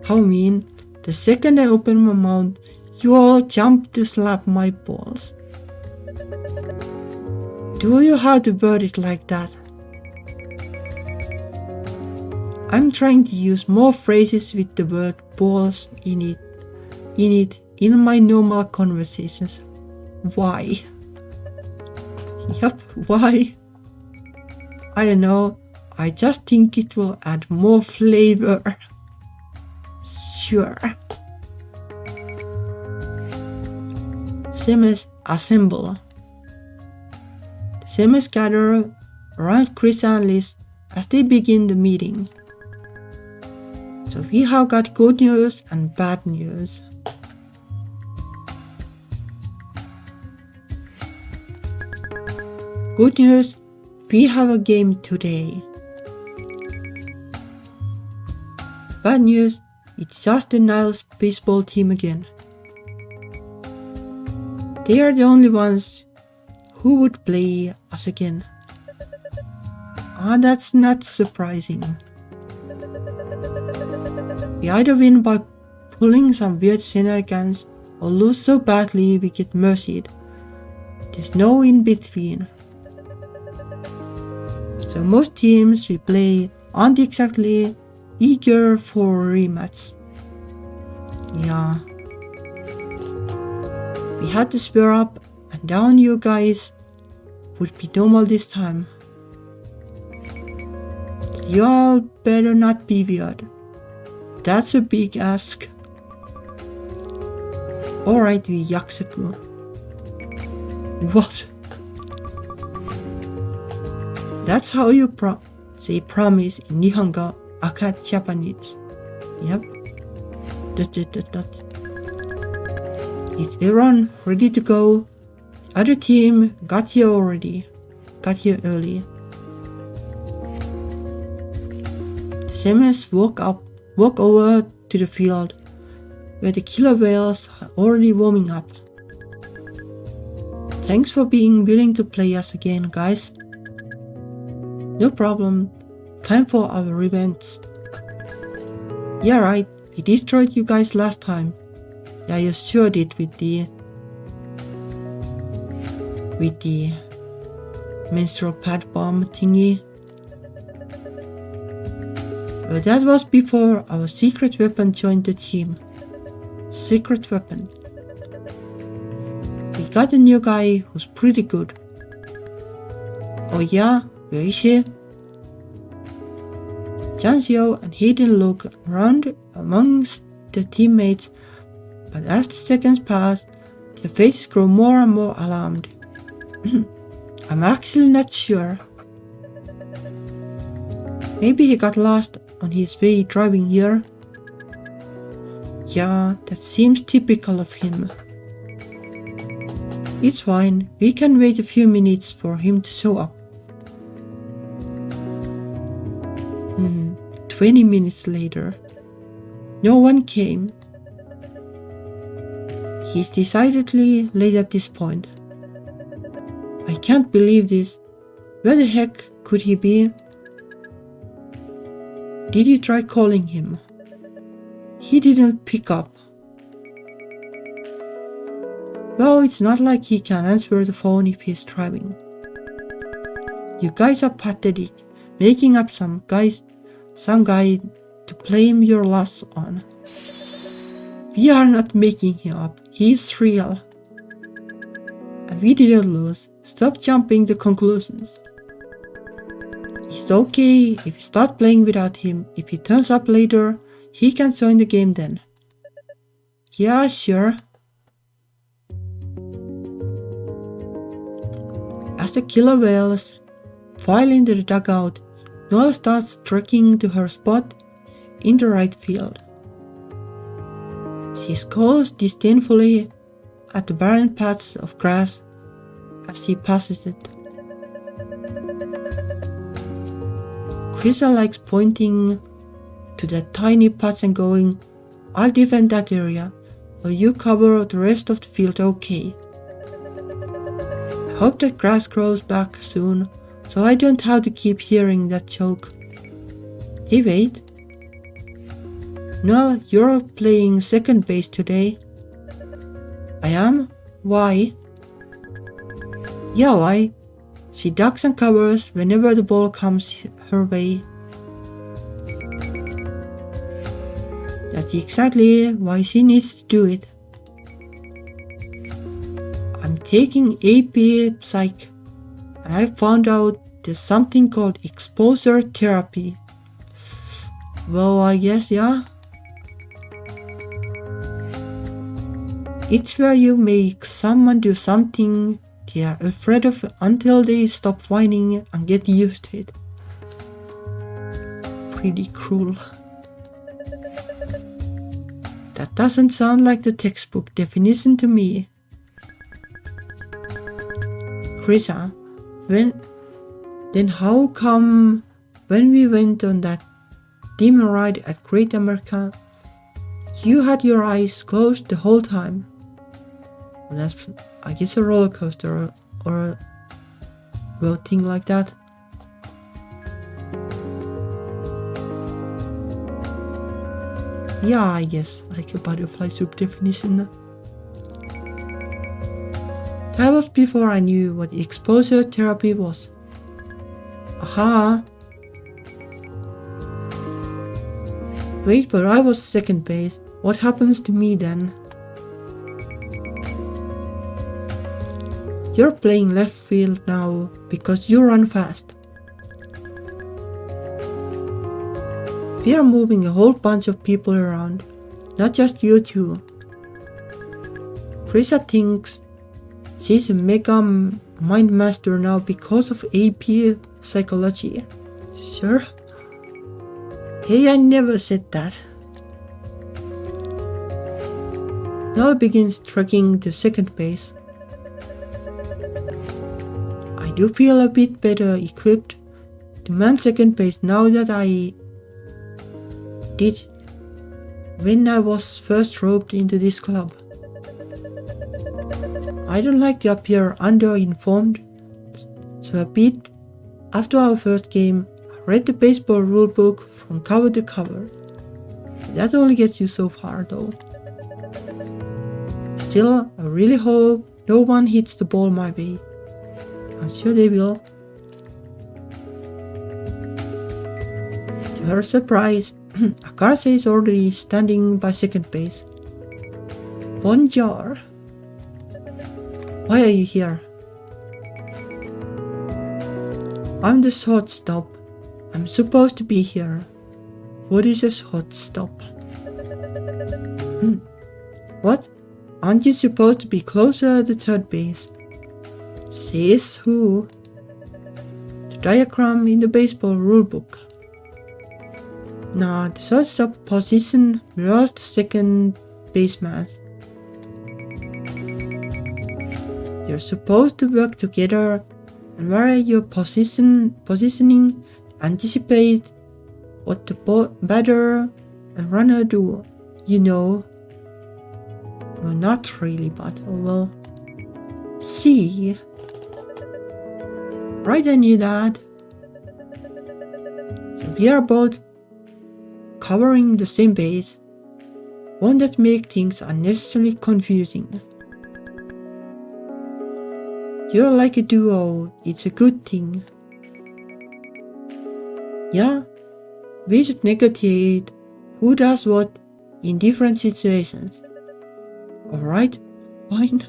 How mean? The second I open my mouth, you all jump to slap my balls. Do you have to word it like that? I'm trying to use more phrases with the word balls in my normal conversations. Why? Yup, why? I don't know, I just think it will add more flavor. Sure. Semes assemble. The Semes gather around Chris and Liz as they begin the meeting. So we have got good news and bad news. Good news, we have a game today. Bad news, it's just the Niles baseball team again. They are the only ones who would play us again. That's not surprising. We either win by pulling some weird shenanigans or lose so badly we get mercied. There's no in between. So most teams we play aren't exactly eager for a rematch. Yeah. We had to swear up and down you guys would be normal this time. You all better not be weird. That's a big ask. Alright, we Yakuzaku. What? That's how you say promise in Nihongo, aka Japanese. Yep. Is everyone ready to go? The other team got here early. The Samus walk over to the field where the killer whales are already warming up. Thanks for being willing to play us again, guys. No problem. Time for our revenge. Yeah, right. We destroyed you guys last time. Yeah, you sure did with the menstrual pad bomb thingy. But that was before our secret weapon joined the team. Secret weapon. We got a new guy who's pretty good. Oh yeah? Where is he? Janzio and Hayden look around amongst the teammates, but as the seconds pass, their faces grow more and more alarmed. I'm actually not sure. Maybe he got lost on his way driving here. Yeah, that seems typical of him. It's fine, we can wait a few minutes for him to show up. 20 minutes later, no one came. He's decidedly late at this point. I can't believe this. Where the heck could he be? Did you try calling him? He didn't pick up. Well, it's not like he can answer the phone if he's driving. You guys are pathetic, making up some guy to blame your loss on. We are not making him up, he's real. And we didn't lose. Stop jumping to conclusions. It's okay if you start playing without him. If he turns up later, he can join the game then. Yeah, sure. As the killer whales file into the dugout, Noelle starts trekking to her spot in the right field. She scowls disdainfully at the barren patch of grass as she passes it. Krisa likes pointing to that tiny patch and going, I'll defend that area, while you cover the rest of the field okay. I hope that grass grows back soon, so I don't have to keep hearing that joke. Hey, wait. Noelle, you're playing second base today. I am? Why? Yeah, why? She ducks and covers whenever the ball comes her way. That's exactly why she needs to do it. I'm taking AP Psych, and I found out there's something called exposure therapy. Well, I guess, yeah. It's where you make someone do something they are afraid of until they stop whining and get used to it. Pretty cruel. That doesn't sound like the textbook definition to me. Krisa, then how come when we went on that demon ride at Great America, you had your eyes closed the whole time? Well, that's, I guess, a roller coaster or a thing like that. Yeah, I guess, like a butterfly soup definition. That was before I knew what exposure therapy was. Haha. Wait, but I was second base. What happens to me then? You're playing left field now because you run fast. We are moving a whole bunch of people around, not just you two. Krisa thinks she's a mega mind master now because of AP psychology. Sure? Hey, I never said that. Noelle begins trekking to second base. I do feel a bit better equipped to man second base now that I did when I was first roped into this club. I don't like to appear underinformed, so a bit after our first game, I read the baseball rulebook from cover to cover. That only gets you so far though. Still, I really hope no one hits the ball my way. I'm sure they will. To her surprise, Akarsha is already standing by second base. Bonjour. Why are you here? I'm the shortstop. I'm supposed to be here. What is a shortstop? What? Aren't you supposed to be closer to third base? Says who? The diagram in the baseball rulebook. Nah, the shortstop position mirrors the second baseman. You're supposed to work together and vary your positioning, anticipate what the batter and runner do. You know. Well, not really, but oh well. See? Right, I knew that. So we are both covering the same base. Won't that make things unnecessarily confusing? You're like a duo, it's a good thing. Yeah, we should negotiate who does what in different situations. Alright, fine.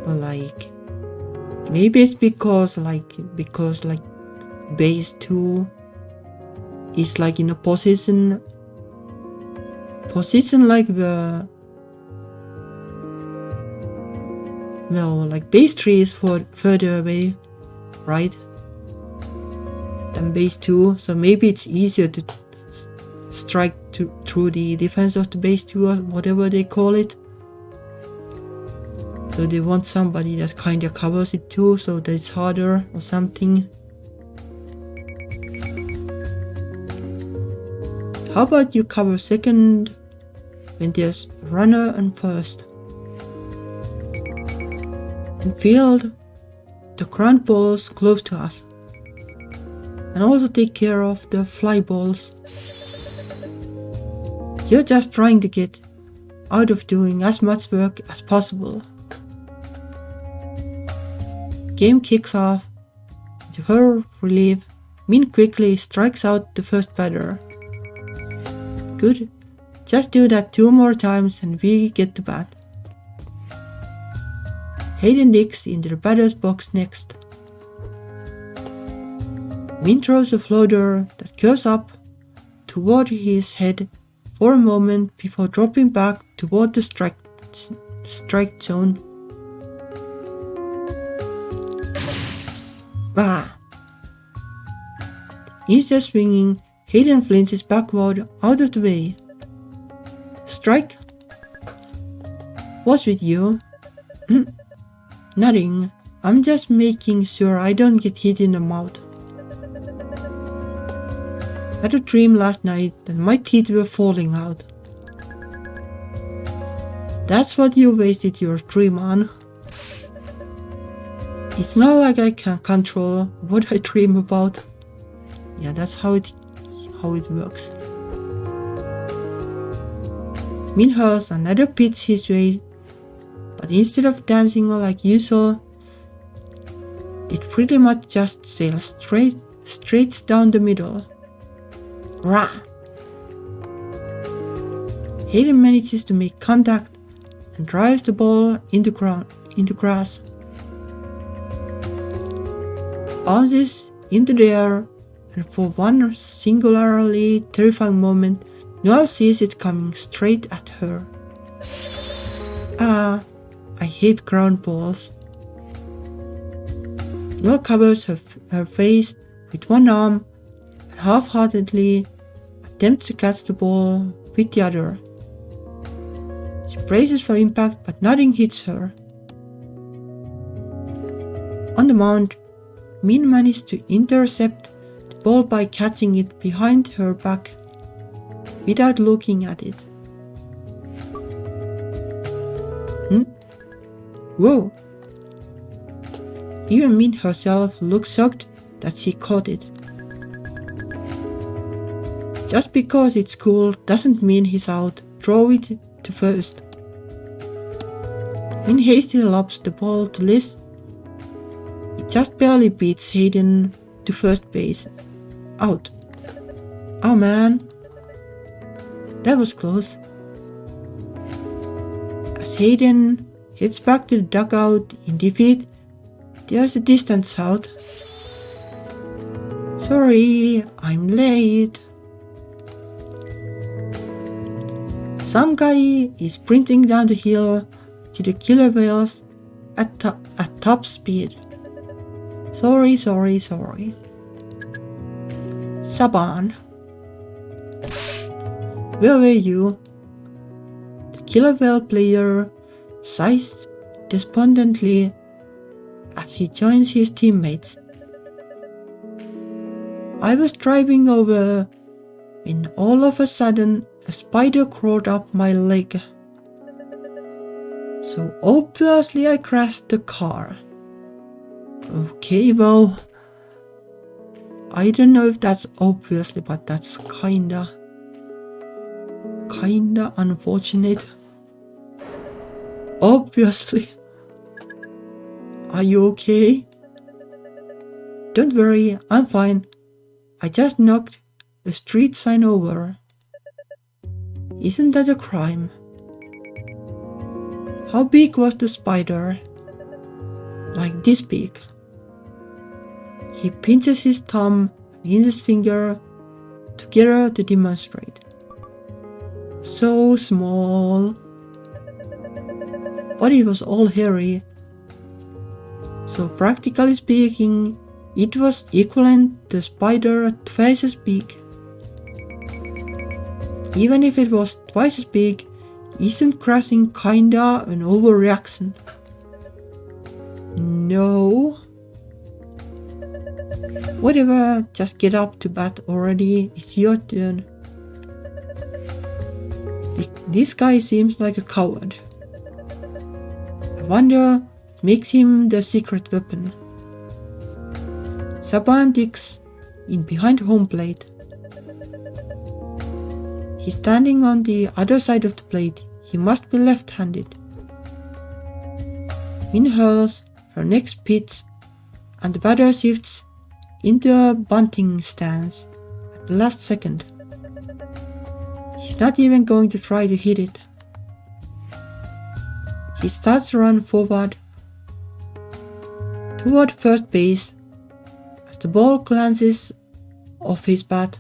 Like, maybe it's because base 2 is like in a position like the, well, like base 3 is further away, right, than base 2, so maybe it's easier to strike through the defense of the base 2 or whatever they call it. So they want somebody that kinda covers it too, so that it's harder or something. How about you cover second when there's runner and first? And field the ground balls close to us. And also take care of the fly balls. You're just trying to get out of doing as much work as possible. Game kicks off. To her relief, Min quickly strikes out the first batter. Good. Just do that 2 more times and we get to bat. Hayden digs into the batter's box next. Min throws a floater that curves up toward his head for a moment before dropping back toward the strike zone. Ah! Instead of swinging, Hayden flinches backward out of the way. Strike? What's with you? Nothing. I'm just making sure I don't get hit in the mouth. I had a dream last night that my teeth were falling out. That's what you wasted your dream on. It's not like I can control what I dream about. Yeah, that's how it works. Meanwhile, another beats his way, but instead of dancing like usual, it pretty much just sails straight down the middle. Rah! Hayden manages to make contact and drives the ball into grass. Bounces into the air, and for one singularly terrifying moment, Noelle sees it coming straight at her. Ah, I hate ground balls. Noelle covers her face with one arm and half-heartedly attempts to catch the ball with the other. She braces for impact, but nothing hits her. On the mound, Min manages to intercept the ball by catching it behind her back without looking at it. Whoa! Even Min herself looks shocked that she caught it. Just because it's cool doesn't mean he's out. Throw it to first. Min hastily lobs the ball to Liz. It just barely beats Hayden to first base. Out. Oh man. That was close. As Hayden heads back to the dugout in defeat, there's a distant shout. Sorry, I'm late. Some guy is sprinting down the hill to the killer whales at top speed. Sorry. Saban. Where were you? The killer whale player sighs despondently as he joins his teammates. I was driving over when all of a sudden a spider crawled up my leg. So obviously I crashed the car. Okay, well, I don't know if that's obviously, but that's kinda unfortunate. Obviously. Are you okay? Don't worry, I'm fine. I just knocked a street sign over. Isn't that a crime? How big was the spider? Like this big. He pinches his thumb and index finger together to demonstrate. So small. But it was all hairy. So practically speaking, it was equivalent to a spider twice as big. Even if it was twice as big, isn't crashing kinda an overreaction? No. Whatever, just get up to bat already, it's your turn. This guy seems like a coward. I wonder what makes him the secret weapon. Saban digs in behind home plate. He's standing on the other side of the plate. He must be left-handed. Min hurls her next pitch and the batter shifts into a bunting stance at the last second. He's not even going to try to hit it. He starts to run forward toward first base as the ball glances off his bat,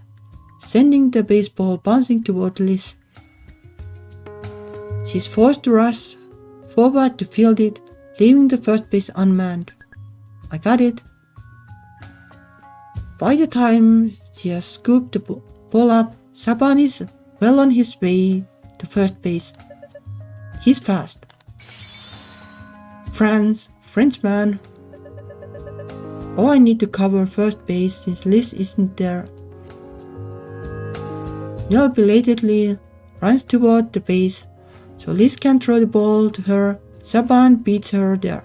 sending the baseball bouncing toward Liz. She's forced to rush forward to field it, leaving the first base unmanned. I got it. By the time she has scooped the ball up, Saban is well on his way to first base. He's fast. Frenchman. Oh, I need to cover first base since Liz isn't there. Noelle belatedly runs toward the base so Liz can throw the ball to her. Saban beats her there.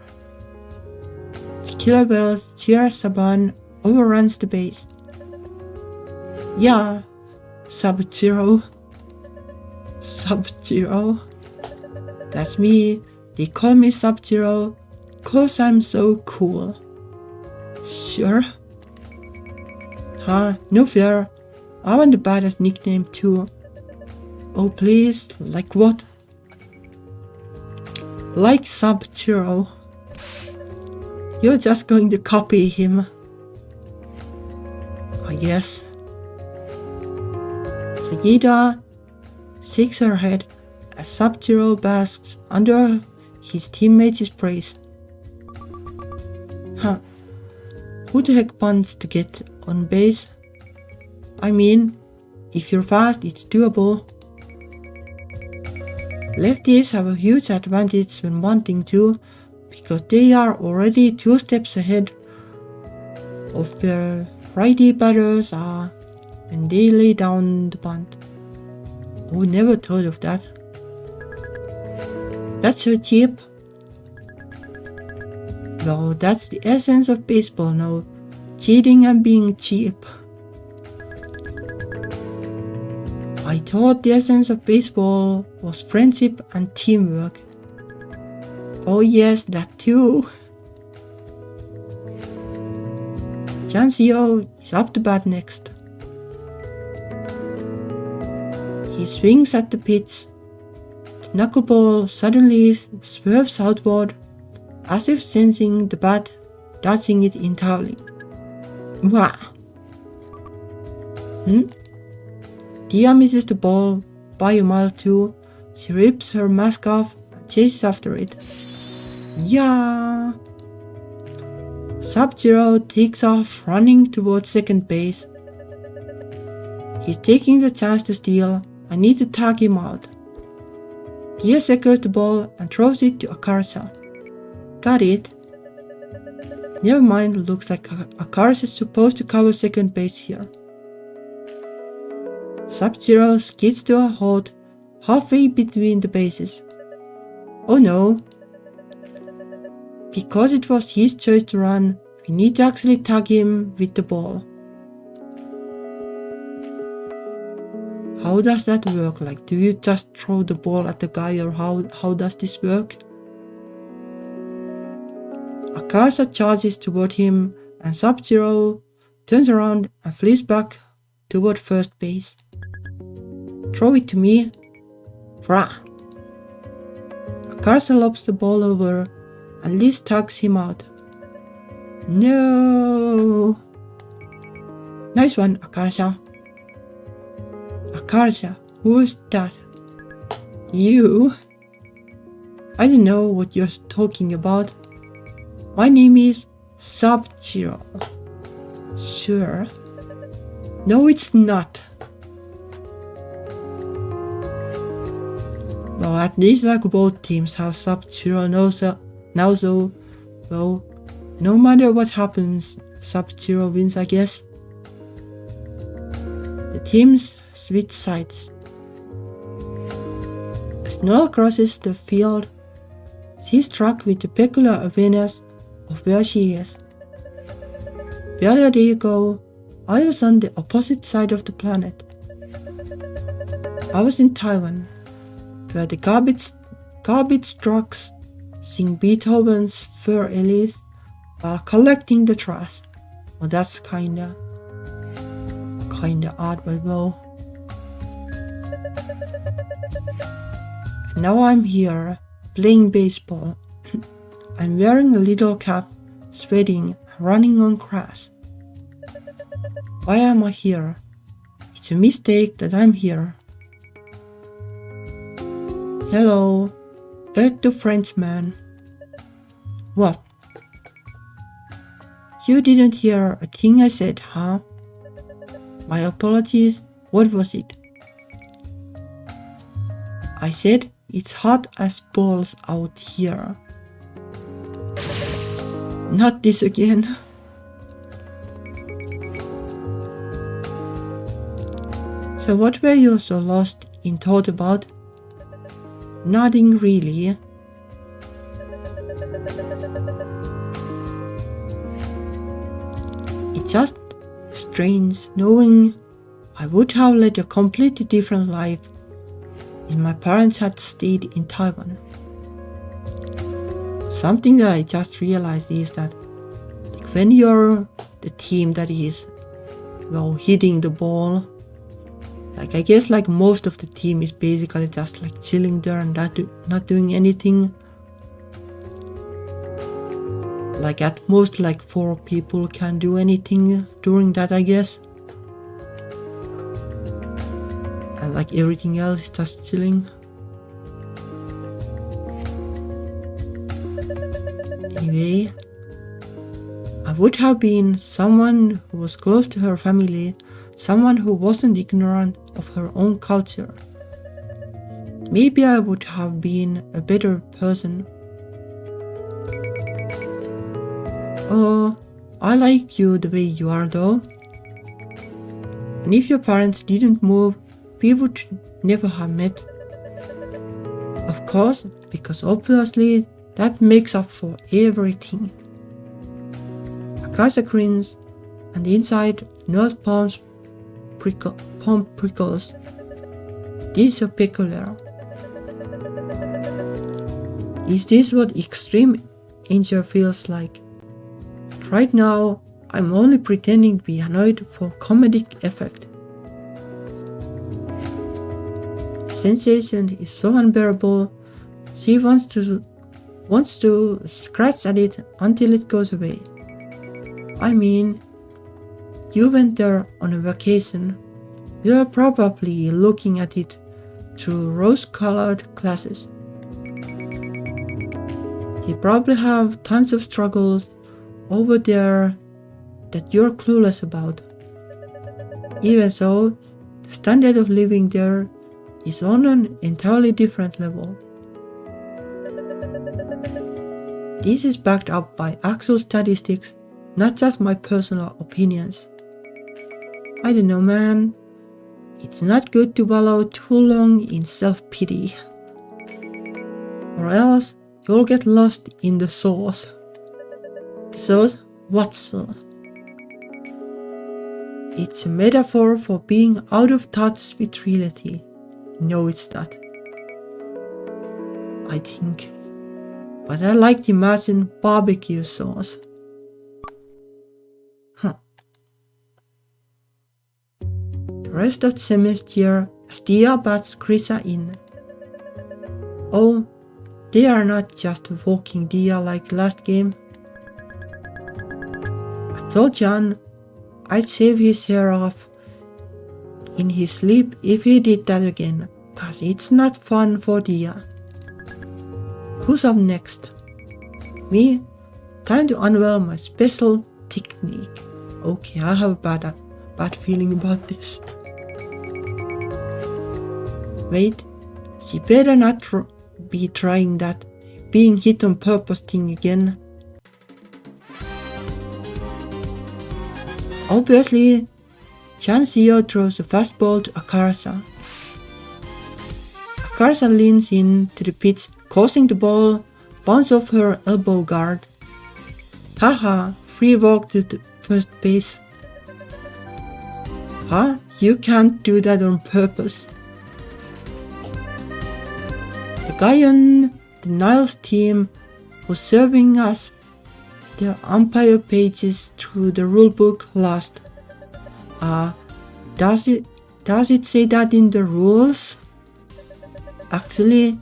He Killer Bell's Cheer Saban overruns the base. Yeah, Sub-Zero. Sub-Zero. That's me. They call me Sub-Zero 'cause I'm so cool. Sure. Huh, no fear. I want the badass nickname too. Oh please, like what? Like Sub-Zero. You're just going to copy him. I guess. Sagita shakes her head as Sub-Zero basks under his teammates' praise. Huh. Who the heck wants to get on base? I mean, if you're fast, it's doable. Lefties have a huge advantage when wanting to, because they are already 2 steps ahead of where righty batters are when they lay down the bunt. Oh, never thought of that. That's so cheap. Well, that's the essence of baseball now. Cheating and being cheap. I thought the essence of baseball was friendship and teamwork. Oh yes, that too. Jancio is up to bat next. He swings at the pitch. The knuckleball suddenly swerves outward, as if sensing the bat, dodging it entirely. Wah! Dia misses the ball by a mile too. She rips her mask off and chases after it. Yeah! Sub-Zero takes off running towards second base. He's taking the chance to steal. I need to tag him out. Dia secures the ball and throws it to Akarsha. Got it. Never mind, looks like Akarsha is supposed to cover second base here. Sub-Zero skids to a halt halfway between the bases. Oh no. Because it was his choice to run, we need to actually tag him with the ball. How does that work? Like, do you just throw the ball at the guy, or how does this work? Akarsha charges toward him and Sub-Zero turns around and flees back toward first base. Throw it to me. Rah! Akarsha lobs the ball over and Liz tugs him out. No! Nice one, Akarsha. Akarsha, who's that? You? I don't know what you're talking about. My name is Sub-Zero. Sure. No, it's not. Well, at least like both teams have Sub-Zero now, so, well, no matter what happens, Sub-Zero wins, I guess. The teams switch sides. As Noelle crosses the field, she's struck with the peculiar awareness of where she is. Barely a day ago, I was on the opposite side of the planet. I was in Taiwan, where the garbage trucks sing Beethoven's Fur Elise while collecting the trash. Well, that's kinda odd, but well. And now I'm here, playing baseball. I'm wearing a little cap, sweating, and running on grass. Why am I here? It's a mistake that I'm here. Hello, the Frenchman. What? You didn't hear a thing I said, huh? My apologies, what was it? I said it's hot as balls out here. Not this again. So what were you so lost in thought about? Nothing really. strange knowing I would have led a completely different life if my parents had stayed in Taiwan. Something that I just realized is that when you're the team that is hitting the ball, I guess most of the team is basically just chilling there and not doing anything. At most 4 people can do anything during that, I guess. And everything else is just chilling. Anyway, I would have been someone who was close to her family, someone who wasn't ignorant of her own culture. Maybe I would have been a better person. Oh, I like you the way you are though. And if your parents didn't move, we would never have met. Of course, because obviously that makes up for everything. Akarsha grins, and the inside of Noelle's palm prickles. This is so peculiar. Is this what extreme anger feels like? Right now, I'm only pretending to be annoyed for comedic effect. The sensation is so unbearable, she wants to scratch at it until it goes away. I mean, you went there on a vacation. You're probably looking at it through rose-colored glasses. They probably have tons of struggles over there that you're clueless about. Even so, the standard of living there is on an entirely different level. This is backed up by actual statistics, not just my personal opinions. I don't know, man. It's not good to wallow too long in self-pity, or else you'll get lost in the sauce. The sauce? What sauce? It's a metaphor for being out of touch with reality. No, it's not. I think. But I like to imagine barbecue sauce. The rest of the semester, as Dia bats Krisa in. Oh, they are not just walking Dia like last game. I told John I'd shave his hair off in his sleep if he did that again, cause it's not fun for Dia. Who's up next? Me? Time to unveil my special technique. Okay, I have a bad feeling about this. Wait, she better not be trying that being hit on purpose thing again. Obviously, Chan Xiao throws a fastball to Akarsha. Akarsha leans in to the pitch, causing the ball bounce off her elbow guard. Haha, free walk to the first base. Huh? You can't do that on purpose. The guy on the Niles team was serving us the umpire pages through the rulebook last. Does it say that in the rules? Actually,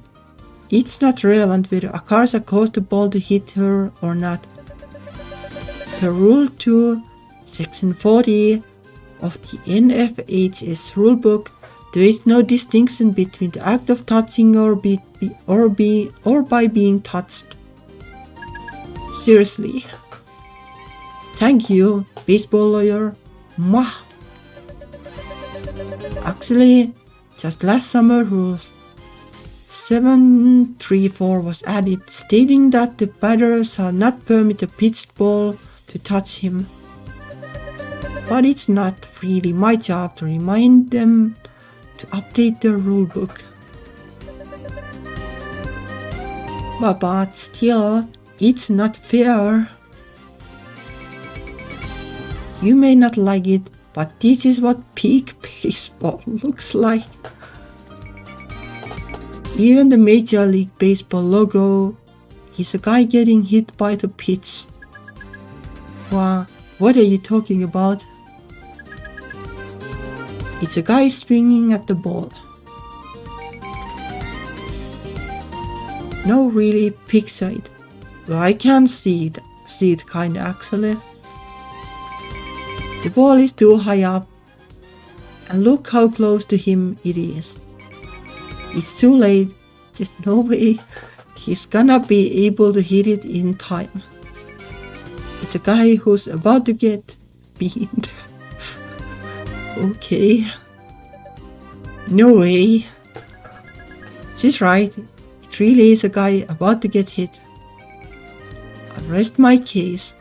it's not relevant whether Akarsha caused the ball to hit her or not. The Rule 2, Section 40 of the NFHS rulebook, there is no distinction between the act of touching or by being touched. Seriously. Thank you, baseball lawyer. Mwah. Actually, just last summer Rule 734 was added, stating that the batter shall not permit a pitched ball to touch him. But it's not really my job to remind them to update their rulebook. But still, it's not fair. You may not like it, but this is what peak baseball looks like. Even the Major League Baseball logo is a guy getting hit by the pitch. Wow, what are you talking about? It's a guy swinging at the ball. No, really picture it. Well, I can see it kinda actually. The ball is too high up, and look how close to him it is. It's too late, there's no way he's gonna be able to hit it in time. It's a guy who's about to get beaten. Okay. No way. She's right, it really is a guy about to get hit. I rest my case.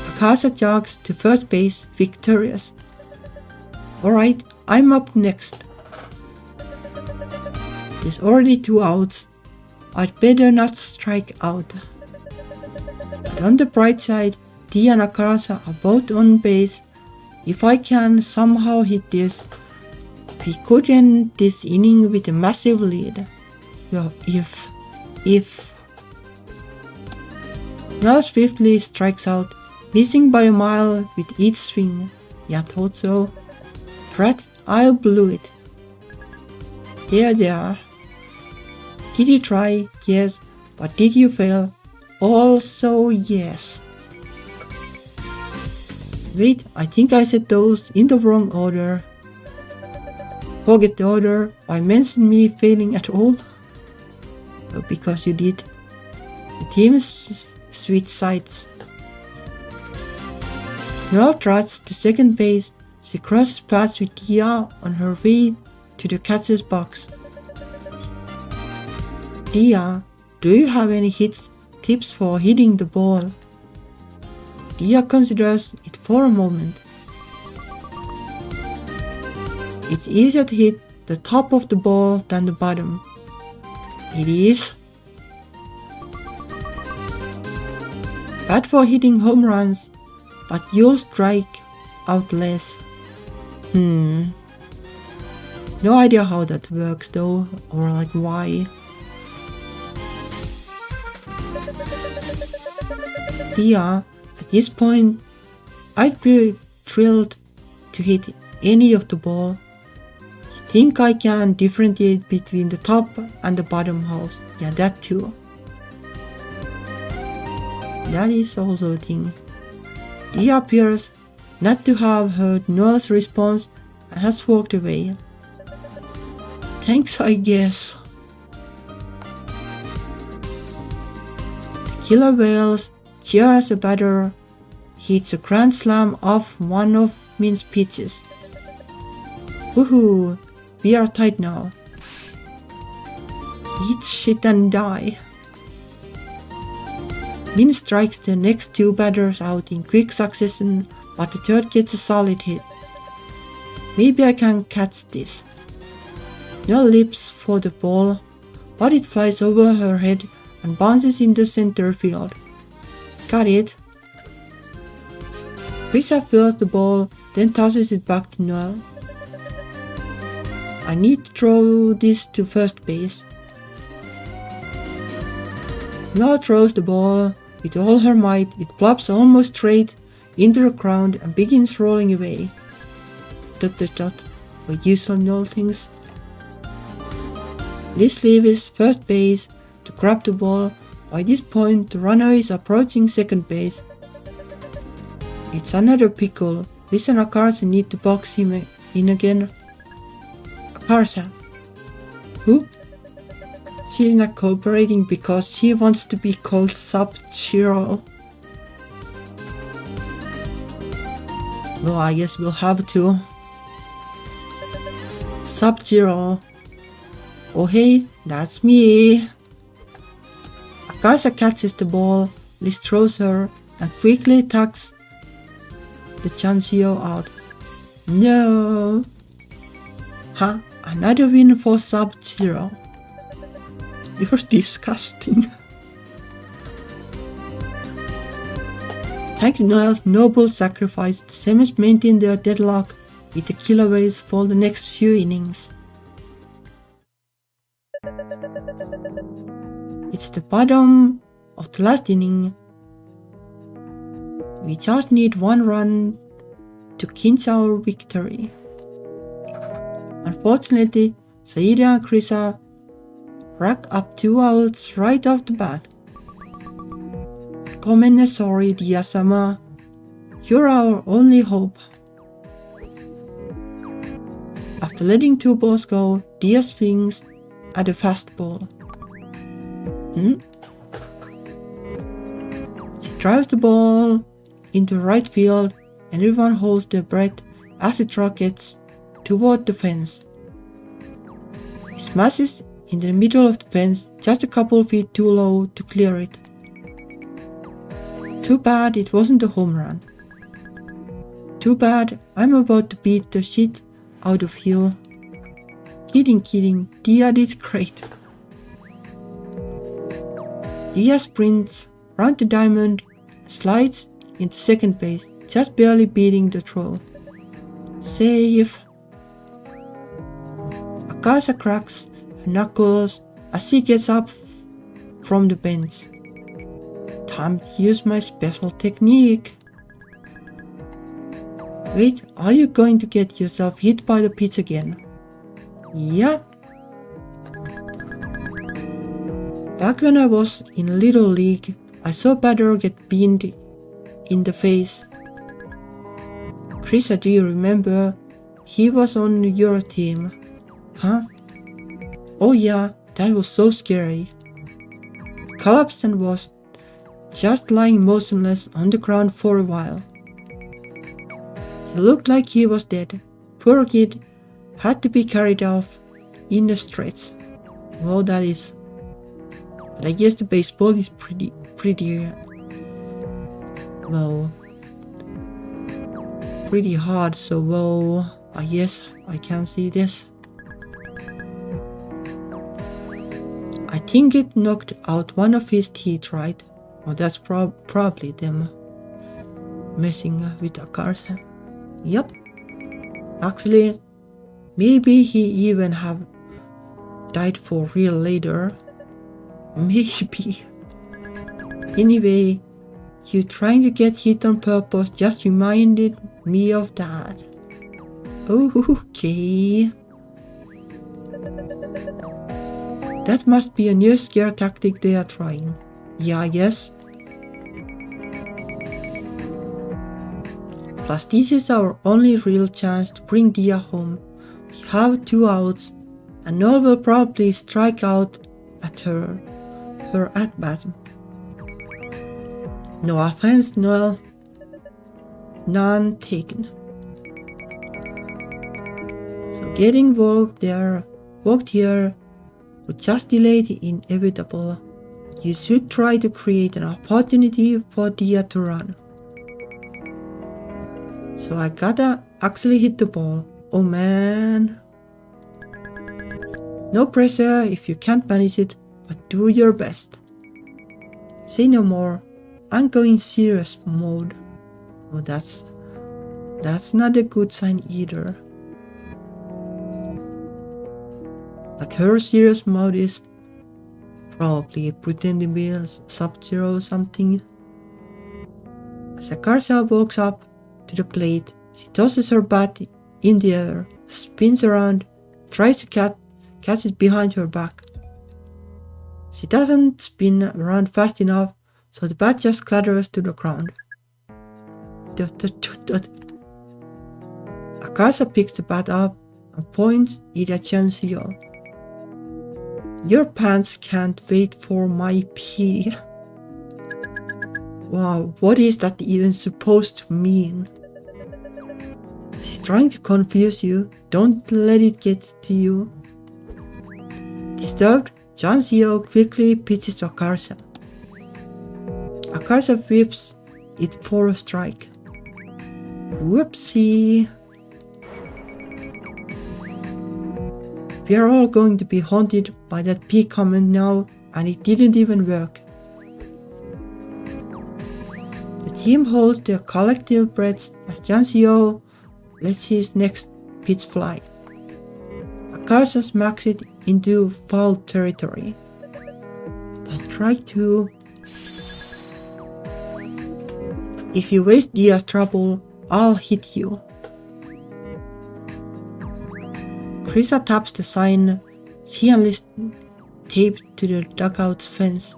Akarsha jogs to first base victorious. Alright, I'm up next. There's already 2 outs. I'd better not strike out. But on the bright side, Dia and Akarsha are both on base. If I can somehow hit this, we could end this inning with a massive lead. Well, if. Noelle swiftly strikes out, missing by a mile with each swing. Yeah, thought so. Fred, I blew it. There they are. Did you try? Yes. But did you fail? Also yes. Wait, I think I said those in the wrong order. Forget the order. I mentioned me failing at all. Oh, because you did. The team's switch sides. Noelle trots to second base. She crosses paths with Dia on her way to the catcher's box. Dia, do you have any tips for hitting the ball? Dia considers it for a moment. It's easier to hit the top of the ball than the bottom. It is. Bad for hitting home runs, but you'll strike out less. No idea how that works though, or like why. Dia, at this point, I'd be thrilled to hit any of the ball. You think I can differentiate between the top and the bottom halves? Yeah, that too. That is also a thing. Dia appears not to have heard Noelle's response and has walked away. Thanks, I guess. The killer whales cheer as a batter hits a grand slam off one of Min's pitches. Woohoo! We are tied now. Eat shit and die. Min strikes the next 2 batters out in quick succession, but the third gets a solid hit. Maybe I can catch this. Noelle leaps for the ball, but it flies over her head and bounces into center field. Got it. Risa fields the ball, then tosses it back to Noelle. I need to throw this to first base. Noelle throws the ball with all her might. It plops almost straight into the ground and begins rolling away. ... for usual Noelle things. Liz leaves first base to grab the ball. By this point, the runner is approaching second base. It's another pickle. Liz and Akarsha need to box him in again. Akarsha. Who? She's not cooperating because she wants to be called Sub-Zero. Well, I guess we'll have to. Sub-Zero. Oh hey, that's me. Akarsha catches the ball. Liz throws her and quickly tucks the Chancio out. No. Huh? Another win for Sub-Zero. You're disgusting. Thanks to Noelle's noble sacrifice, the Semmes maintain their deadlock with the killaways for the next few innings. It's the bottom of the last inning. We just need one run to clinch our victory. Unfortunately, Saida and Krisa rack up 2 outs right off the bat. Sorry, Dia-sama. You're our only hope. After letting 2 balls go, Dia swings at a fastball. She drives the ball into right field and everyone holds their breath as it rockets toward the fence. It smashes in the middle of the fence, just a couple feet too low to clear it. Too bad it wasn't a home run. Too bad I'm about to beat the shit out of you. Kidding, Dia did great. Dia sprints round the diamond and slides into second base, just barely beating the throw. Safe. Akarsha cracks her knuckles as she gets up from the bench. Time to use my special technique. Wait, are you going to get yourself hit by the pitch again? Yeah. Back when I was in Little League, I saw a batter get beamed in the face. Krisa, do you remember? He was on your team. Huh? Oh yeah, that was so scary. Collapsed and was just lying motionless on the ground for a while. He looked like he was dead. Poor kid had to be carried off in a stretch. Well, that is. But I guess the baseball is pretty hard, so well, I guess I can see this. I think it knocked out one of his teeth, right? Well, that's probably them messing with Akarsha. Yep. Actually, maybe he even have died for real later. Maybe. Anyway, you trying to get hit on purpose just reminded me of that. Okay. That must be a new scare tactic they are trying. Yeah, I guess. Plus, this is our only real chance to bring Dia home. We have 2 outs, and Noelle will probably strike out at her at-bat. No offense, Noelle. None taken. So getting walked here would just delay the inevitable. You should try to create an opportunity for Dia to run. So I gotta actually hit the ball. Oh man. No pressure if you can't manage it, but do your best. Say no more. I'm going serious mode. Oh, that's not a good sign either. Like her serious mode is probably pretending to be Sub-Zero or something. As Akarsha walks up to the plate, she tosses her bat in the air, spins around, tries to catch it behind her back. She doesn't spin around fast enough, so the bat just clatters to the ground. Akarsha picks the bat up and points it at Chansio. Your pants can't wait for my pee. Wow, what is that even supposed to mean? She's trying to confuse you. Don't let it get to you. Disturbed, Chansio quickly pitches to Akarsha. Akarsha whips it for a strike. Whoopsie. We are all going to be haunted by that P comment now, and it didn't even work. The team holds their collective breaths as Jancio lets his next pitch fly. Akarsha smacks it into foul territory. Strike 2. If you waste Dia's trouble, I'll hit you. Krisa taps the sign she enlists taped to the dugout's fence.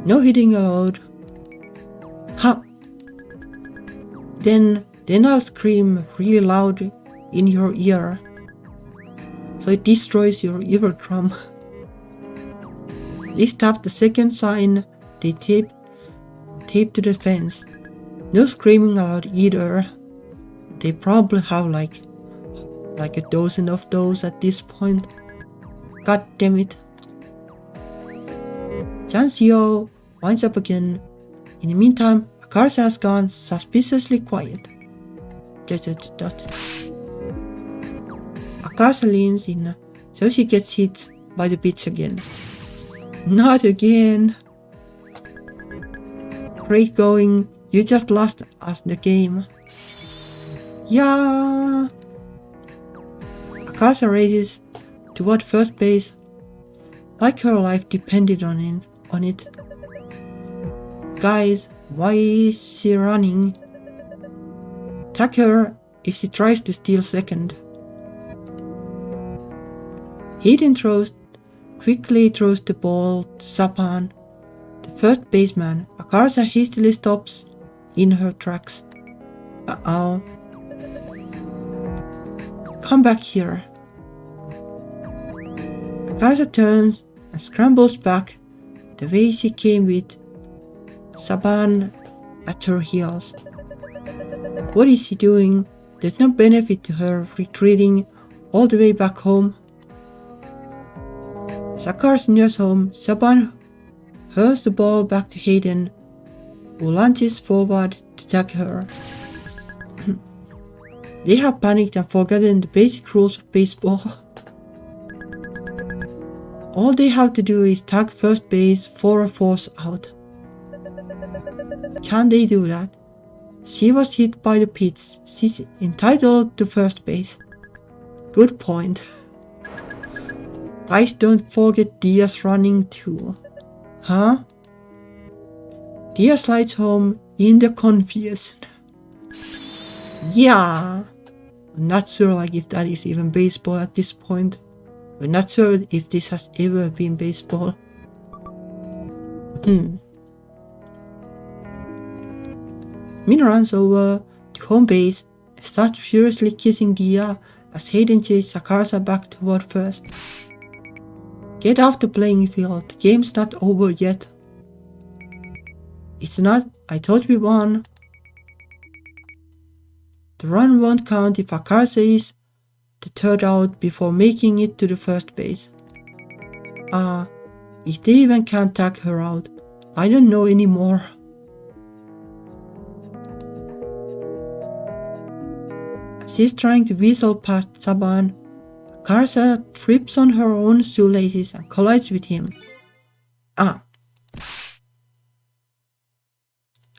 No hitting allowed. Ha! Then I'll scream really loud in your ear, so it destroys your eardrum. They tap the second sign they taped to the fence. No screaming allowed either. They probably have like a dozen of those at this point. God damn it. Jancio winds up again. In the meantime, Akarsha has gone suspiciously quiet. Akarsha leans in, so she gets hit by the pitch again. Not again. Great going, you just lost us the game. Yeah. Akarsha races toward first base, like her life depended on it. Guys, why is she running? Tag her if she tries to steal second. Hayden quickly throws the ball to Saban, the first baseman. Akarsha hastily stops in her tracks. Uh-oh. Come back here. Akarsha turns and scrambles back the way she came with Saban at her heels. What is she doing? There's no benefit to her retreating all the way back home. As Akarsha nears home, Saban hurls the ball back to Hayden, who lunges forward to tag her. They have panicked and forgotten the basic rules of baseball. All they have to do is tag first base for a force out. Can they do that? She was hit by the pitch. She's entitled to first base. Good point. Guys, don't forget Dia's running too. Huh? Dia slides home in the confusion. Yeah. I'm not sure if that is even baseball at this point. We're not sure if this has ever been baseball. Min runs over to home base and starts furiously kissing Dia as Hayden chases Akarsha back toward first. Get off the playing field, the game's not over yet. It's not, I thought we won. The run won't count if Akarsha is the third out before making it to the first base. If they even can't tag her out, I don't know anymore. She's trying to weasel past Saban. Akarsha trips on her own shoelaces and collides with him.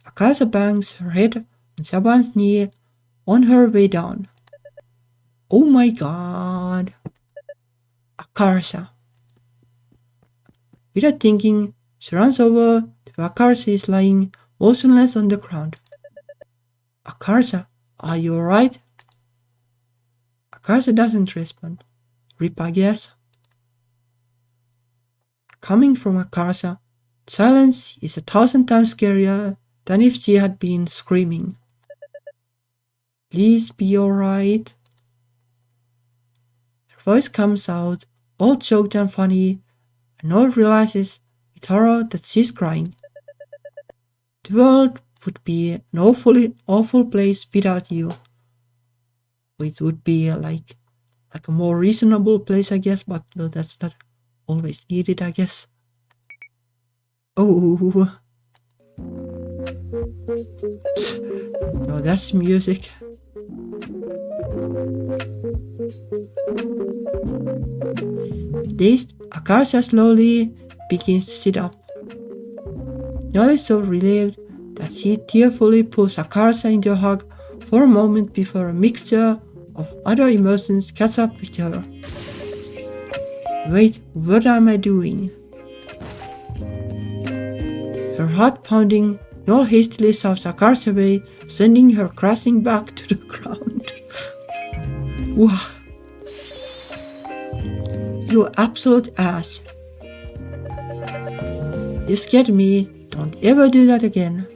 Akarsha bangs her head on Saban's knee on her way down. Oh my god. Akarsha. Without thinking, she runs over to where Akarsha is lying motionless on the ground. Akarsha, are you alright? Akarsha doesn't respond. Rip, I guess. Coming from Akarsha, silence is 1,000 times scarier than if she had been screaming. Please be alright. Her voice comes out, all choked and funny, and Noelle realizes with horror that she's crying. The world would be an awful place without you. It would be like a more reasonable place, I guess, but no, that's not always needed, I guess. Oh. No, that's music. Dazed, Akarsha slowly begins to sit up. Noelle is so relieved that she tearfully pulls Akarsha into a hug for a moment before a mixture of other emotions catch up with her. Wait, what am I doing? Her heart pounding, Noelle hastily shoves Akarsha away, sending her crashing back to the ground. Wow. You absolute ass. You scared me. Don't ever do that again.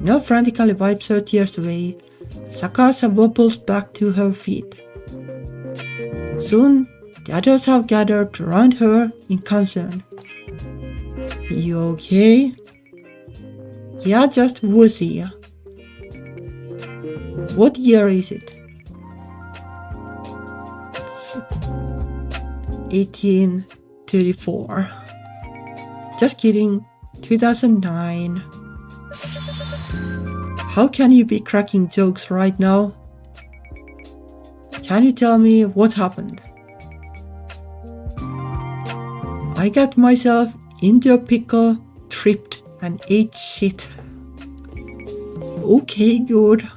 Noelle frantically wipes her tears away. Akarsha wobbles back to her feet. Soon, the others have gathered around her in concern. You okay? Yeah, just woozy. What year is it? 1834. Just kidding, 2009. How can you be cracking jokes right now? Can you tell me what happened? I got myself into a pickle, tripped, and ate shit. Okay, good.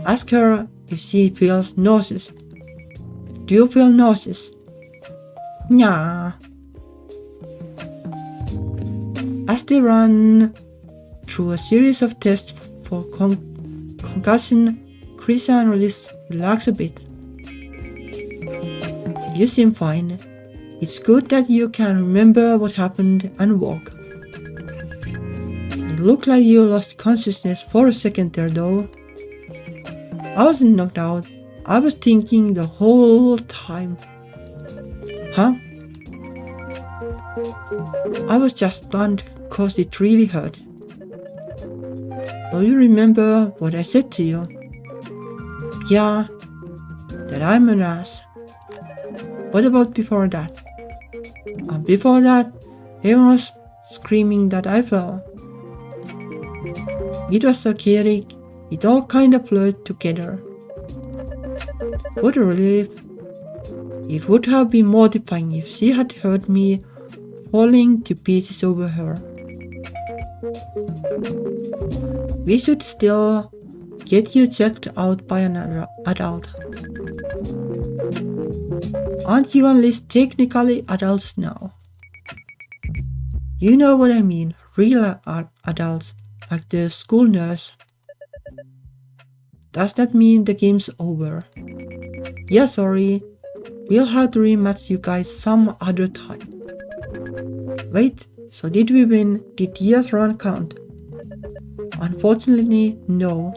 Ask her if she feels nauseous. Do you feel nauseous? Nah. As they run through a series of tests for concussion, Chris and Alice relax a bit. You seem fine. It's good that you can remember what happened and walk. It looked like you lost consciousness for a second there though. I wasn't knocked out. I was thinking the whole time. Huh? I was just stunned cause it really hurt. Do you remember what I said to you? Yeah, that I'm an ass. What about before that? Before that, everyone was screaming that I fell. It was so chaotic, it all kind of blurred together. What a relief. It would have been mortifying if she had heard me falling to pieces over her. We should still get you checked out by another adult. Aren't you at least technically adults now? You know what I mean, real adults, like the school nurse. Does that mean the game's over? Yeah, sorry. We'll have to rematch you guys some other time. Wait, so did we win? Did years run count? Unfortunately, no.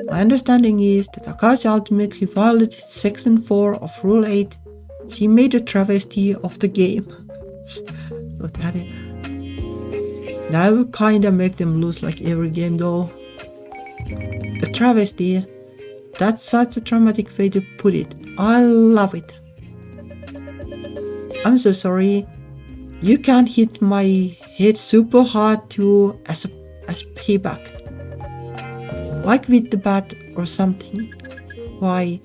My understanding is that Akarsha ultimately violated Section 4 of Rule 8. She made a travesty of the game. That would kinda make them lose like every game though. A travesty. That's such a dramatic way to put it. I love it. I'm so sorry. You can't hit my head super hard too as payback. Like with the bat or something. Why,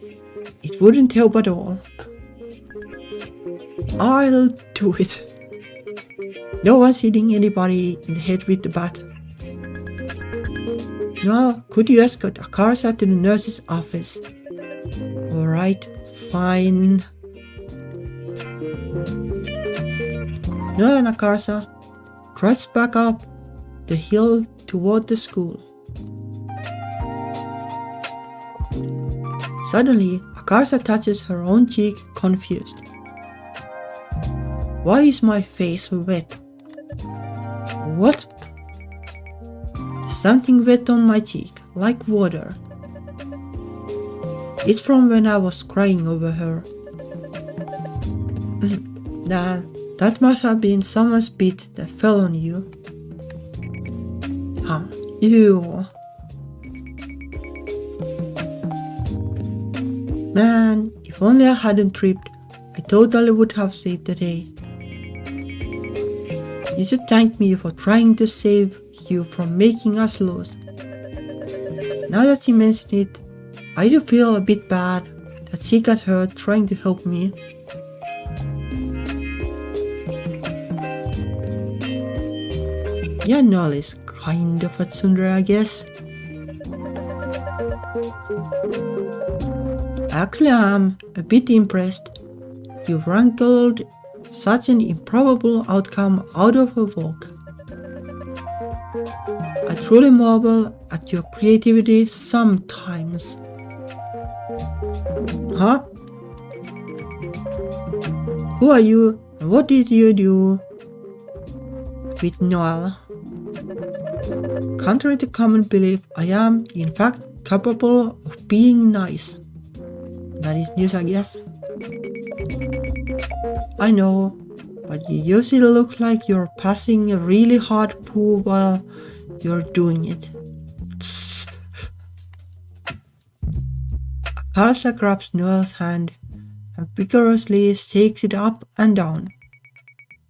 it wouldn't help at all. I'll do it. No one's hitting anybody in the head with the bat. Now, could you escort Akarsha to the nurse's office? Alright, fine. Noelle and Akarsha trudged back up the hill toward the school. Suddenly, Akarsha touches her own cheek, confused. Why is my face wet? What? Something wet on my cheek, like water. It's from when I was crying over her. That must have been someone's spit that fell on you. Huh, ew. Man, if only I hadn't tripped, I totally would have saved the day. You should thank me for trying to save you from making us lose. Now that she mentioned it, I do feel a bit bad that she got hurt trying to help me. Yeah, Noelle is kind of a tsundere, I guess. Actually, I'm a bit impressed. You wrangled such an improbable outcome out of a walk. I truly marvel at your creativity sometimes. Huh? Who are you and what did you do with Noelle? Contrary to common belief, I am, in fact, capable of being nice. That is news, I guess. I know, but you usually look like you're passing a really hard poo while you're doing it. Akarsha grabs Noelle's hand and vigorously shakes it up and down.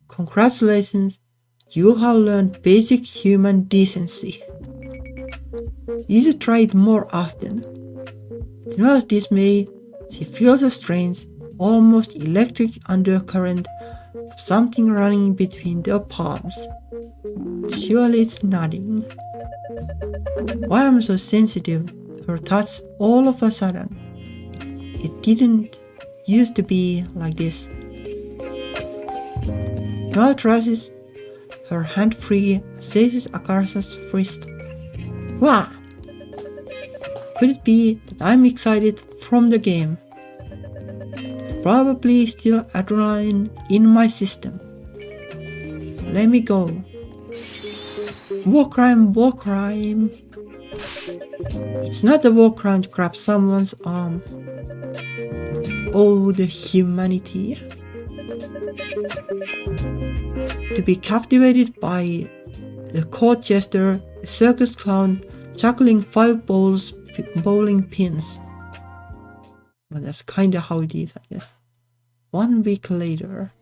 Congratulations, you have learned basic human decency. You should try it more often. To Noelle's dismay, she feels a strange, almost electric undercurrent of something running between their palms. Surely it's nothing. Why am I so sensitive to her touch all of a sudden? It didn't used to be like this. Noelle thrushes her hand free and seizes Akarsha's wrist. Wah! Could it be that I'm excited from the game? There's probably still adrenaline in my system. Let me go. War crime, war crime. It's not a war crime to grab someone's arm. Oh, the humanity. To be captivated by the court jester, a circus clown juggling 5 bowling pins. Well, that's kinda how it is, I guess. 1 week later.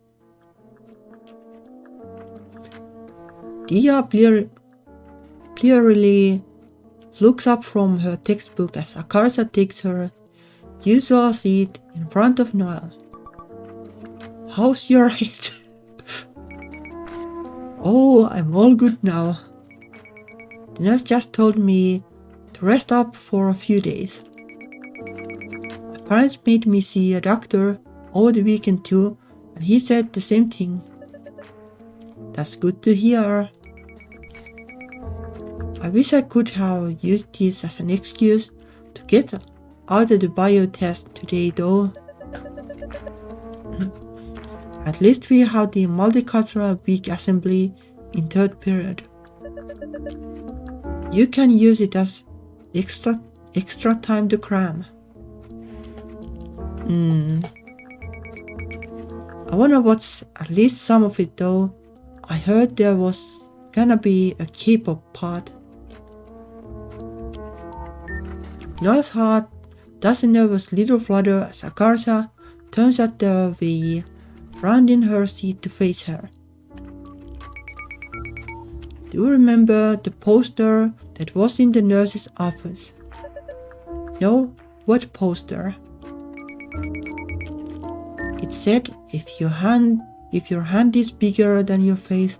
Dia clearly looks up from her textbook as Akarsha takes her usual seat in front of Noelle. How's your head? Oh, I'm all good now. The nurse just told me to rest up for a few days. My parents made me see a doctor over the weekend too, and he said the same thing. That's good to hear. I wish I could have used this as an excuse to get out of the bio test today though. At least we have the multicultural week assembly in 3rd period. You can use it as extra time to cram. I wanna watch at least some of it though. I heard there was gonna be a K-pop part. Noelle's heart does a nervous little flutter as Akarsha turns at the way round in her seat to face her. Do you remember the poster that was in the nurse's office? No? What poster? It said, if your hand is bigger than your face,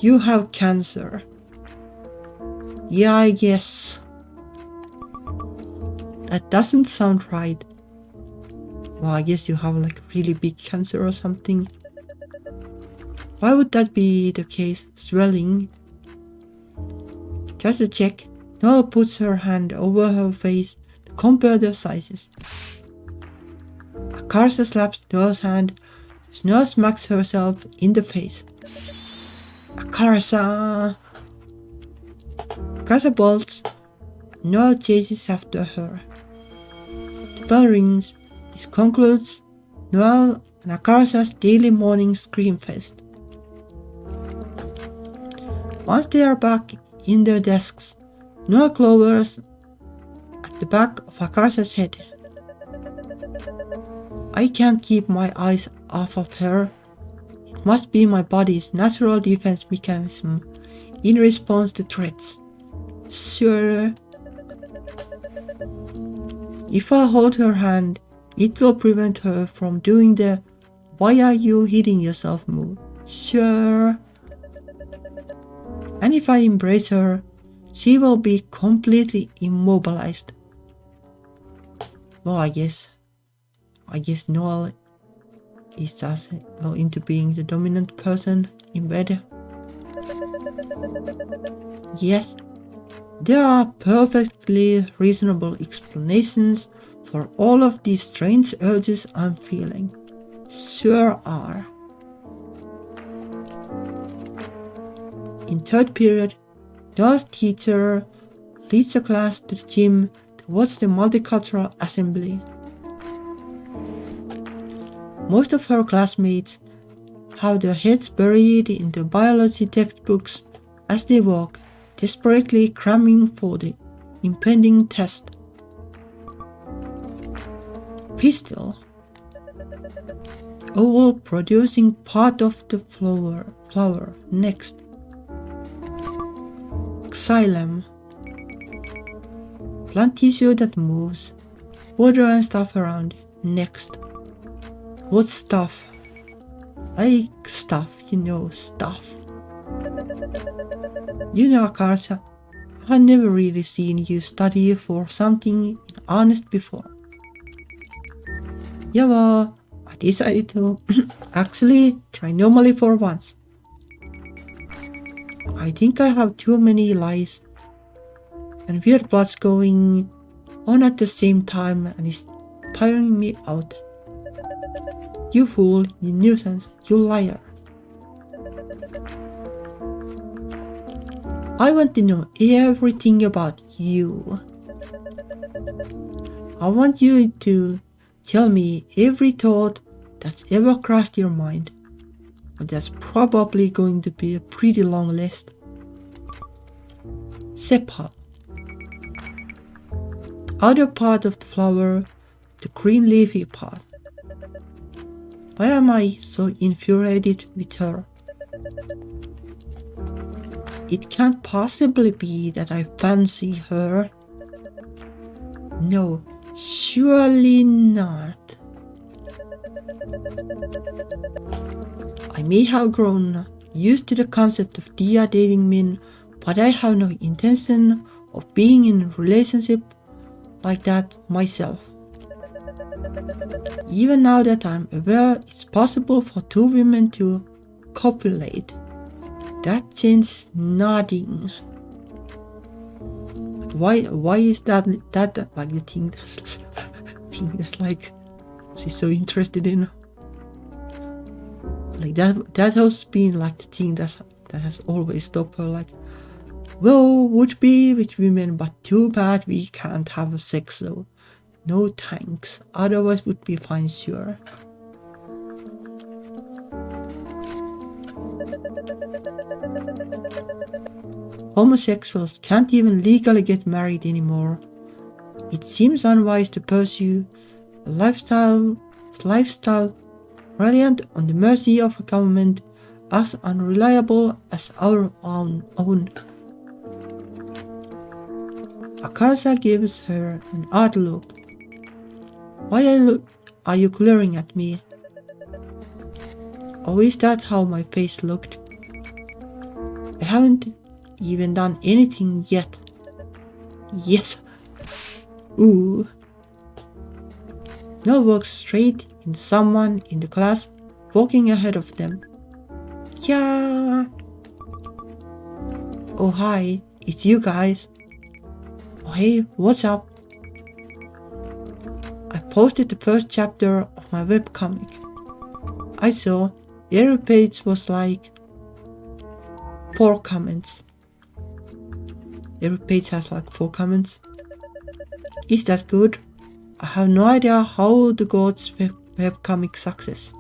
you have cancer. Yeah, I guess. That doesn't sound right. Well, I guess you have like really big cancer or something. Why would that be the case? Swelling? Just to check, Noelle puts her hand over her face to compare their sizes. Akarsha slaps Noelle's hand as Noelle smacks herself in the face. Akarsha! Akarsha bolts. Noelle chases after her. The bell rings. This concludes Noelle and Akarsha's daily morning scream fest. Once they are back in their desks, Noelle clovers at the back of Akarsha's head. I can't keep my eyes off of her. It must be my body's natural defense mechanism in response to threats. Sure. If I hold her hand, it will prevent her from doing the "why are you hitting yourself" move. Sure. And if I embrace her, she will be completely immobilized. Well, I guess Noelle is just into being the dominant person in bed. Yes, there are perfectly reasonable explanations for all of these strange urges I'm feeling. Sure are. In third period, Noelle's teacher leads the class to the gym to watch the multicultural assembly. Most of her classmates have their heads buried in the biology textbooks as they walk, desperately cramming for the impending test. Pistol, oval producing part of the flower. Next. Xylem, plant tissue that moves, water and stuff around it. Next. What stuff? Like stuff, stuff. Akarsha, I've never really seen you study for something in earnest before. Yeah, well, I decided to actually try normally for once. I think I have too many lies and weird plots going on at the same time, and it's tiring me out. You fool, you nuisance, you liar. I want to know everything about you. I want you to tell me every thought that's ever crossed your mind. But that's probably going to be a pretty long list. Sepal, outer part of the flower, the green leafy part. Why am I so infuriated with her? It can't possibly be that I fancy her. No, surely not. I may have grown used to the concept of Dia dating men, but I have no intention of being in a relationship like that myself. Even now that I'm aware it's possible for two women to copulate, that changes nothing. Why is that like the thing that like she's so interested in? Like that has been like the thing that has always stopped her. Like, well, would be with women, but too bad we can't have sex though. No thanks. Otherwise would be fine, sure. Homosexuals can't even legally get married anymore. It seems unwise to pursue a lifestyle reliant on the mercy of a government as unreliable as our own. Akarsha gives her an odd look. Why are you glaring at me? Or is that how my face looked? I haven't even done anything yet. Yes. Ooh. Noelle walks straight in someone in the class walking ahead of them. Yeah. Oh hi, it's you guys. Oh hey, what's up? I posted the first chapter of my webcomic. I saw every page was like 4 comments. Every page has like 4 comments. Is that good? I have no idea how to gauge webcomic success.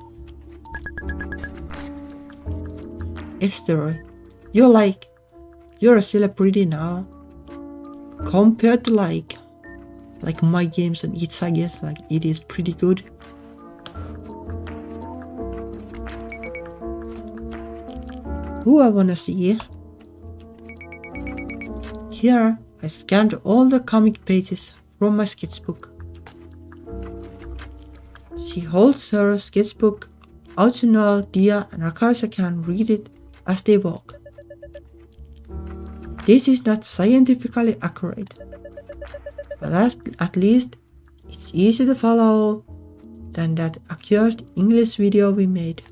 Esther, you're a celebrity now. Compared to like my games on itch, I guess, like it is pretty good. Who I wanna see? Here, I scanned all the comic pages from my sketchbook. She holds her sketchbook out to Noelle, Dia, and Akarsha can read it as they walk. This is not scientifically accurate, but at least it's easy to follow than that accursed English video we made.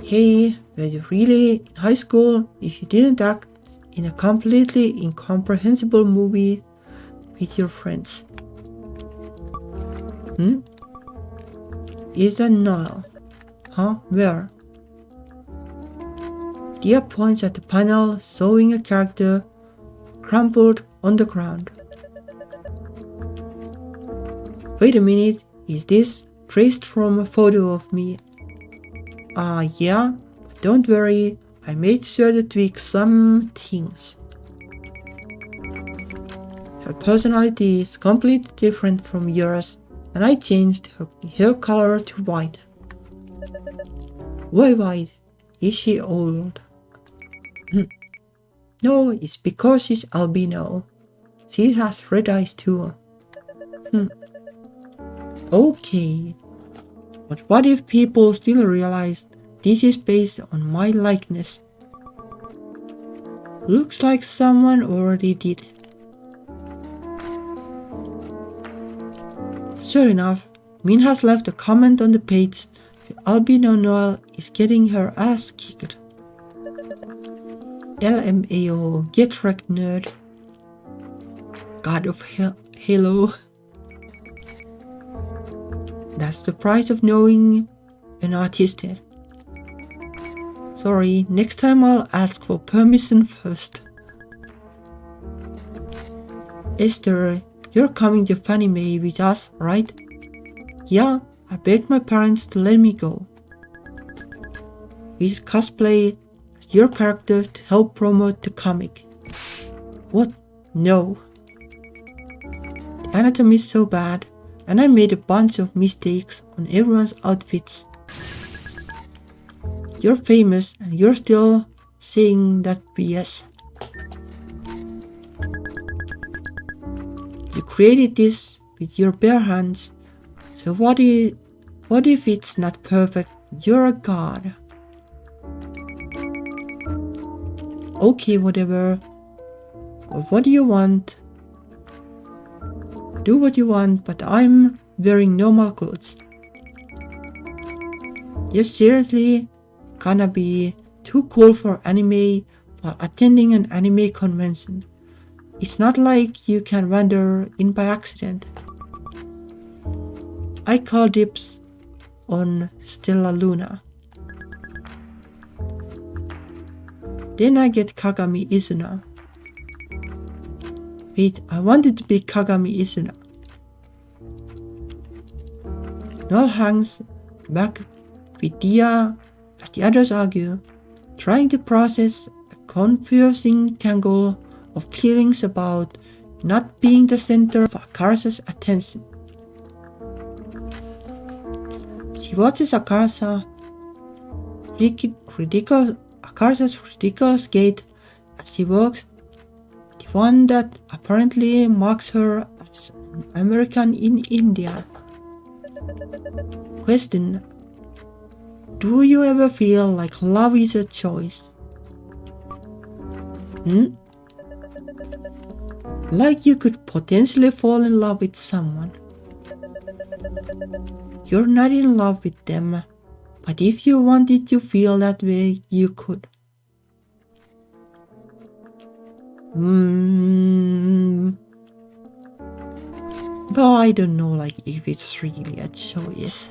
Hey, were you really in high school if you didn't act in a completely incomprehensible movie with your friends? Is that Noelle? Huh? Where? Dia points at the panel showing a character crumpled on the ground. Wait a minute, is this traced from a photo of me? Yeah, but don't worry, I made sure to tweak some things. Her personality is completely different from yours, and I changed her hair color to white. Why white? Is she old? No, it's because she's albino. She has red eyes too. Okay. But what if people still realize this is based on my likeness? Looks like someone already did. Sure enough, Min has left a comment on the page. Albino Noelle is getting her ass kicked. LMAO, get wrecked, nerd. God of Halo. That's the price of knowing an artist. Sorry, next time I'll ask for permission first. Esther, you're coming to Fannie Mae with us, right? Yeah, I begged my parents to let me go. We should cosplay as your characters to help promote the comic. What? No. The anatomy is so bad, and I made a bunch of mistakes on everyone's outfits. You're famous and you're still saying that BS. You created this with your bare hands, so what if it's not perfect? You're a god. Okay, whatever. But what do you want? Do what you want, but I'm wearing normal clothes. You're seriously gonna be too cool for anime while attending an anime convention. It's not like you can wander in by accident. I call dibs on Stella Luna. Then I get Kagami Izuna. Wait, I wanted to be Kagami Izuna. Noelle hangs back with Dia as the others argue, trying to process a confusing tangle of feelings about not being the center of Akarsha's attention. She watches Akarsha's ridiculous gait as she walks, the one that apparently marks her as an American in India. Question: do you ever feel like love is a choice? Like you could potentially fall in love with someone. You're not in love with them, but if you wanted to feel that way, you could. But I don't know, like, if it's really a choice.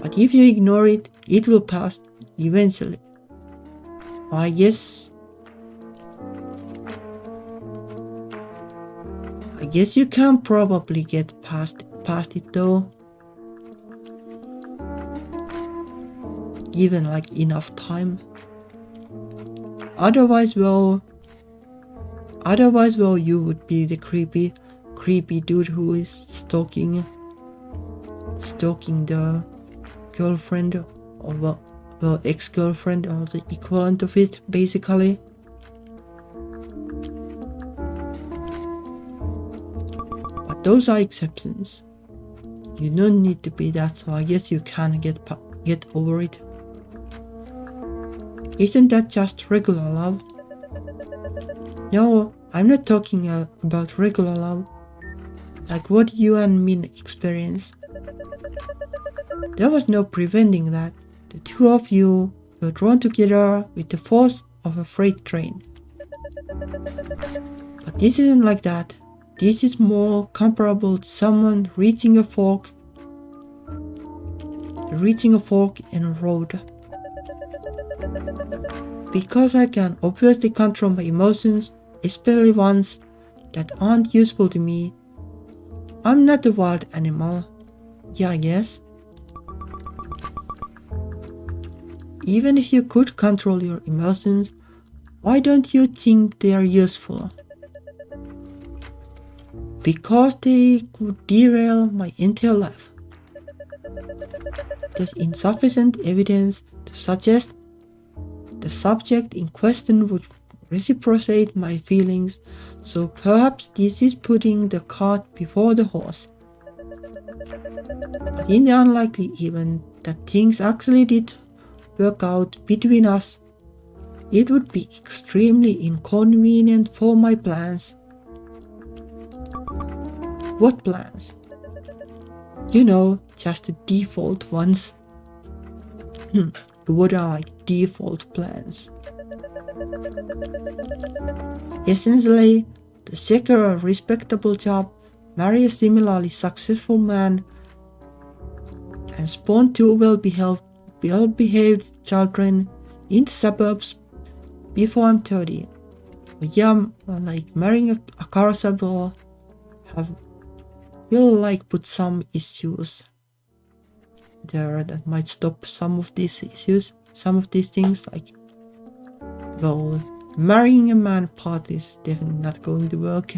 But if you ignore it, it will pass eventually. I guess you can probably get past it though. Given like enough time. Otherwise, well, you would be the creepy dude who is stalking the girlfriend or well, ex-girlfriend or the equivalent of it, basically. But those are exceptions. You don't need to be that, so I guess you can get over it. Isn't that just regular love? No, I'm not talking about regular love, like what you and me experience. There was no preventing that. The two of you were drawn together with the force of a freight train. But this isn't like that. This is more comparable to someone reaching a fork in a road. Because I can obviously control my emotions, especially ones that aren't useful to me. I'm not a wild animal. Yeah, I guess. Even if you could control your emotions, why don't you think they are useful? Because they could derail my entire life. There's insufficient evidence to suggest the subject in question would reciprocate my feelings, so perhaps this is putting the cart before the horse. But in the unlikely event that things actually did work out between us, it would be extremely inconvenient for my plans. What plans? You know, just the default ones. What are like default plans? Essentially, to secure a respectable job, marry a similarly successful man, and spawn two well-behaved children in the suburbs before I'm 30. Yeah, like marrying a Akarsha will like put some issues there that might stop some of these issues, some of these things, like, well, marrying a man part is definitely not going to work.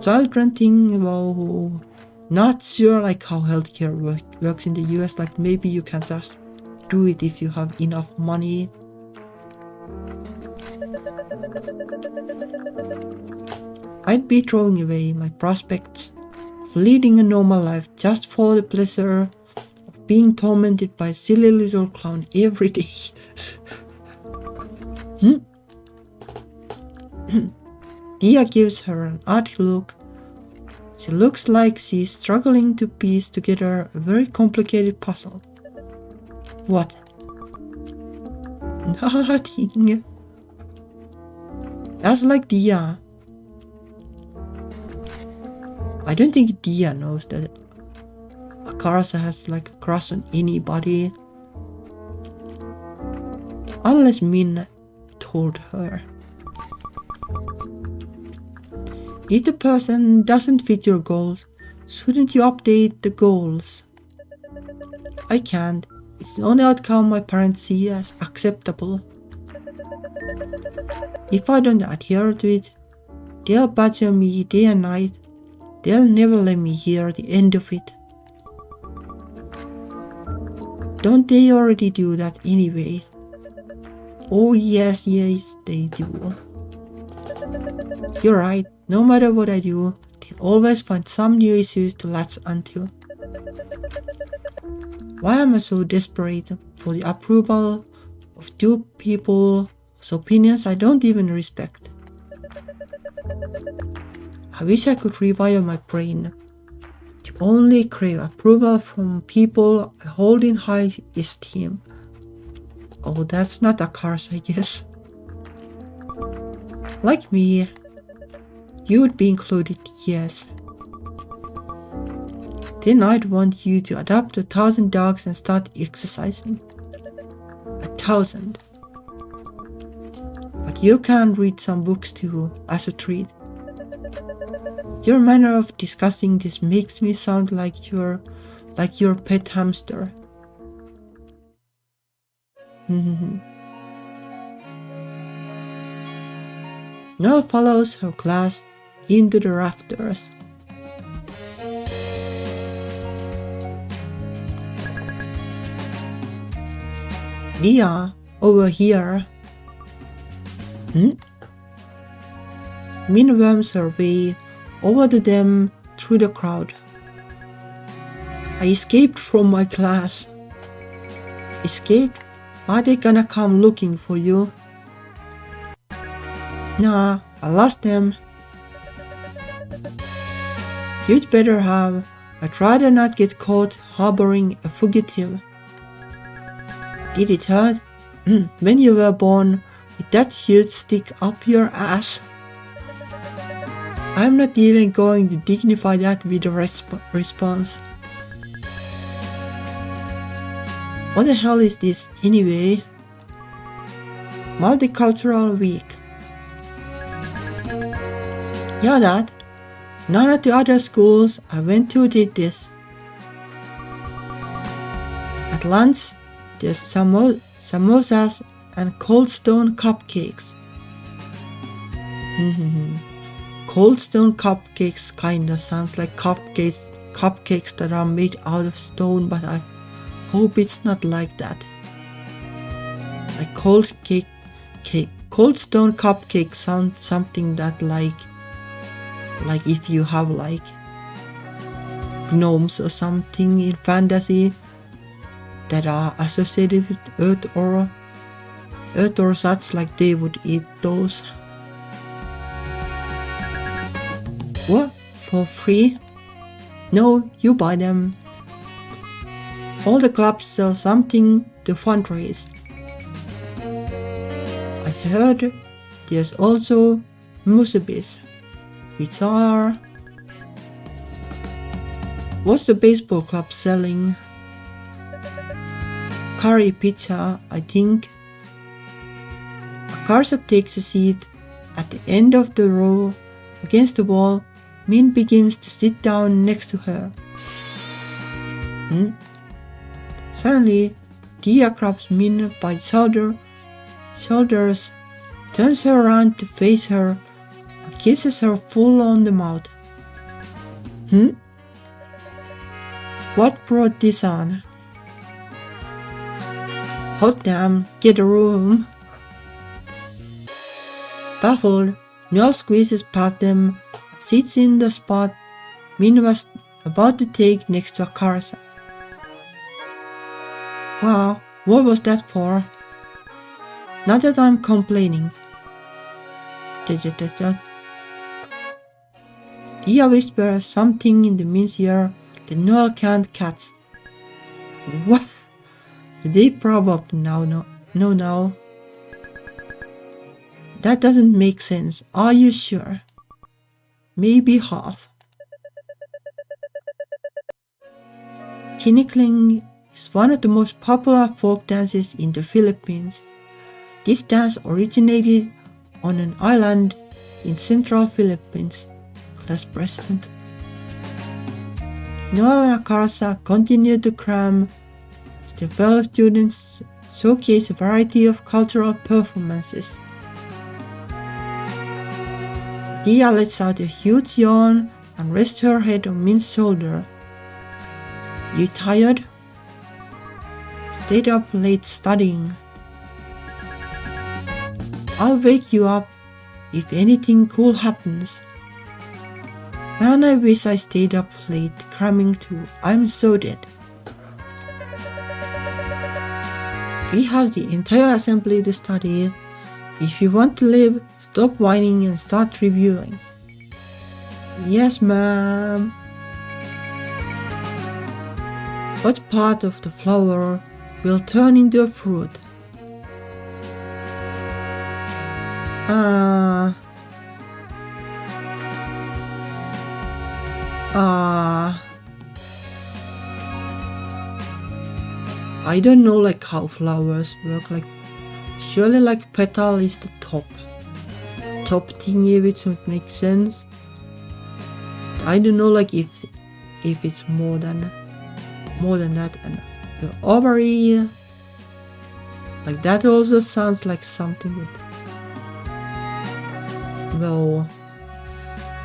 Children thing, well, not sure like how healthcare works in the US, like maybe you can just do it if you have enough money. I'd be throwing away my prospects of leading a normal life just for the pleasure of being tormented by a silly little clown every day. Dia gives her an odd look. She looks like she's struggling to piece together a very complicated puzzle. What? Nothing. That's like Dia. I don't think Dia knows that Akarsha has like a crush on anybody. Unless Min told her. If the person doesn't fit your goals, shouldn't you update the goals? I can't. It's the only outcome my parents see as acceptable. If I don't adhere to it, they'll badger me day and night. They'll never let me hear the end of it. Don't they already do that anyway? Oh yes, they do. You're right, no matter what I do, they'll always find some new issues to latch onto. Why am I so desperate for the approval of two people's opinions I don't even respect? I wish I could rewire my brain to only crave approval from people I hold in high esteem. Oh, that's not Akarsha, I guess. Like me, you would be included, yes. Then I'd want you to adopt 1,000 dogs and start exercising. 1,000. But you can read some books too, as a treat. Your manner of discussing this makes me sound like your pet hamster. Noelle follows her class into the rafters. Dia, over here. Min worms her way over to them through the crowd. I escaped from my class. escaped? Are they gonna come looking for you? Nah, I lost them. You'd better have. I'd rather not get caught harboring a fugitive. Did it hurt? When you were born with that huge stick up your ass? I'm not even going to dignify that with a response. What the hell is this anyway? Multicultural week. Yeah, that. None of the other schools I went to did this. At lunch, there's samosas and cold stone cupcakes. Cold stone cupcakes kinda sounds like cupcakes that are made out of stone, but I hope it's not like that. Like cold stone cupcake sounds something that like if you have like gnomes or something in fantasy that are associated with Earth or such, like they would eat those. What? For free? No, you buy them. All the clubs sell something to fundraise. I heard there's also musubis, which are... What's the baseball club selling? Curry pizza, I think. Akarsha takes a seat at the end of the row against the wall. Min begins to sit down next to her. Suddenly, Dia grabs Min by the shoulders, turns her around to face her, and kisses her full on the mouth. What brought this on? Hot damn, get a room. Baffled, Noelle squeezes past them and sits in the spot Min was about to take next to Akarsha. Wow, what was that for? Not that I'm complaining. Dia whispers something in the Min's ear that Noelle can't catch. What? They probably now. That doesn't make sense. Are you sure? Maybe half. Tinikling is one of the most popular folk dances in the Philippines. This dance originated on an island in central Philippines. Class president. Noelle and Akarsha continue to cram as the fellow students showcase a variety of cultural performances. Dia lets out a huge yawn and rests her head on Min's shoulder. You tired? Stayed up late studying. I'll wake you up if anything cool happens. Man, I wish I stayed up late cramming too. I'm so dead. We have the entire assembly to study. If you want to live, stop whining and start reviewing. Yes, ma'am. What part of the flower will turn into a fruit? I don't know like how flowers work, like surely like petal is the top thingy, which would make sense. I don't know like if it's more than that, and the ovary, like that also sounds like something with, well,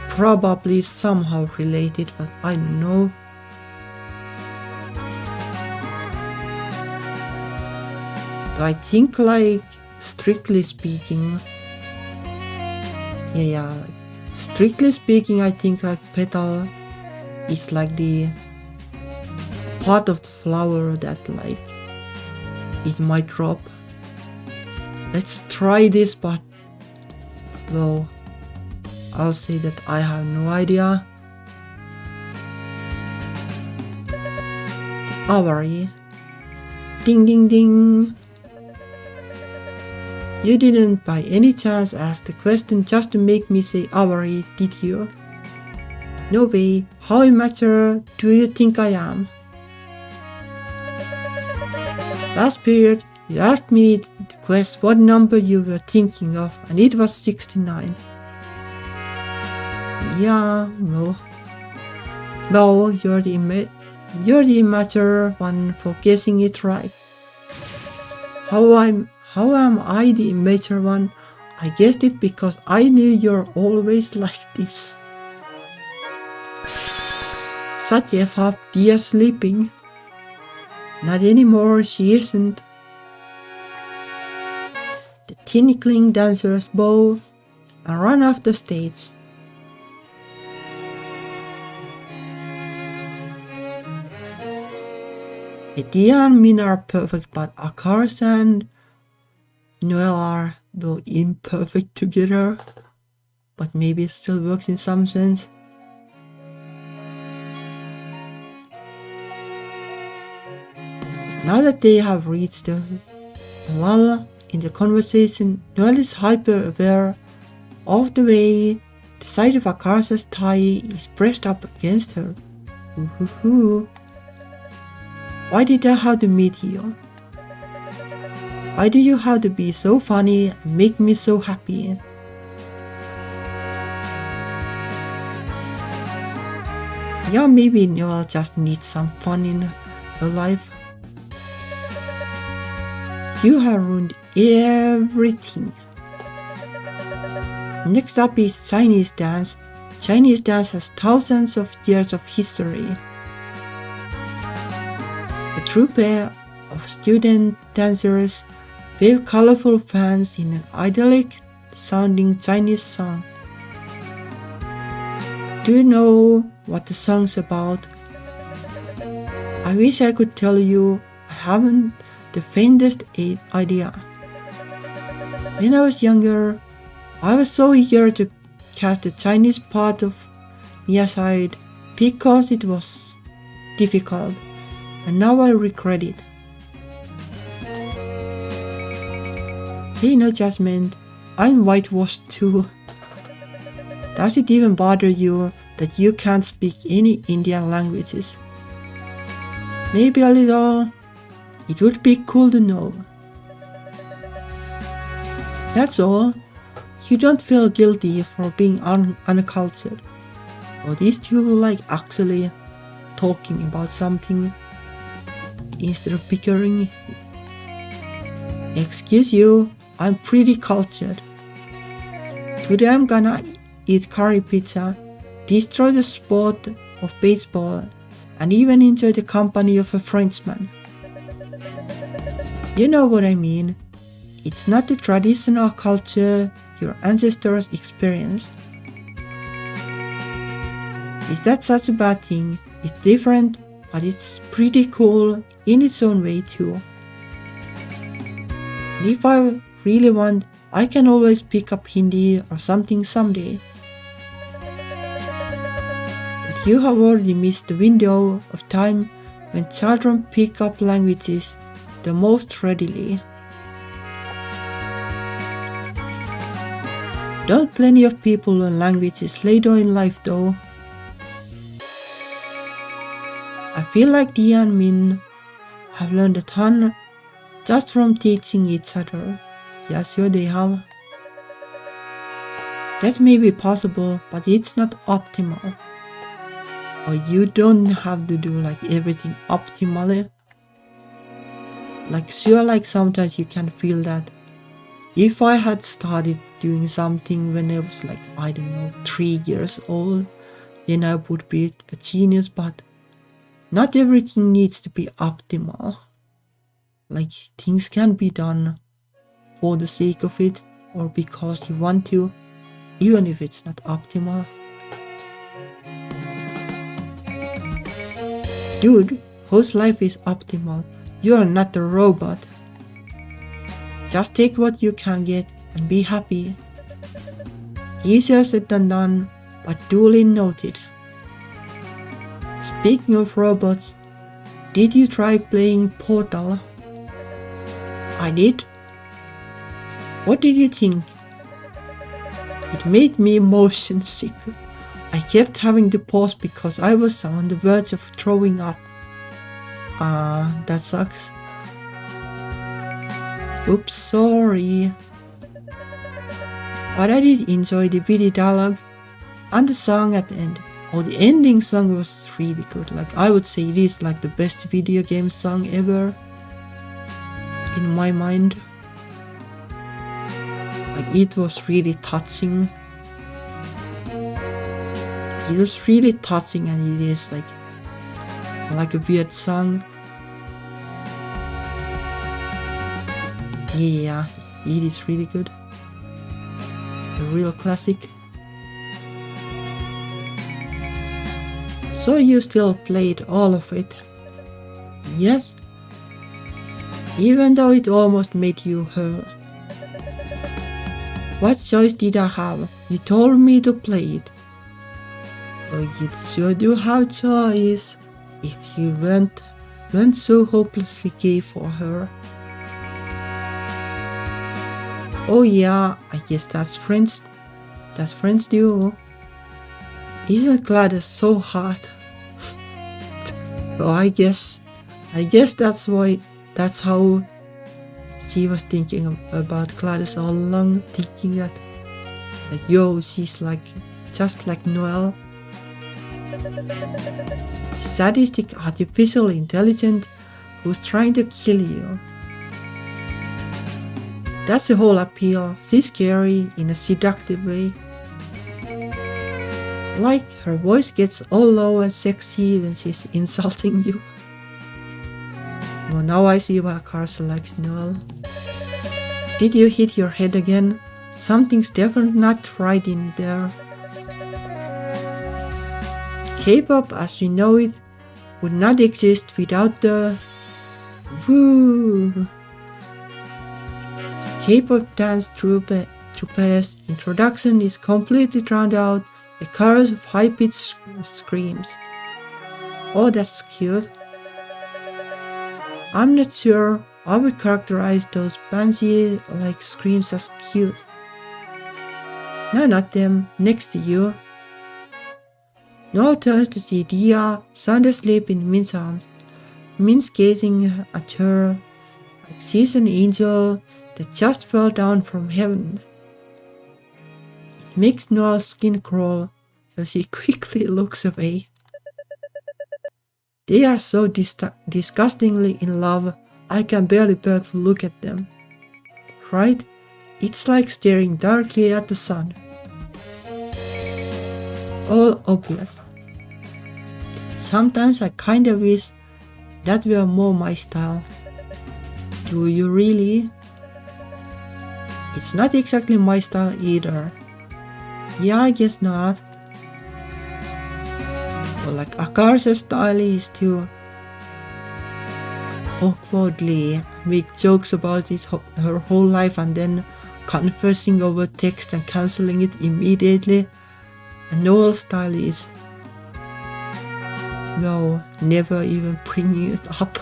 probably somehow related, but I don't know. I think like strictly speaking, strictly speaking, I think like petal is like the part of the flower that like it might drop. Let's try this, but well, I'll say that I have no idea. Avari. Ding ding ding. You didn't by any chance ask the question just to make me say Avari, did you? No way. How immature do you think I am? Last period, you asked me the question what number you were thinking of, and it was 69. Yeah, no. No, you're the immature one for guessing it right. How am I the immature one? I guessed it because I knew you're always like this. Shut F up, Dia's sleeping. Not anymore, she isn't. The tinkling dancers bow and run off the stage. Dia and Min are perfect, but Akarsha and Noelle are well imperfect together. But maybe it still works in some sense. Now that they have reached the lull in the conversation, Noelle is hyper aware of the way the side of Akarsha's thigh is pressed up against her. Ooh. Why did I have to meet you? Why do you have to be so funny and make me so happy? Yeah, maybe Noelle just needs some fun in her life. You have ruined everything. Next up is Chinese dance. Chinese dance has thousands of years of history. A troupe of student dancers wave colorful fans in an idyllic sounding Chinese song. Do you know what the song's about? I wish I could tell you. I haven't the faintest idea. When I was younger, I was so eager to cast the Chinese part of me aside because it was difficult, and now I regret it. Hey, no judgment, I'm whitewashed too. Does it even bother you that you can't speak any Indian languages? Maybe a little. It would be cool to know. That's all. You don't feel guilty for being uncultured. Or these two like actually talking about something instead of bickering. Excuse you, I'm pretty cultured. Today I'm gonna eat curry pizza, destroy the sport of baseball, and even enjoy the company of a Frenchman. You know what I mean. It's not the traditional culture your ancestors experienced. Is that such a bad thing? It's different, but it's pretty cool in its own way too. And if I really want, I can always pick up Hindi or something someday. But you have already missed the window of time when children pick up languages the most readily. Don't plenty of people learn languages later in life though? I feel like Dia and Min have learned a ton just from teaching each other. Yeah, sure they have. That may be possible, but it's not optimal. Or you don't have to do like everything optimally. Like sure, like sometimes you can feel that if I had started doing something when I was like, I don't know, 3 years old, then I would be a genius, but not everything needs to be optimal. Like things can be done for the sake of it or because you want to, even if it's not optimal. Dude, whose life is optimal? You are not a robot. Just take what you can get and be happy. Easier said than done, but duly noted. Speaking of robots, did you try playing Portal? I did. What did you think? It made me motion sick. I kept having to pause because I was on the verge of throwing up. That sucks. Oops, sorry. But I did enjoy the witty dialogue and the song at the end. Oh, the ending song was really good. Like, I would say it is like the best video game song ever. In my mind. Like, it was really touching. It was really touching, and it is like a weird song. Yeah, it is really good. A real classic. So you still played all of it? Yes? Even though it almost made you hurl. What choice did I have? You told me to play it. Oh, you sure do have choice. If you weren't so hopelessly gay for her. Oh yeah, I guess that's friends do. Isn't Gladys so hot? Oh, I guess that's how she was thinking about Gladys all along, thinking that yo, she's just like Noelle. Sadistic artificial intelligence who's trying to kill you. That's the whole appeal. She's scary in a seductive way. Like, her voice gets all low and sexy when she's insulting you. Well, now I see why Akarsha likes Noelle. Did you hit your head again? Something's definitely not right in there. K-pop as we know it would not exist without the woo. K-pop dance troupe's introduction is completely drowned out by chorus of high-pitched screams. Oh, that's cute. I'm not sure I would characterize those banshee-like screams as cute. No, not them. Next to you. Noelle turns to see Dia sound asleep in Min's arms. Min's gazing at her like she's an angel that just fell down from heaven. It makes Noelle's skin crawl, so she quickly looks away. They are so disgustingly in love, I can barely bear to look at them. Right? It's like staring darkly at the sun. All obvious. Sometimes I kinda wish that were more my style. Do you really? It's not exactly my style either. Yeah, I guess not. But like Akarsha's style is to awkwardly make jokes about it her whole life and then confessing over text and cancelling it immediately. And Noelle's style is, no, never even bringing it up.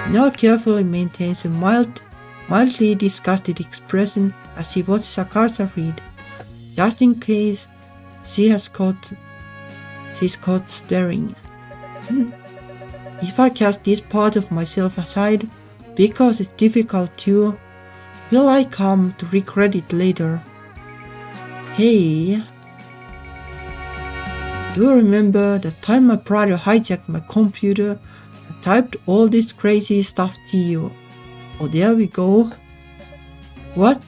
Noelle carefully maintains a mildly disgusted expression as she watches Akarsha read, just in case she's caught staring. If I cast this part of myself aside, because it's difficult to, will I come to regret it later? Hey, do you remember the time my brother hijacked my computer and typed all this crazy stuff to you? Oh, there we go. What?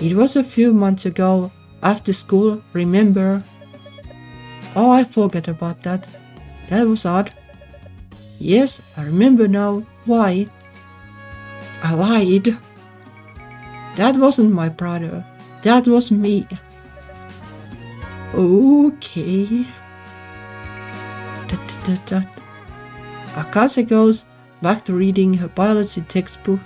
It was a few months ago, after school, remember? Oh, I forgot about that. That was odd. Yes, I remember now. Why? I lied. That wasn't my brother. That was me. Okay. Akarsha goes, back to reading her biology textbook,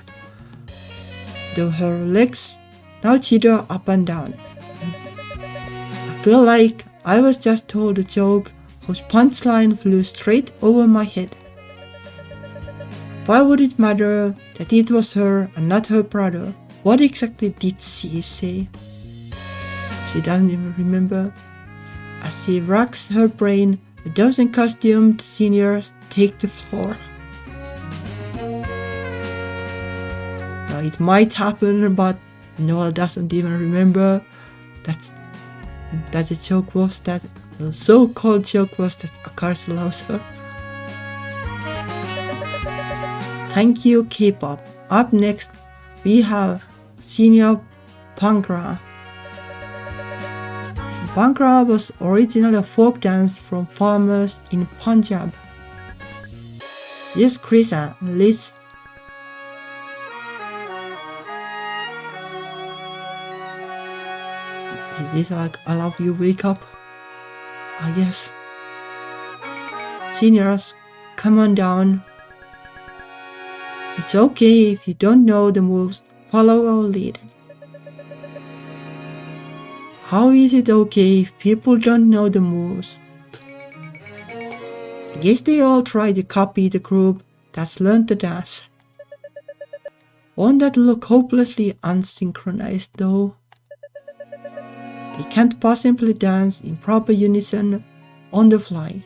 though her legs now jitter up and down. I feel like I was just told a joke whose punchline flew straight over my head. Why would it matter that it was her and not her brother? What exactly did she say? She doesn't even remember. As she racks her brain, a dozen costumed seniors take the floor. Now it might happen, but Noelle doesn't even remember that the joke was that the so-called joke was that Akarsha loves her. Thank you, K-pop. Up next, we have Senior Bhangra. Bhangra was originally a folk dance from farmers in Punjab. Yes, Krisa, Liz. It is like I love you, wake up. I guess. Seniors, come on down. It's okay if you don't know the moves, follow our lead. How is it okay if people don't know the moves? I guess they all try to copy the group that's learned the dance. Won't that look hopelessly unsynchronized though? They can't possibly dance in proper unison on the fly.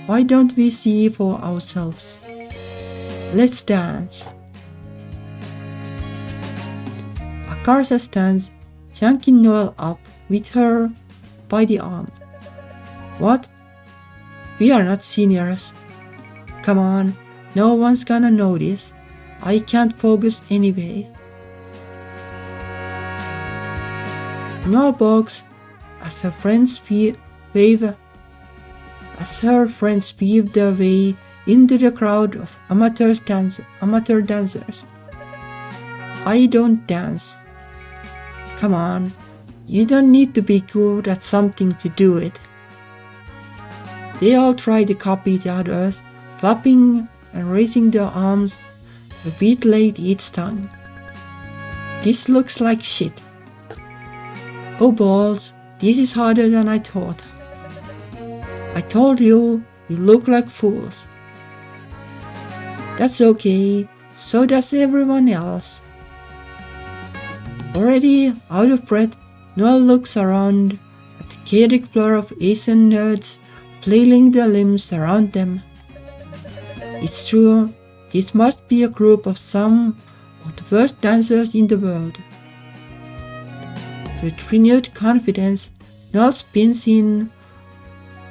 Why don't we see for ourselves? Let's dance. Akarsha stands, yanking Noelle up with her by the arm. What? We are not seniors. Come on, no one's gonna notice. I can't focus anyway. Noelle balks as her friends weave their way into the crowd of amateur dancers. I don't dance. Come on, you don't need to be good at something to do it. They all try to copy the others, clapping and raising their arms a bit late each time. This looks like shit. Oh balls, this is harder than I thought. I told you, we look like fools. That's okay, so does everyone else. Already out of breath, Noelle looks around at the chaotic blur of Asian nerds flailing their limbs around them. It's true, this must be a group of some of the worst dancers in the world. With renewed confidence, Noelle spins in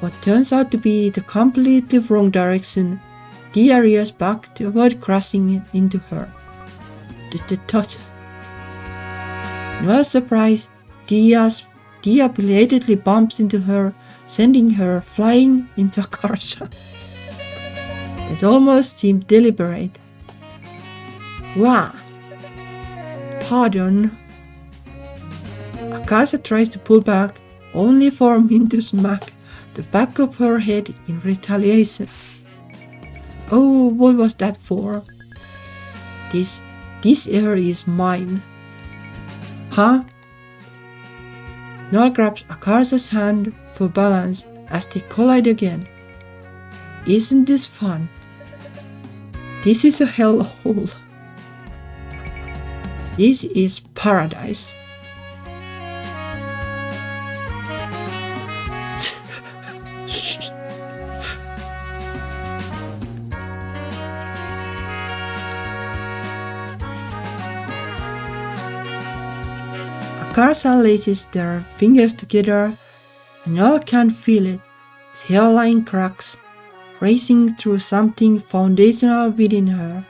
what turns out to be the completely wrong direction, Dia rears back to avoid crashing into her. Tut. Noelle's surprise, Dia belatedly bumps into her, sending her flying into Akarsha. It almost seemed deliberate. Wah! Pardon. Akarsha tries to pull back, only for him to smack the back of her head in retaliation. Oh, what was that for? This air is mine. Huh? Noelle grabs Akarsha's hand for balance as they collide again. Isn't this fun? This is a hellhole. This is paradise. Akarsha laces their fingers together and Noelle can't feel it, with hairline cracks racing through something foundational within her.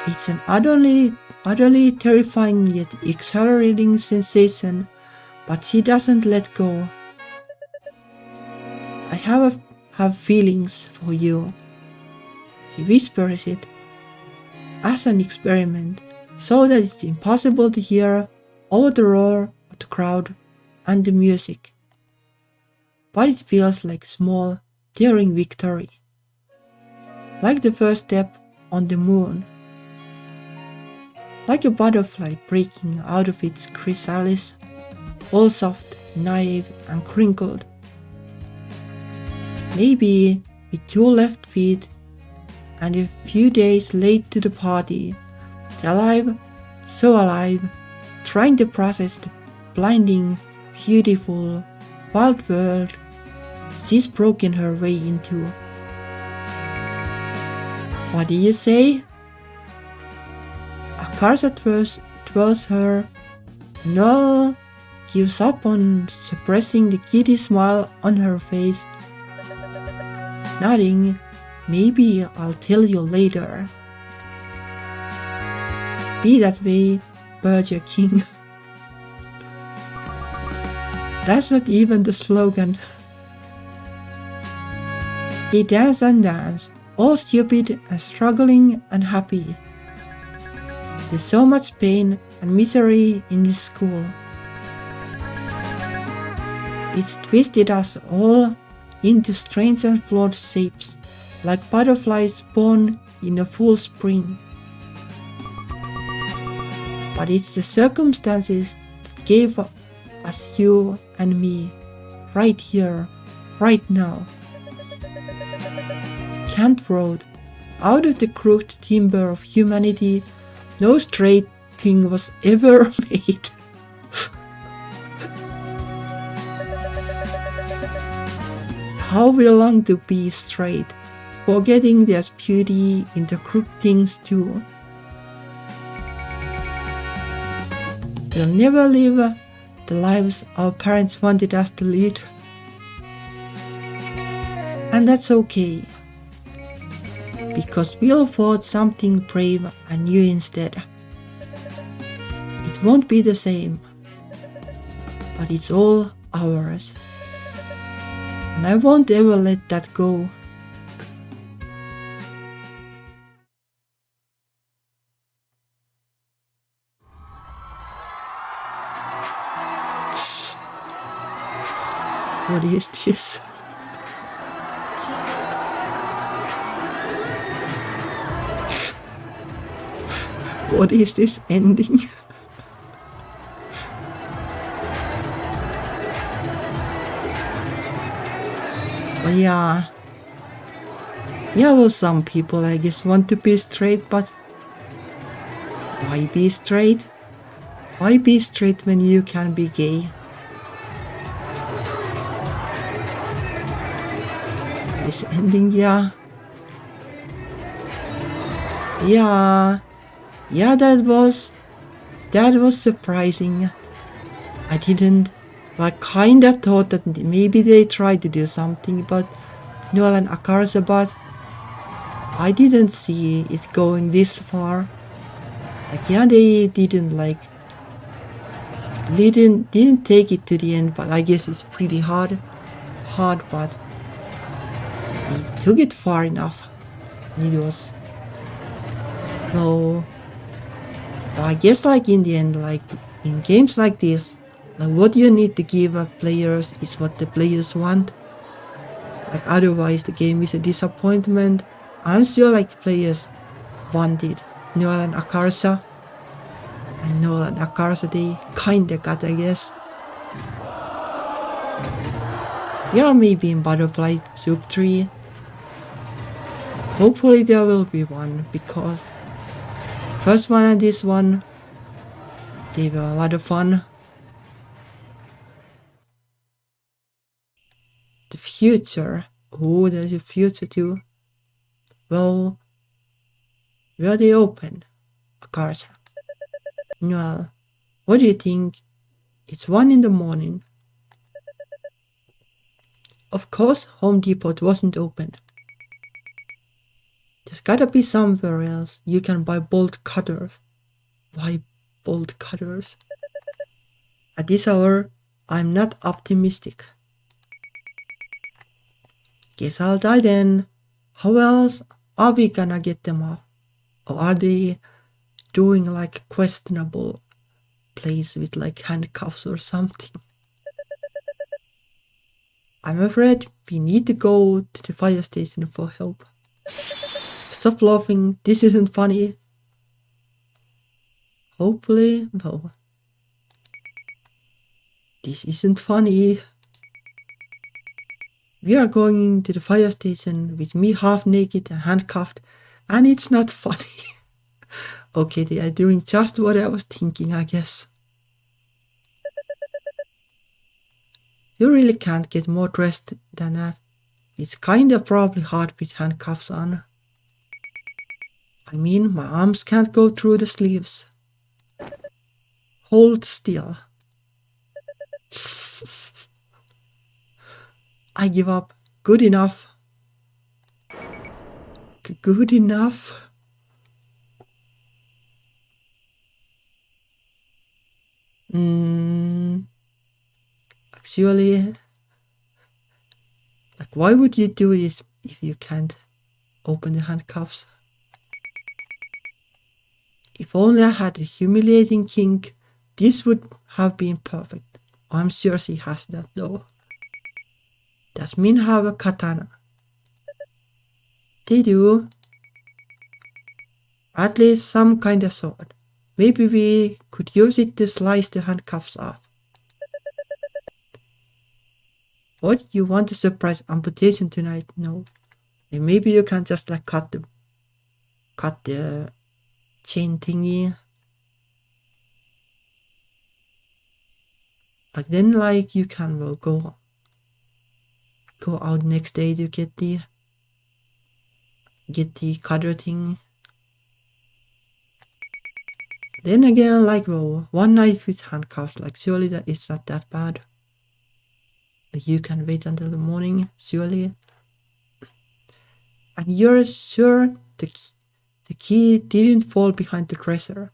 It's an utterly terrifying yet exhilarating sensation, but she doesn't let go. I have feelings for you, she whispers it, as an experiment, so that it's impossible to hear over the roar of the crowd and the music. But it feels like a small, daring victory. Like the first step on the moon. Like a butterfly breaking out of its chrysalis, all soft, naive and crinkled. Maybe with 2 left feet and a few days late to the party, alive, so alive, trying to process the blinding, beautiful, wild world she's broken her way into. What do you say? Akarsha twirls her. Noelle gives up on suppressing the giddy smile on her face, nodding, maybe I'll tell you later. Be that way, Burger King. That's not even the slogan. They dance and dance, all stupid and struggling and happy. There's so much pain and misery in this school. It's twisted us all into strange and flawed shapes, like butterflies born in a full spring. But it's the circumstances that gave us you and me, right here, right now. Kent wrote, out of the crooked timber of humanity, no straight thing was ever made. How we long to be straight, forgetting there's beauty in the crooked things too. We'll never live the lives our parents wanted us to lead. And that's okay, because we'll afford something brave and new instead. It won't be the same, but it's all ours. And I won't ever let that go. What is this? What is this ending? But yeah, well, some people I guess want to be straight, but why be straight? Why be straight when you can be gay? This ending, yeah, that was surprising. I kinda thought that maybe they tried to do something about Noelle and Akarsha, but I didn't see it going this far. They didn't take it to the end, but I guess it's pretty hard, but they took it far enough. It was so. I guess in the end, in games like this, what you need to give players is what the players want. Otherwise the game is a disappointment. I'm sure players wanted Noelle and Akarsha. And Noelle and Akarsha they kinda got, I guess. Yeah, maybe in Butterfly Soup 3. Hopefully there will be one, because first one and this one, they were a lot of fun. The future. Oh, there's a future too. Well, where they open? Akarsha. Noelle, what do you think? It's 1 in the morning. Of course, Home Depot wasn't open. There's gotta be somewhere else you can buy bolt cutters. Why bolt cutters? At this hour, I'm not optimistic. Guess I'll die then. How else are we gonna get them off? Or are they doing questionable plays with handcuffs or something? I'm afraid we need to go to the fire station for help. Stop laughing, this isn't funny. Hopefully, no. This isn't funny. We are going to the fire station with me half naked and handcuffed, and it's not funny. Okay, they are doing just what I was thinking, I guess. You really can't get more dressed than that. It's kinda probably hard with handcuffs on. I mean, my arms can't go through the sleeves. Hold still. I give up. Good enough. Good enough. Actually, like, why would you do this if you can't open the handcuffs? If only I had a humiliating kink, this would have been perfect. I'm sure she has that though. Does Min have a katana? They do. At least some kind of sword. Maybe we could use it to slice the handcuffs off. What, you want a surprise amputation tonight? No. And maybe you can just like cut the chain thingy. Like then like you can well go out next day to get the cutter thing. Then again, like, well, one night with handcuffs, like, surely that it's not that bad. Like, you can wait until the morning, surely. And you're sure the key didn't fall behind the dresser.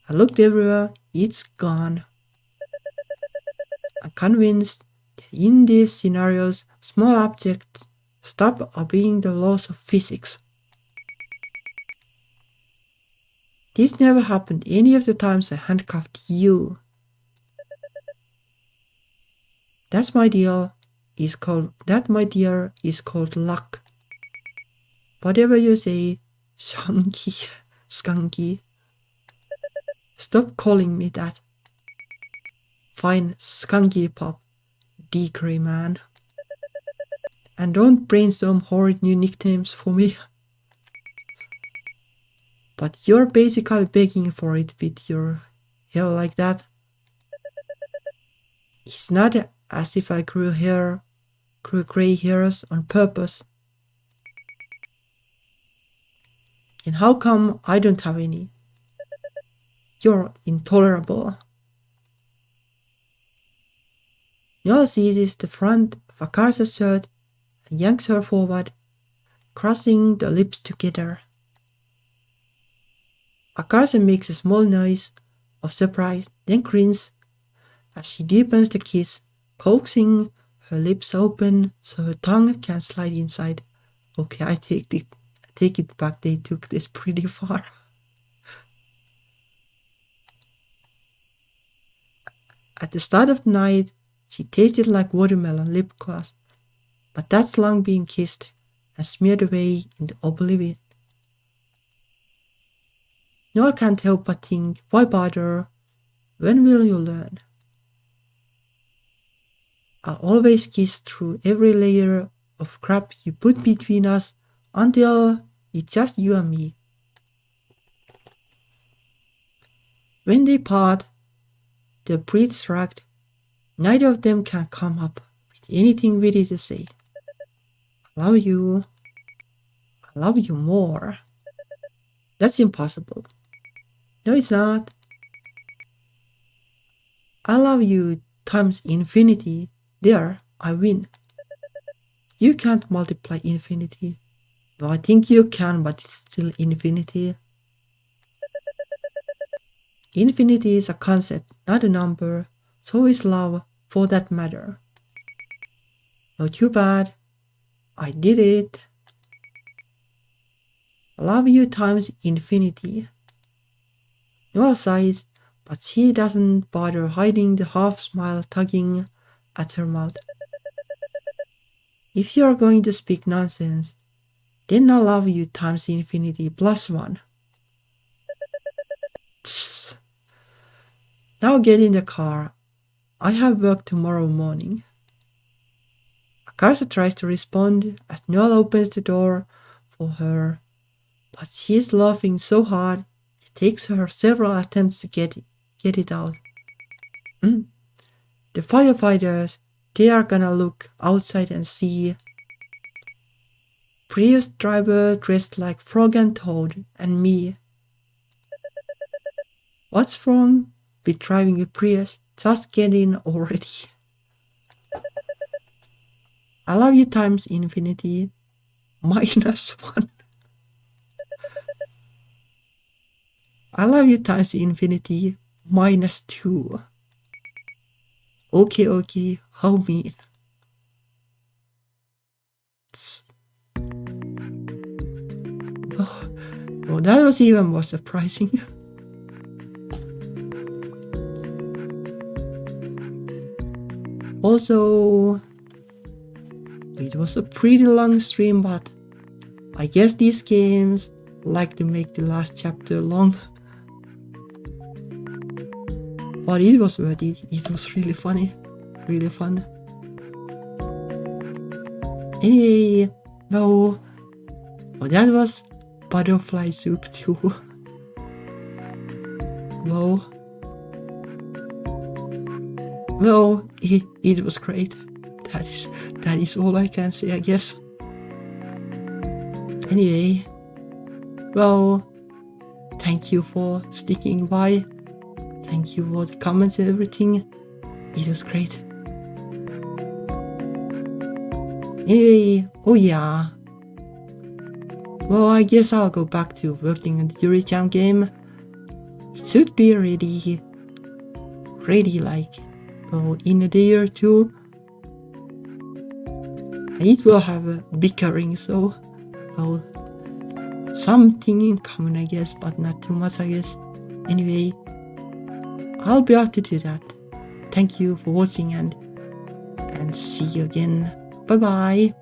I looked everywhere, it's gone. I'm convinced that in these scenarios, small objects stop obeying the laws of physics. This never happened any of the times I handcuffed you. That, my dear, is called luck. Whatever you say, skunky. Stop calling me that. Fine, skunky pop, decoy man. And don't brainstorm horrid new nicknames for me. But you're basically begging for it with your hair like that. It's not as if I grew grey hairs on purpose. And how come I don't have any? You're intolerable. Noelle seizes the front of Akarsha's shirt and yanks her forward, crossing the lips together. Akarsha makes a small noise of surprise, then grins as she deepens the kiss, coaxing her lips open so her tongue can slide inside. Okay, I take it back, they took this pretty far. At the start of the night, she tasted like watermelon lip gloss, but that's long been kissed and smeared away into oblivion. Noelle can't help but think, why bother? When will you learn? I'll always kiss through every layer of crap you put between us until it's just you and me. When they part, their breaths ragged, neither of them can come up with anything witty to say. I love you. I love you more. That's impossible. No, it's not. I love you times infinity. There, I win. You can't multiply infinity. Well, I think you can, but it's still infinity. Infinity is a concept, not a number. So is love, for that matter. Not too bad. I did it. I love you times infinity. Noelle sighs, but she doesn't bother hiding the half-smile tugging at her mouth. If you are going to speak nonsense, then I'll love you times infinity plus 1. Tss. Now get in the car. I have work tomorrow morning. Akarsha tries to respond as Noelle opens the door for her, but she is laughing so hard it takes her several attempts to get it out. The firefighters, they are gonna look outside and see Prius driver dressed like Frog and Toad and me. What's wrong with driving a Prius? Just get in already. I love you times infinity minus 1. I love you times infinity minus 2. Okay, how mean. Oh, that was even more surprising. Also, it was a pretty long stream, but I guess these games like to make the last chapter long. But it was worth it. It was really funny. Really fun. Anyway, no. Oh, that was butterfly soup too. Well, it was great. That is all I can say, I guess. Anyway, well, thank you for sticking by. Thank you for the comments and everything. It was great. Anyway, oh yeah. Well, I guess I'll go back to working on the Yuri game. It should be ready like, well, in a day or two. And it will have a bickering, so, well, something in common, I guess, but not too much, I guess. Anyway, I'll be able to do that. Thank you for watching and see you again. Bye bye.